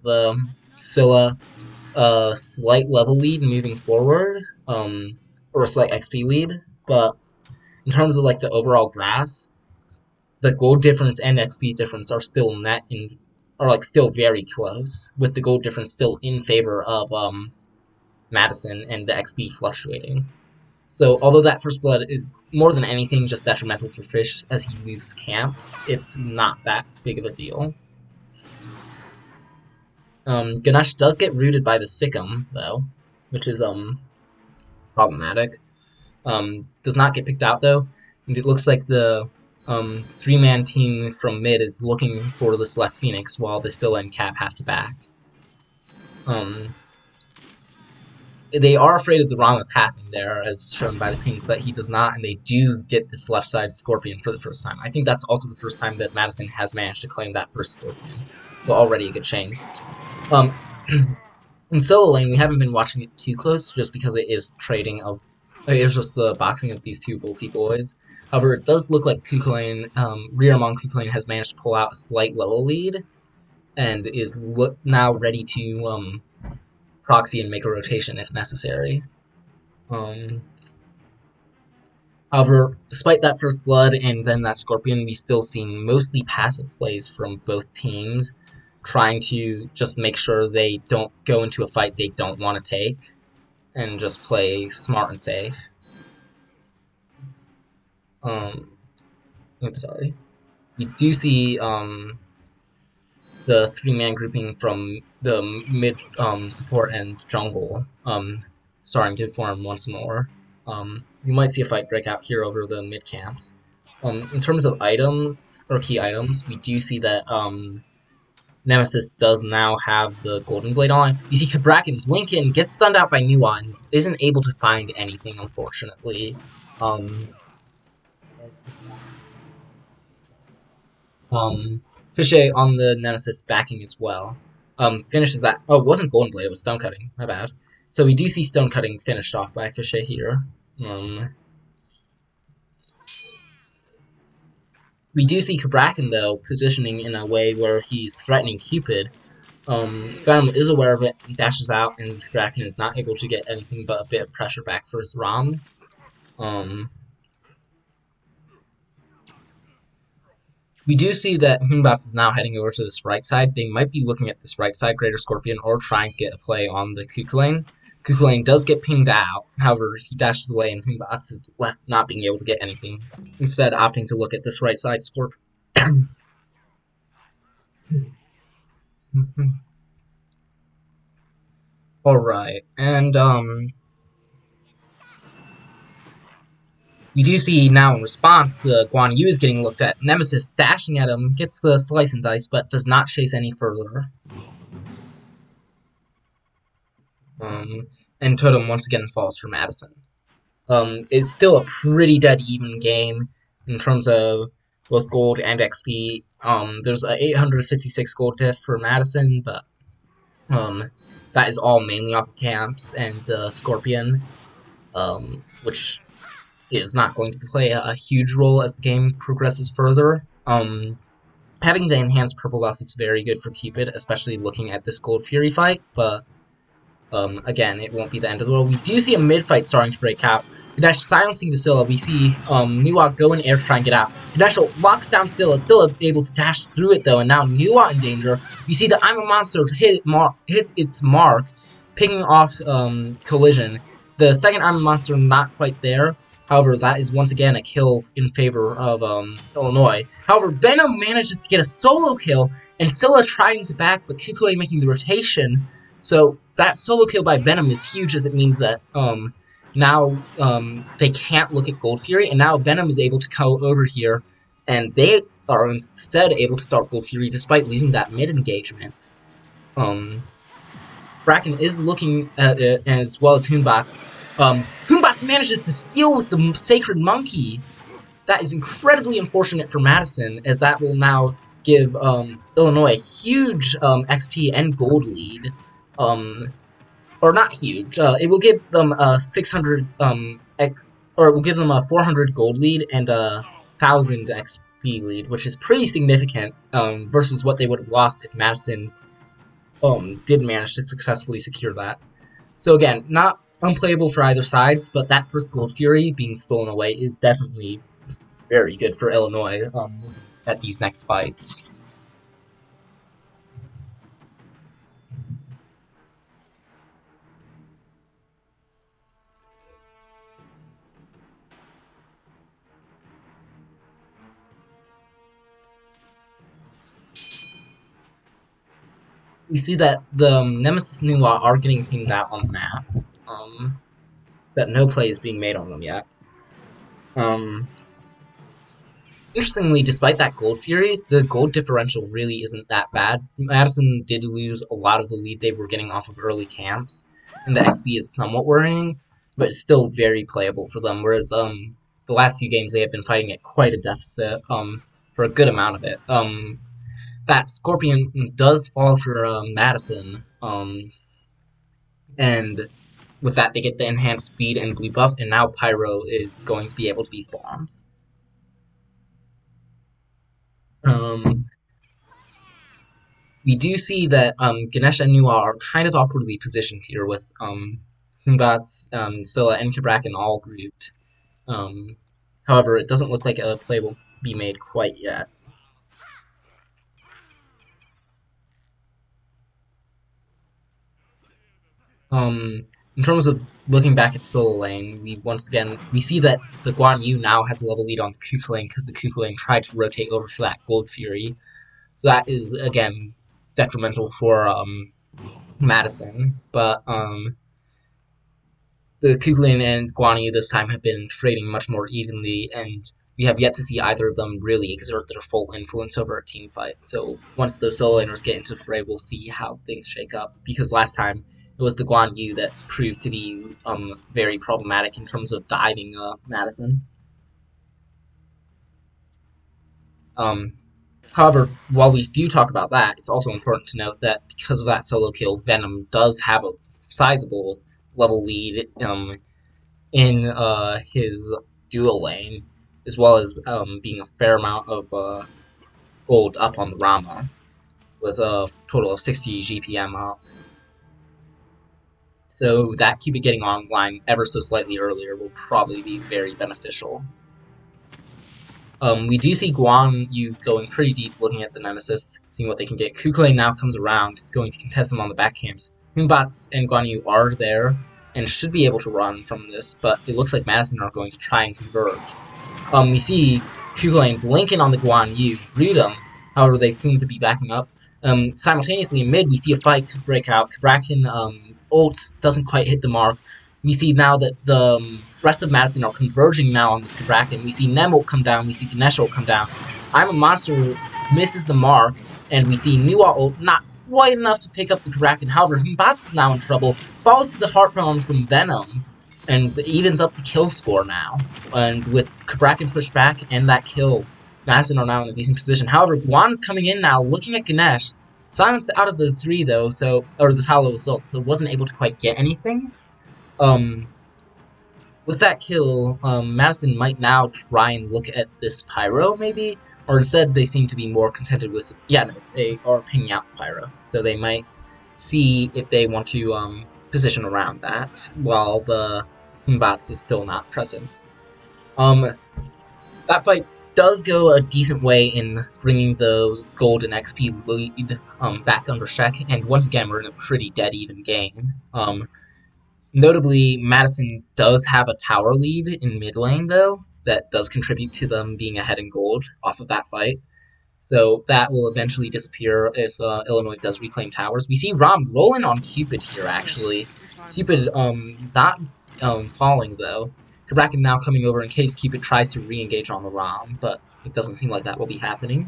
Scylla a slight level lead moving forward, or a slight XP lead. But in terms of like the overall graphs, the gold difference and XP difference are still are like still very close, with the gold difference still in favor of Madison and the XP fluctuating. So although that first blood is more than anything just detrimental for Fish as he loses camps, it's not that big of a deal. Ganesh does get rooted by the Sikkim, though, which is problematic. Does not get picked out, though, and it looks like the three-man team from mid is looking for this left Phoenix, while the Scylla and Cap have to back. They are afraid of the Rama pathing there, as shown by the pings, but he does not, and they do get this left side Scorpion for the first time. I think that's also the first time that Madison has managed to claim that first Scorpion, so already a good chain. In solo lane, we haven't been watching it too close, just because it is trading of... It's just the boxing of these two bulky boys. However, it does look like Kukulane, Rearmon Kukulane has managed to pull out a slight level lead, and is now ready to proxy and make a rotation if necessary. However, despite that first blood and then that Scorpion, we still see mostly passive plays from both teams, trying to just make sure they don't go into a fight they don't want to take, and just play smart and safe. I'm sorry. We do see the three-man grouping from the mid support and jungle starting to form once more. We might see a fight break out here over the mid camps. In terms of items, or key items, we do see that Nemesis does now have the Golden Blade on. You see Cabrakan blink in, gets stunned out by Nuwa, and isn't able to find anything, unfortunately. Fichet on the Nemesis backing as well. Finishes that. Oh, it wasn't Golden Blade, it was Stone Cutting. My bad. So we do see Stone Cutting finished off by Fichet here. We do see Cabrakan, though, positioning in a way where he's threatening Cupid. Venom is aware of it and dashes out, and Cabrakan is not able to get anything but a bit of pressure back for his Rom. We do see that Hunbats is now heading over to this right side. They might be looking at this right side Greater Scorpion or trying to get a play on the Kukulane. Kukulane does get pinged out, however, he dashes away and Hunbats is left not being able to get anything, instead opting to look at this right side Scorpion. Alright, and we do see now in response the Guan Yu is getting looked at. Nemesis dashing at him, gets the slice and dice, but does not chase any further. And Totem once again falls for Madison. It's still a pretty dead even game in terms of both gold and XP. There's a 856 gold diff for Madison, but that is all mainly off of camps and the Scorpion, which is not going to play a huge role as the game progresses further. Having the enhanced purple buff is very good for Cupid, especially looking at this Gold Fury fight, but again, it won't be the end of the world. We do see a mid-fight starting to break out. Kadesh silencing the Scylla. We see Nuwa go in air to try and get out. Kadesh locks down Scylla. Scylla able to dash through it, though, and now Nuwa in danger. We see the I'm a Monster hit its mark, picking off Collision. The second I'm a Monster not quite there. However, that is once again a kill in favor of Illinois. However, Venom manages to get a solo kill, and Scylla trying to back, but Kukule making the rotation. So that solo kill by Venom is huge, as it means that now they can't look at Gold Fury, and now Venom is able to go over here, and they are instead able to start Gold Fury despite losing that mid engagement. Bracken is looking at it as well as Hunbats. Hunbats manages to steal with the Sacred Monkey. That is incredibly unfortunate for Madison, as that will now give Illinois a huge XP and gold lead. Or not huge. It will give them a 600 or it will give them a 400 gold lead and a 1000 XP lead, which is pretty significant versus what they would have lost if Madison did manage to successfully secure that. So again, not unplayable for either sides, but that first Gold Fury being stolen away is definitely very good for Illinois at these next fights. We see that the Nemesis Nula are getting pinged out on the map. That no play is being made on them yet. Interestingly, despite that Gold Fury, the gold differential really isn't that bad. Madison did lose a lot of the lead they were getting off of early camps, and the XP is somewhat worrying, but it's still very playable for them, whereas the last few games they have been fighting at quite a deficit for a good amount of it. That Scorpion does fall for Madison, and with that they get the enhanced speed and blue buff, and now Pyro is going to be able to be spawned. We do see that Ganesh and Nua are kind of awkwardly positioned here with Humbats, Scylla, and Kabrakan all grouped. However, it doesn't look like a play will be made quite yet. In terms of looking back at solo lane, we see that the Guan Yu now has a level lead on the Kuku lane because the Kuku lane tried to rotate over for that Gold Fury. So that is, again, detrimental for Madison. But the Kuku lane and Guan Yu this time have been trading much more evenly, and we have yet to see either of them really exert their full influence over a team fight. So once those solo laners get into the fray, we'll see how things shake up. Because last time, it was the Guan Yu that proved to be very problematic in terms of diving Madison. However, while we do talk about that, it's also important to note that because of that solo kill, Venom does have a sizable level lead in his dual lane, as well as being a fair amount of gold up on the Rama, with a total of 60 GPM up. So that Cupid getting online ever so slightly earlier will probably be very beneficial. We do see Guan Yu going pretty deep, looking at the Nemesis, seeing what they can get. Kuku lane now comes around, it's going to contest them on the back camps. Humbats and Guan Yu are there, and should be able to run from this, but it looks like Madison are going to try and converge. We see Kuku lane blinking on the Guan Yu, root them, however they seem to be backing up. Simultaneously in mid, we see a fight break out. Kabrakan ult doesn't quite hit the mark. We see now that the rest of Madison are converging now on this Kabrakan. We see Nem ult come down, we see Ganesh ult come down. I'm a Monster misses the mark, and we see Nua ult not quite enough to pick up the Kabrakan. However, Humbats is now in trouble, falls to the Heart Realm from Venom, and evens up the kill score now. And with Kabrakan pushed back and that kill, Madison are now in a decent position. However, Guan's coming in now, looking at Ganesh. Silenced out of the 3 though, or the Talo Assault, so wasn't able to quite get anything. With that kill, Madison might now try and look at this Pyro, maybe? Or instead, they seem to be more contented with... Yeah, no, they are pinging out the Pyro. So they might see if they want to position around that, while the Humbats is still not present. That fight does go a decent way in bringing the gold and XP lead back under check, and once again, we're in a pretty dead-even game. Notably, Madison does have a tower lead in mid lane, though, that does contribute to them being ahead in gold off of that fight. So that will eventually disappear if Illinois does reclaim towers. We see Rom rolling on Cupid here, actually. Cupid not falling, though. Kabrakan now coming over in case Cupid tries to re-engage on the Rom, but it doesn't seem like that will be happening.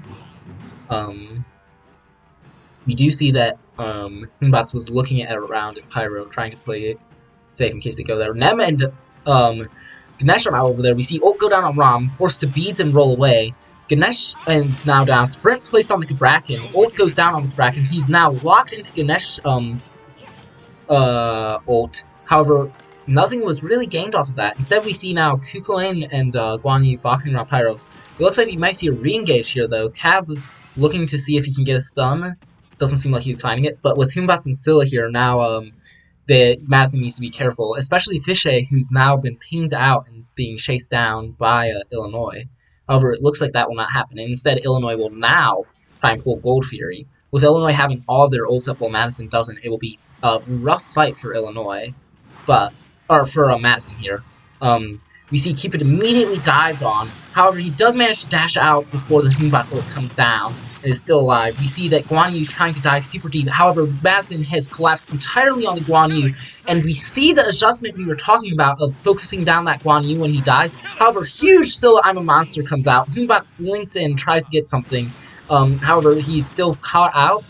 We do see that Humbats was looking at around in Pyro, trying to play it safe in case they go there. Nem and Ganesh are now over there. We see ult go down on Rom, forced to beads and roll away. Ganesh is now down. Sprint placed on the Kabrakan. Ult goes down on the Kabrakan. He's now locked into Ganesh ult. However, nothing was really gained off of that. Instead, we see now Kuku lane and Guan Yu boxing around Pyro. It looks like we might see a re-engage here, though. Cab looking to see if he can get a stun. Doesn't seem like he's finding it, but with Humbats and Scylla here, now, Madison needs to be careful, especially Fishay, who's now been pinged out and is being chased down by Illinois. However, it looks like that will not happen. Instead, Illinois will now try and pull Gold Fury. With Illinois having all of their ults up while Madison doesn't, it will be a rough fight for Illinois, or for Madison here. We see Cupid immediately dived on. However, he does manage to dash out before the Humbats ult comes down and is still alive. We see that Guan Yu is trying to dive super deep. However, Madison has collapsed entirely on the Guan Yu, and we see the adjustment we were talking about of focusing down that Guan Yu when he dies. However, huge Scylla I'm a Monster comes out. Humbats blinks in, tries to get something. However, he's still caught out.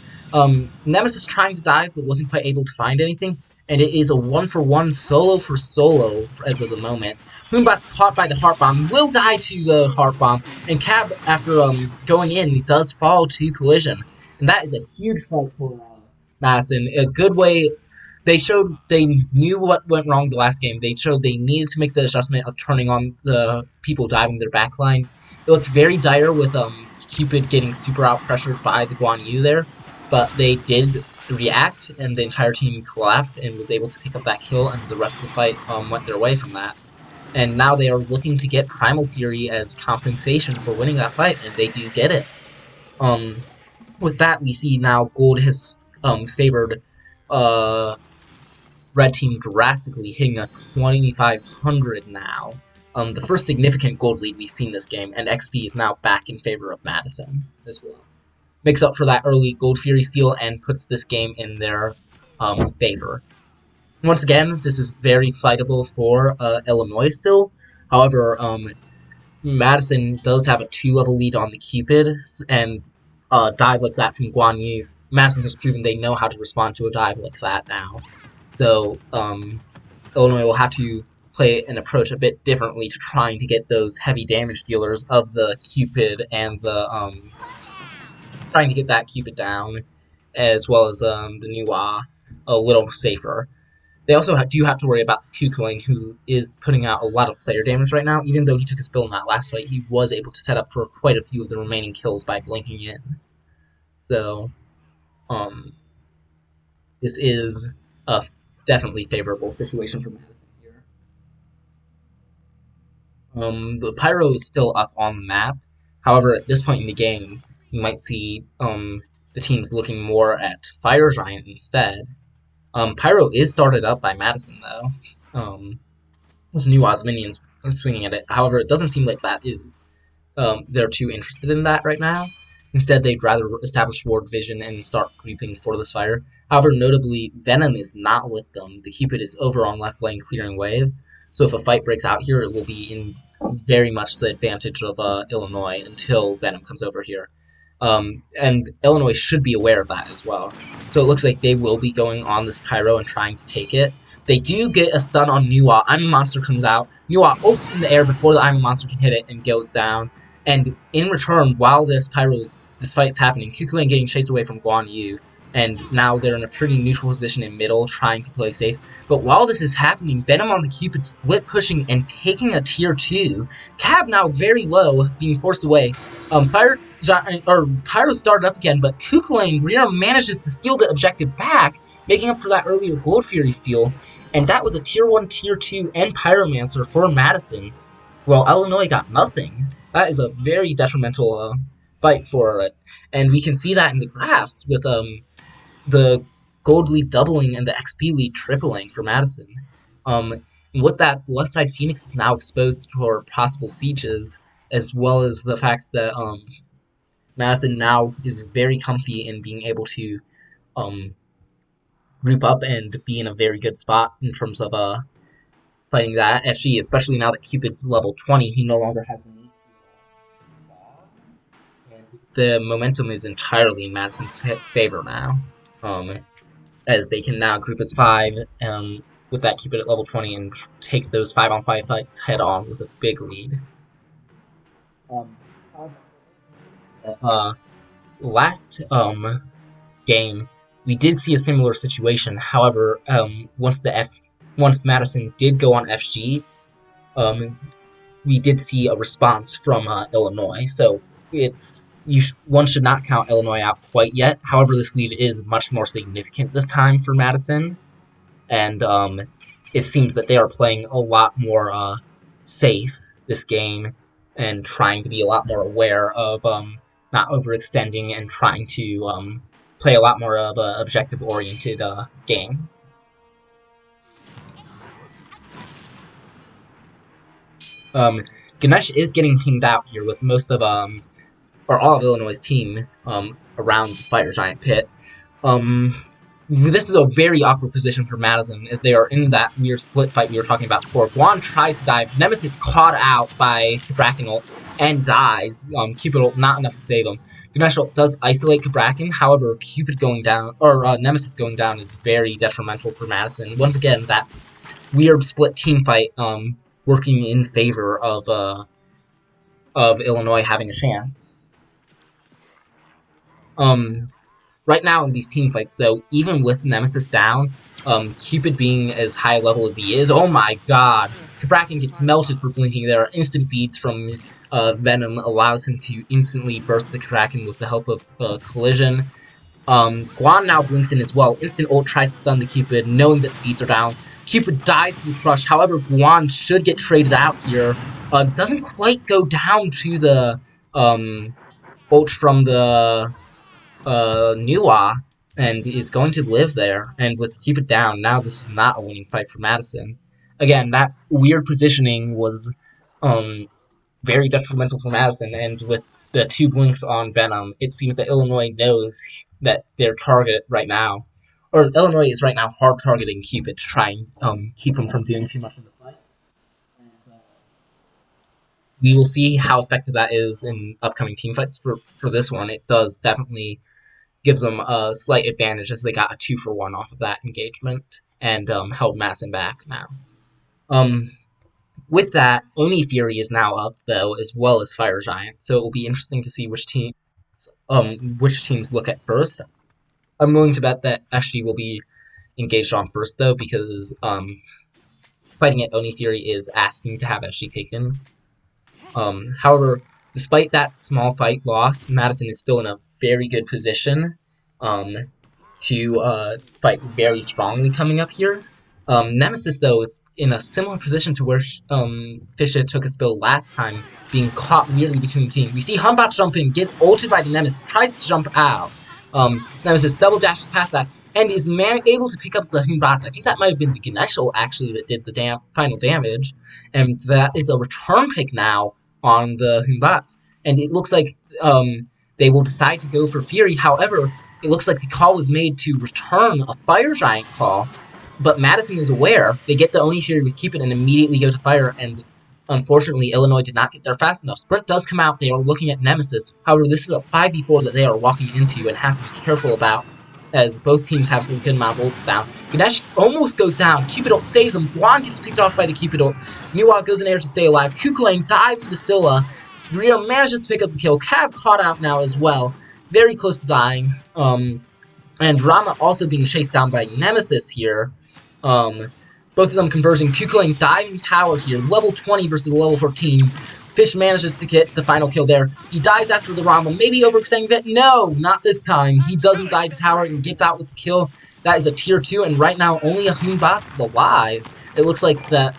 Nemesis trying to dive, but wasn't quite able to find anything. And it is a 1-for-1 solo for solo as of the moment. Humbats caught by the Heart Bomb, will die to the Heart Bomb, and Cab, after going in, does fall to Collision. And that is a huge fight for Madison. A good way. They showed they knew what went wrong the last game. They showed they needed to make the adjustment of turning on the people diving their backline. It looks very dire with Cupid getting super out pressured by the Guan Yu there, but they did react, and the entire team collapsed and was able to pick up that kill, and the rest of the fight went their way from that. And now they are looking to get Primal Fury as compensation for winning that fight, and they do get it. With that, we see now Gold has favored Red Team drastically, hitting a 2,500 now. The first significant Gold lead we've seen this game, and XP is now back in favor of Madison as well. Makes up for that early Gold Fury steal and puts this game in their favor. Once again, this is very fightable for Illinois still. However, Madison does have a 2-level lead on the Cupid, and a dive like that from Guan Yu. Madison has proven they know how to respond to a dive like that now. So, Illinois will have to play an approach a bit differently to trying to get those heavy damage dealers of the Cupid and the, trying to get that Cupid down, as well as the Nuwa a little safer. They also do have to worry about the Kukuling, who is putting out a lot of player damage right now. Even though he took a spill in that last fight, he was able to set up for quite a few of the remaining kills by blinking in. So, this is a definitely favorable situation for Madison here. The Pyro is still up on the map. However, at this point in the game, you might see the teams looking more at Fire Giant instead. Pyro is started up by Madison, though, with Nuwa's minions swinging at it. However, it doesn't seem like that is they're too interested in that right now. Instead, they'd rather establish Ward Vision and start creeping for this fire. However, notably, Venom is not with them. The Cupid is over on left lane clearing wave, so if a fight breaks out here, it will be in very much the advantage of Illinois until Venom comes over here. And Illinois should be aware of that as well. So it looks like they will be going on this Pyro and trying to take it. They do get a stun on Nuwa. I'm a Monster comes out. Nuwa ults in the air before the I'm a Monster can hit it and goes down. And in return, while this fight's happening, Kukulane getting chased away from Guan Yu. And now they're in a pretty neutral position in middle, trying to play safe. But while this is happening, Venom on the Cupid split pushing and taking a tier 2. Cab now very low, being forced away. Pyro started up again, but Kukulane manages to steal the objective back, making up for that earlier Gold Fury steal. And that was a tier 1, tier 2, and Pyromancer for Madison. Well, Illinois got nothing. That is a very detrimental fight for it. And we can see that in the graphs with the gold lead doubling and the XP lead tripling for Madison. With that, the left side Phoenix is now exposed for possible sieges, as well as the fact that Madison now is very comfy in being able to group up and be in a very good spot in terms of playing that FG, especially now that Cupid's level 20, he no longer has the need to and the momentum is entirely in Madison's favor now. As they can now group as 5 with that Cupid at level 20 and take those 5-on-5 fights head on with a big lead. Last game, we did see a similar situation. However, once Madison did go on FG, we did see a response from Illinois. So one should not count Illinois out quite yet. However, this lead is much more significant this time for Madison, and it seems that they are playing a lot more safe this game and trying to be a lot more aware of not overextending and trying to play a lot more of an objective-oriented game. Ganesh is getting pinged out here with most of or all of Illinois' team around the Fire Giant pit. This is a very awkward position for Madison, as they are in that weird split fight we were talking about before. Guan tries to dive. Nemesis caught out by Cabrakan ult and dies. Cupid ult not enough to save him. Ganesh ult does isolate Cabrakan, however, Cupid going down, or Nemesis going down is very detrimental for Madison. Once again, that weird split team fight working in favor of Illinois having a chance. Right now in these team fights, though, even with Nemesis down, Cupid being as high level as he is, oh my god! Cabrakan gets melted for blinking there. Instant beads from Venom allows him to instantly burst the Cabrakan with the help of Collision. Guan now blinks in as well. Instant ult tries to stun the Cupid, knowing that the beats are down. Cupid dies to the crush, however, Guan should get traded out here. Doesn't quite go down to the ult from the Nuwa, and is going to live there. And with Cupid down, now this is not a winning fight for Madison. Again, that weird positioning was very detrimental for Madison, and with the 2 blinks on Venom, it seems that Illinois knows that their target right now, or Illinois is right now hard targeting Cupid to try and keep him from doing too much in the fight. And, we will see how effective that is in upcoming team fights. For this one, it does definitely give them a slight advantage as they got a 2-for-1 off of that engagement and held Madison back now. With that, Oni Fury is now up, though, as well as Fire Giant, so it will be interesting to see which teams look at first. I'm willing to bet that SG will be engaged on first, though, because fighting at Oni Fury is asking to have SG taken. However, despite that small fight loss, Madison is still in a very good position to fight very strongly coming up here. Nemesis, though, is in a similar position to where Fisha took a spill last time, being caught weirdly between the team. We see Humbot jump in, get ulted by the Nemesis, tries to jump out. Nemesis double dashes past that, and is able to pick up the Humbots. I think that might have been the Ganesh ult, actually, that did the final damage, and that is a return pick now on the Humbots. And it looks like they will decide to go for Fury. However, it looks like the call was made to return a Fire Giant call, but Madison is aware. They get the Oni Fury with Cupid and immediately go to Fire, and unfortunately, Illinois did not get there fast enough. Sprint does come out. They are looking at Nemesis. However, this is a 5v4 that they are walking into and have to be careful about, as both teams have some good amount of ults down. Ganesh almost goes down. Cupid ult saves him. Guan gets picked off by the Cupid ult. Nuwa goes in air to stay alive. Kukulane dives into Scylla. Rio manages to pick up the kill. Cab caught out now as well. Very close to dying. And Rama also being chased down by Nemesis here. Both of them converging. Kukulane diving tower here. Level 20 versus level 14. Fish manages to get the final kill there. He dies after the Rama. Maybe overextending a bit. No, not this time. He doesn't die to tower and gets out with the kill. That is a tier 2, and right now only a Humbots is alive. It looks like that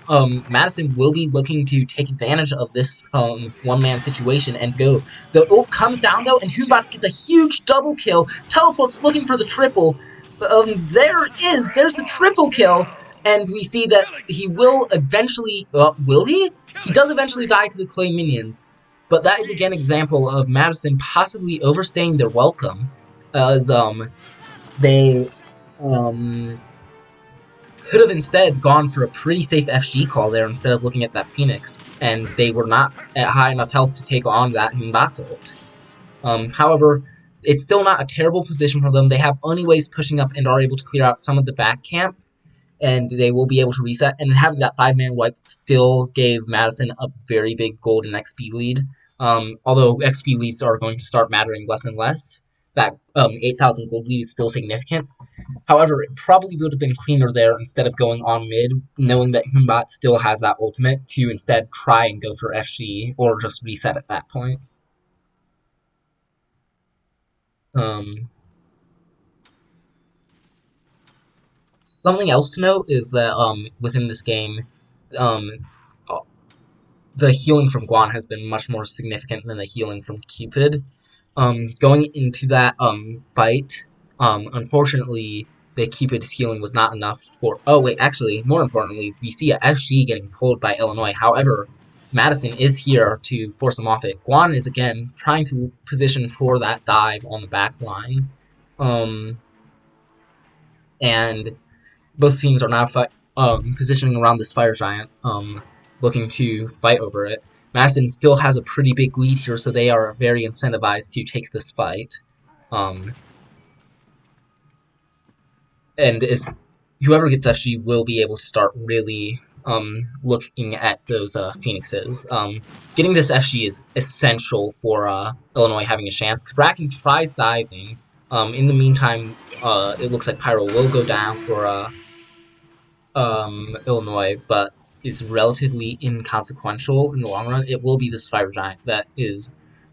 Madison will be looking to take advantage of this one-man situation and go. The ult comes down, though, and Humbots gets a huge double kill. Teleports looking for the triple. There's the triple kill. And we see that he will eventually, will he? He does eventually die to the clay minions. But that is again an example of Madison possibly overstaying their welcome. As they could have instead gone for a pretty safe FG call there instead of looking at that Phoenix. And they were not at high enough health to take on that Humbots ult. However, it's still not a terrible position for them. They have Oniways pushing up and are able to clear out some of the back camp. And they will be able to reset. And having that 5-man wipe still gave Madison a very big golden XP lead. Although XP leads are going to start mattering less and less. That 8,000 gold lead is still significant. However, it probably would have been cleaner there instead of going on mid, knowing that Humbot still has that ultimate to instead try and go for FG or just reset at that point. Something else to note is that within this game, um, the healing from Guan has been much more significant than the healing from Cupid. Going into that fight, unfortunately, the Cupid's healing was not enough for. Oh wait, actually, more importantly, we see a FG getting pulled by Illinois. However, Madison is here to force him off it. Guan is again trying to position for that dive on the back line, and both teams are now positioning around this fire giant, looking to fight over it. Madison still has a pretty big lead here, so they are very incentivized to take this fight. And whoever gets FG will be able to start really looking at those Phoenixes. Getting this FG is essential for Illinois having a chance. Kraken tries diving. In the meantime, it looks like Pyro will go down for Illinois, but it's relatively inconsequential in the long run. It will be this fire giant that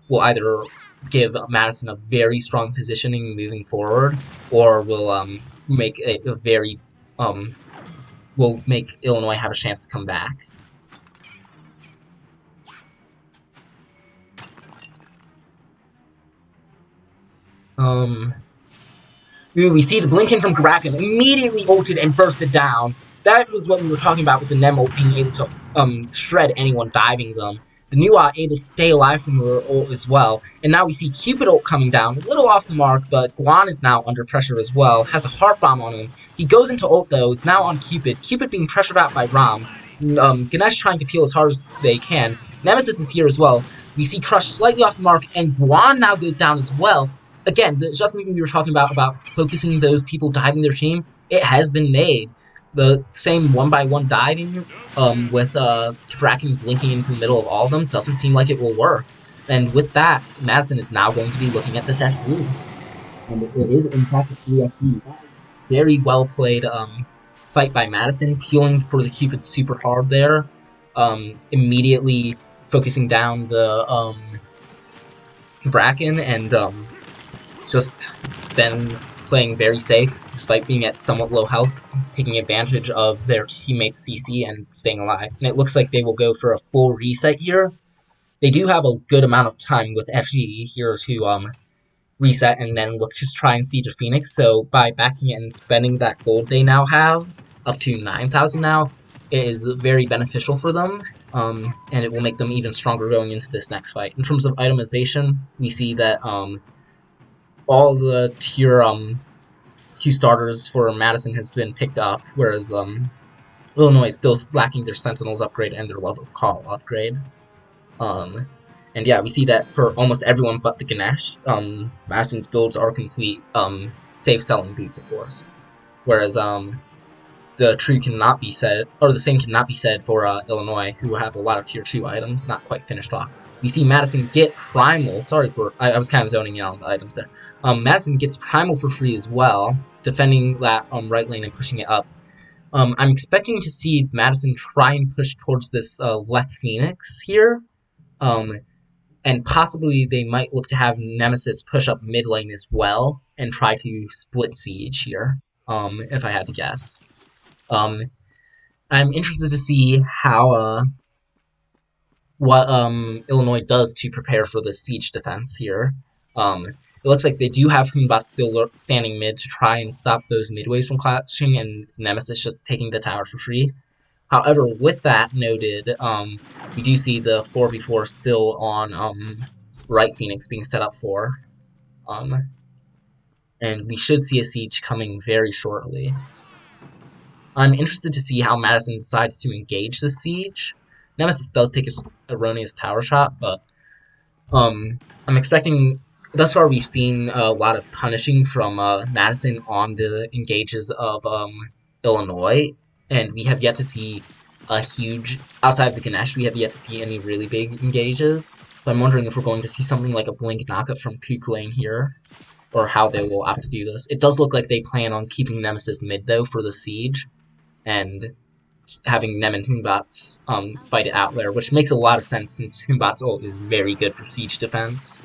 will either give Madison a very strong positioning moving forward, or will make will make Illinois have a chance to come back. We see the Blinken from Kraken immediately ulted and bursted down. That was what we were talking about with the Nem ult being able to shred anyone diving them. The Nuwa able to stay alive from her ult as well. And now we see Cupid ult coming down, a little off the mark, but Guan is now under pressure as well. Has a heart bomb on him. He goes into ult though, is now on Cupid. Cupid being pressured out by Ram. Ganesh trying to peel as hard as they can. Nemesis is here as well. We see Crush slightly off the mark, and Guan now goes down as well. Again, the adjustment we were talking about focusing those people diving their team, it has been made. The same 1x1 diving with Kraken blinking into the middle of all of them doesn't seem like it will work. And with that, Madison is now going to be looking at this FG. And it is in fact a 3FG. Very well played fight by Madison, peeling for the Cupid super hard there. Immediately focusing down the Bracken and just then playing very safe, despite being at somewhat low health, taking advantage of their teammate's CC and staying alive. And it looks like they will go for a full reset here. They do have a good amount of time with FG here to reset and then look to try and siege a Phoenix. So by backing it and spending that gold they now have, up to 9,000 now, it is very beneficial for them. And it will make them even stronger going into this next fight. In terms of itemization, we see that all the tier 2 starters for Madison has been picked up, whereas Illinois is still lacking their Sentinels upgrade and their Love of Call upgrade. And yeah, we see that for almost everyone but the Ganesh, Madison's builds are complete, safe selling boots, of course. Whereas the true cannot be said, or the same cannot be said for Illinois, who have a lot of tier 2 items not quite finished off. We see Madison get Primal. Sorry for I was kind of zoning in on the items there. Madison gets Primal for free as well, defending that right lane and pushing it up. I'm expecting to see Madison try and push towards this left Phoenix here. And possibly they might look to have Nemesis push up mid lane as well and try to split siege here, if I had to guess. I'm interested to see how what Illinois does to prepare for the siege defense here. It looks like they do have Humbot still standing mid to try and stop those midways from clashing, and Nemesis just taking the tower for free. However, with that noted, we do see the 4v4 still on right Phoenix being set up for. And we should see a siege coming very shortly. I'm interested to see how Madison decides to engage the siege. Nemesis does take an erroneous tower shot, but I'm expecting... Thus far, we've seen a lot of punishing from Madison on the engages of Illinois, and we have yet to see a huge... Outside of the Ganesh, we have yet to see any really big engages. So I'm wondering if we're going to see something like a Blink knockup from Kook Lane here. or how they will opt to do this. It does look like they plan on keeping Nemesis mid, though, for the siege, and having Nem and Humbats fight it out there, which makes a lot of sense since Humbat's ult is very good for siege defense.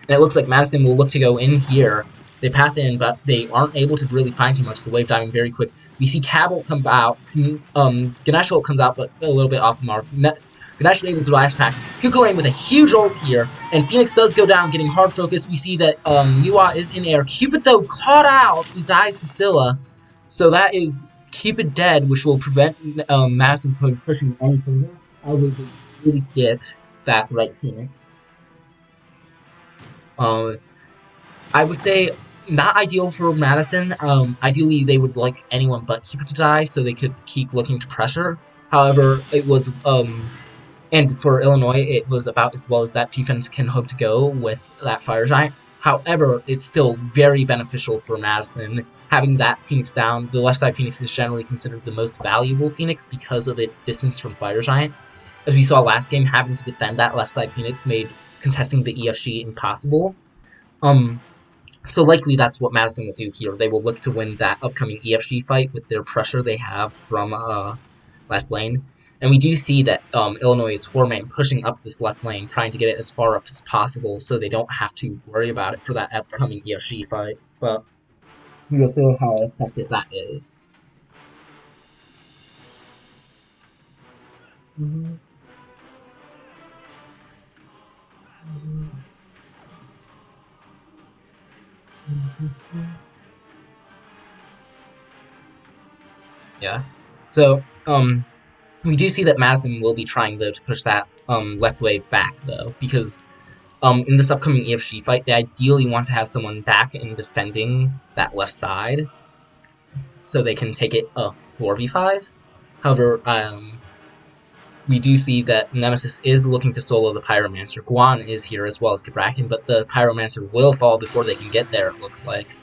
And it looks like Madison will look to go in here. They path in, but they aren't able to really find too much. The wave diving very quick. We see Cab ult come out. Ganesh ult comes out, but a little bit off the mark. Ganesh able to dash pack. Kukulane with a huge ult here, and Phoenix does go down, getting hard focus. We see that Nuwa is in air. Cupid, though, caught out and dies to Scylla. So that is Cupid dead, which will prevent Madison from pushing any further. However, they really get that right Phoenix. I would say not ideal for Madison. Ideally, they would like anyone but Cupid to die, so they could keep looking to pressure. However, it was and for Illinois, it was about as well as that defense can hope to go with that Fire Giant. However, it's still very beneficial for Madison having that Phoenix down. The left side Phoenix is generally considered the most valuable Phoenix because of its distance from Fire Giant. As we saw last game, having to defend that left side Phoenix made contesting the EFG impossible. So likely that's what Madison will do here. They will look to win that upcoming EFG fight with their pressure they have from left lane. And we do see that Illinois is 4-man pushing up this left lane, trying to get it as far up as possible so they don't have to worry about it for that upcoming EFG fight. But we will see how effective that is. Yeah. So, we do see that Madison will be trying, though, to push that left wave back, though, because in this upcoming EFG fight, they ideally want to have someone back and defending that left side so they can take it a 4v5. However, we do see that Nemesis is looking to solo the Pyromancer. Guan is here as well as Kabrakan, but the Pyromancer will fall before they can get there, it looks like.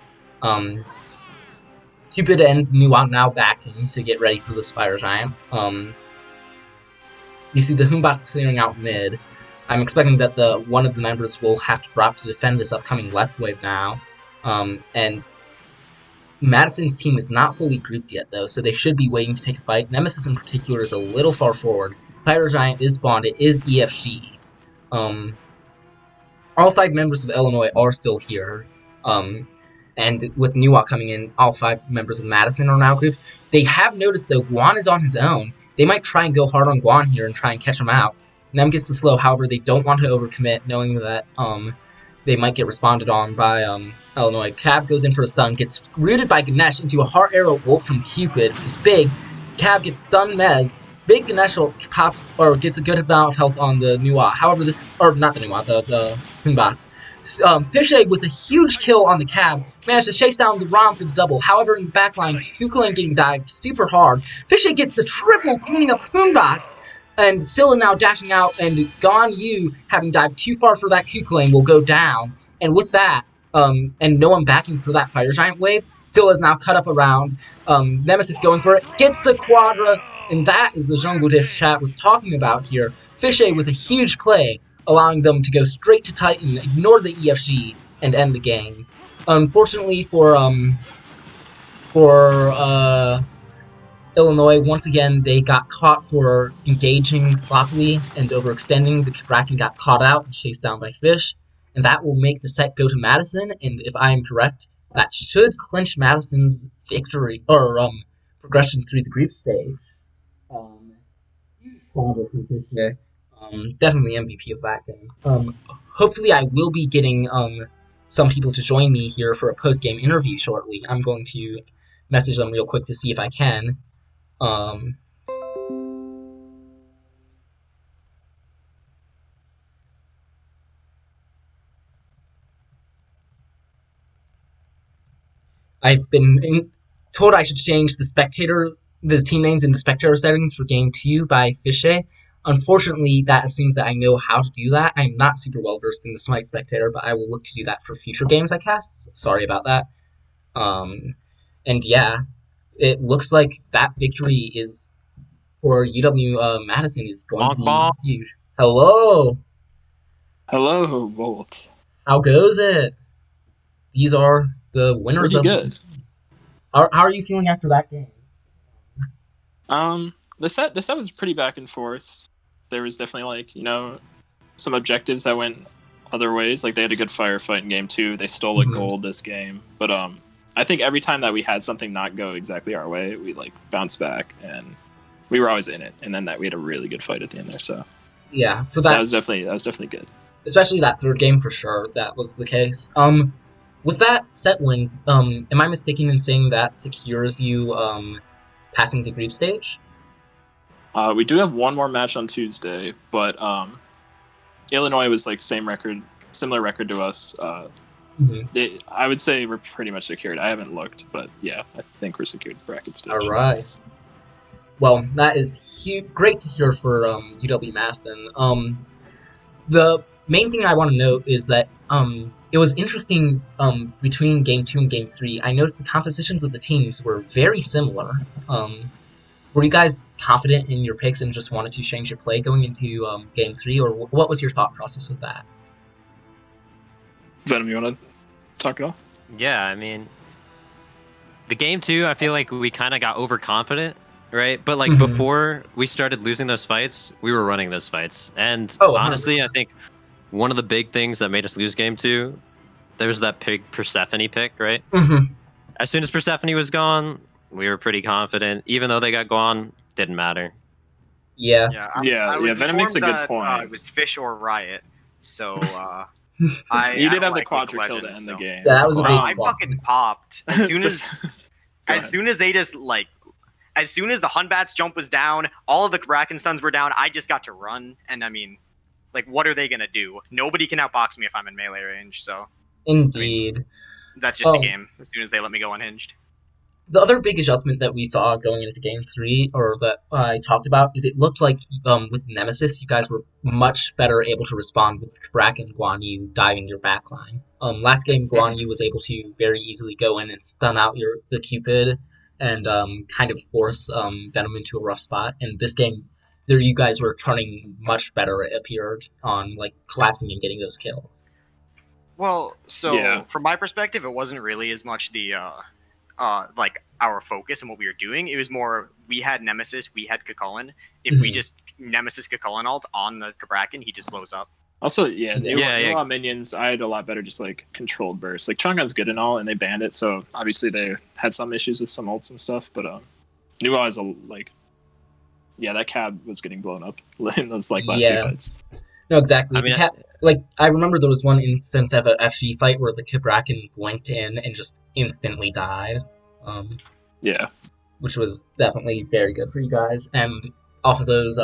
Cupid and Nuwa now backing to get ready for this Fire Giant. You see the Humbot clearing out mid. I'm expecting that one of the members will have to drop to defend this upcoming left wave now. And Madison's team is not fully grouped yet, though, so they should be waiting to take a fight. Nemesis in particular is a little far forward. Fire Giant is spawned. It is EFG. All 5 members of Illinois are still here. And with Nuwa coming in, all 5 members of Madison are now grouped. They have noticed, though, Guan is on his own. They might try and go hard on Guan here and try and catch him out. Nem gets the slow, however, they don't want to overcommit, knowing that they might get responded on by Illinois. Cab goes in for a stun, gets rooted by Ganesh into a heart arrow ult from Cupid. It's big. Cab gets stunned Mez. Big Ganesh pops or gets a good amount of health on the Nuwa. However, this or not the Nuwa, the Humbats. Fish Egg with a huge kill on the Cab managed to chase down the Rom for the double. However, in the backline, Kukulane getting dived super hard. Fish Egg gets the triple, cleaning up Humbats. And Scylla now dashing out, and Gon Yu, having dived too far for that Kukulane, will go down. And with that, and no one backing for that Fire Giant wave, Scylla is now cut up around. Nemesis going for it, gets the Quadra, and that is the jungle diff chat was talking about here. Fishay with a huge play, allowing them to go straight to Titan, ignore the EFG, and end the game. Unfortunately for Illinois, once again, they got caught for engaging sloppily and overextending. The Kraken got caught out and chased down by Fish, and that will make the set go to Madison, and if I am correct, that should clinch Madison's victory, or progression through the group stage. Huge quadra for Fish. Definitely MVP of that game. Hopefully I will be getting some people to join me here for a post-game interview shortly. I'm going to message them real quick to see if I can. I've been told I should change the team names in the spectator settings for game 2 by Fishay. Unfortunately, that assumes that I know how to do that. I'm not super well versed in the Smite Spectator, but I will look to do that for future games I cast. Sorry about that. And yeah, it looks like that victory is for UW Madison is going to be huge. Hello. Hello, Bolt. How goes it? these are the winners Pretty of good. the. How are you feeling after that game? The set was pretty back and forth. There was definitely some objectives that went other ways. Like they had a good firefight in game 2. They stole a gold this game, but I think every time that we had something not go exactly our way, we bounced back and we were always in it. And then we had a really good fight at the end there. So Yeah, for that was definitely good. especially that third game for sure, that was the case. With that set win, am I mistaken in saying that secures you passing the group stage? We do have one more match on Tuesday, but Illinois was similar record to us. I would say we're pretty much secured. I haven't looked, but yeah, I think we're secured bracket stage. All right. Well, that is great to hear for UW Madison. The main thing I want to note is that it was interesting between Game 2 and Game 3. I noticed the compositions of the teams were very similar. Were you guys confident in your picks and just wanted to change your play going into Game 3, or what was your thought process with that? Venom, you want to talk it off? Yeah, I mean, the Game 2, I feel like we kind of got overconfident, right? But before we started losing those fights, we were running those fights. And honestly, I think one of the big things that made us lose Game 2, there was that Persephone pick, right? As soon as Persephone was gone, we were pretty confident. Even though they got gone, didn't matter. Yeah. Venom makes a good point. It was Fish or Riot, so you did have the Quadra kill to end the game. Yeah, that was a big I fucking popped as soon as they just as soon as the Hunbats jump was down, all of the Kraken Suns were down. I just got to run, and I mean, what are they gonna do? Nobody can outbox me if I'm in melee range. So indeed, I mean, that's just a game. As soon as they let me go unhinged. The other big adjustment that we saw going into Game 3, or that I talked about, is it looked like with Nemesis, you guys were much better able to respond with Kraken and Guan Yu diving your backline. Last game, Guan Yu was able to very easily go in and stun out the Cupid and kind of force Venom into a rough spot. And this game, you guys were turning much better, it appeared, on collapsing and getting those kills. Well, from my perspective, it wasn't really as much the our focus and what we were doing. It was more we had Nemesis, we had Kukulkan. If we just Nemesis Kukulkan ult on the Kraken, he just blows up. Also, new minions, I had a lot better just controlled burst. Chang'e's good and all, and they banned it, so obviously they had some issues with some ults and stuff, but New is that cab was getting blown up in those last few fights. No, exactly. I mean, I remember there was one instance of an FG fight where the Kraken blinked in and just instantly died. Which was definitely very good for you guys. And off of those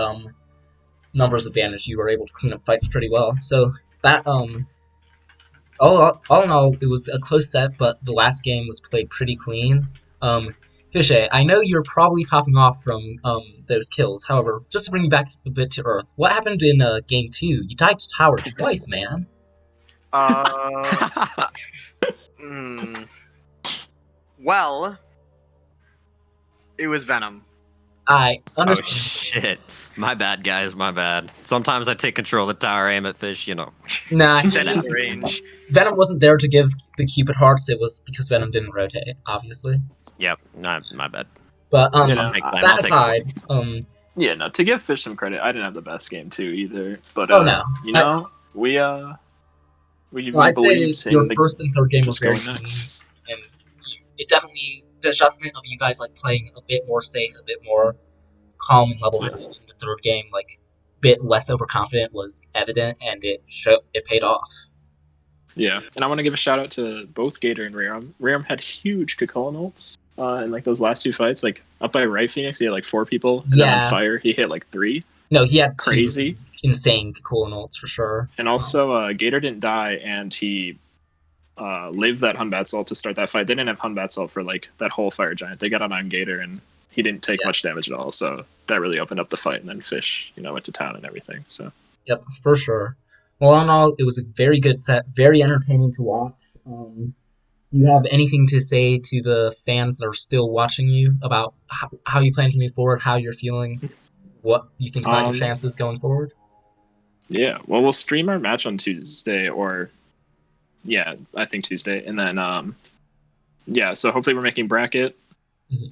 numbers advantage, you were able to clean up fights pretty well. So that all in all, it was a close set, but the last game was played pretty clean. Fishay, I know you're probably popping off from those kills. However, just to bring you back a bit to Earth, what happened in Game 2? You died to tower twice, man. Well, it was Venom. I understand. Oh shit! My bad, guys. My bad. Sometimes I take control of the tower, aim at Fish. Nah, range. Venom wasn't there to give the Cupid hearts. It was because Venom didn't rotate, obviously. Yep, my bad. But that aside, to give Fish some credit, I didn't have the best game too either. But we I'd say your first and third game was very nice, and it definitely the adjustment of you guys playing a bit more safe, a bit more calm and level-headed in the third game, a bit less overconfident, was evident, and it paid off. Yeah, and I want to give a shout out to both Gator and Rerum. Rerum had huge Kukulkan ults in those last two fights. Up by Right Phoenix, he had 4 people, and then on Fire he hit 3. No, he had crazy, insane Kukulkan ults for sure. And also, Gator didn't die, and he lived that Hunbat's ult to start that fight. They didn't have Hunbat's ult for that whole Fire Giant. They got on Gator, and he didn't take much damage at all. So that really opened up the fight. And then Fish, went to town and everything. So yep, for sure. Well, all in all, it was a very good set, very entertaining to watch. Do you have anything to say to the fans that are still watching you about how you plan to move forward, how you're feeling, what you think about your chances going forward? Yeah, well, we'll stream our match on Tuesday, or Yeah, I think Tuesday, and then yeah. So hopefully we're making bracket.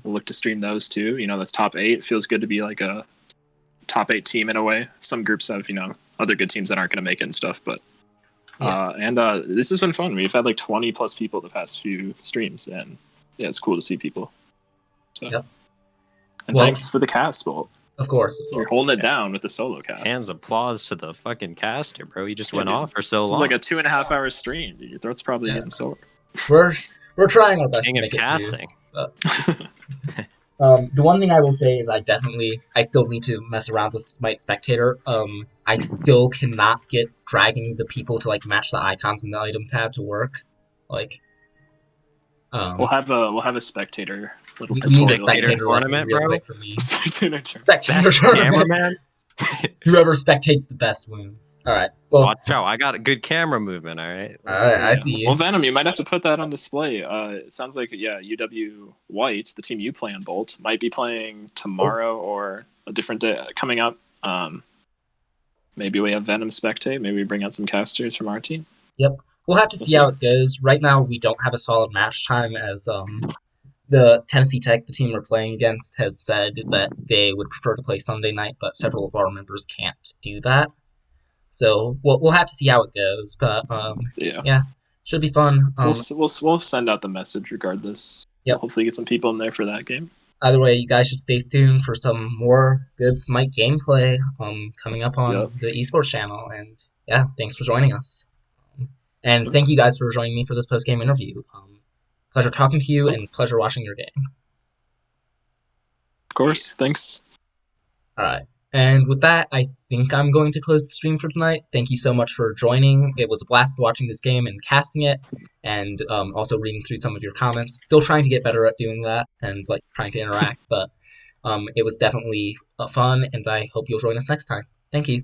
We'll look to stream those too. You know, that's top 8. It feels good to be like a top 8 team in a way. Some groups have, you know, other good teams that aren't going to make it and stuff, but this has been fun. We've had like 20 plus people the past few streams, and yeah, it's cool to see people. So, and thanks for the cast, Bolt. Of course. You're holding it down with the solo cast. Hands applause to the fucking caster, bro. You just went off for so long. This is like a 2.5 hour stream. Dude. Your throat's probably getting sore. We're trying our best to make casting. It too. The one thing I will say is I still need to mess around with Smite Spectator. I still cannot get dragging the people to like match the icons in the item tab to work. Like, we'll have a spectator little spectator tournament, bro. Spectator tournament. Whoever spectates the best wins. All right. Well, watch out! I got a good camera movement. All right. I see you. Well, Venom, you might have to put that on display. It sounds like UW White, the team you play on Bolt, might be playing tomorrow or a different day coming up. Maybe we have Venom spectate. Maybe we bring out some casters from our team. Yep. We'll have to see how it goes. Right now, we don't have a solid match time as the Tennessee Tech, the team we're playing against, has said that they would prefer to play Sunday night, but several of our members can't do that. So we'll have to see how it goes. But yeah, should be fun. We'll send out the message regardless. Yep. We'll hopefully get some people in there for that game. Either way, you guys should stay tuned for some more good Smite gameplay coming up on the esports channel. And yeah, thanks for joining us. And thank you guys for joining me for this post-game interview. Pleasure talking to you and pleasure watching your game. Of course, thanks. All right. And with that, I think I'm going to close the stream for tonight. Thank you so much for joining. It was a blast watching this game and casting it, and also reading through some of your comments. Still trying to get better at doing that and like trying to interact, but it was definitely fun, and I hope you'll join us next time. Thank you.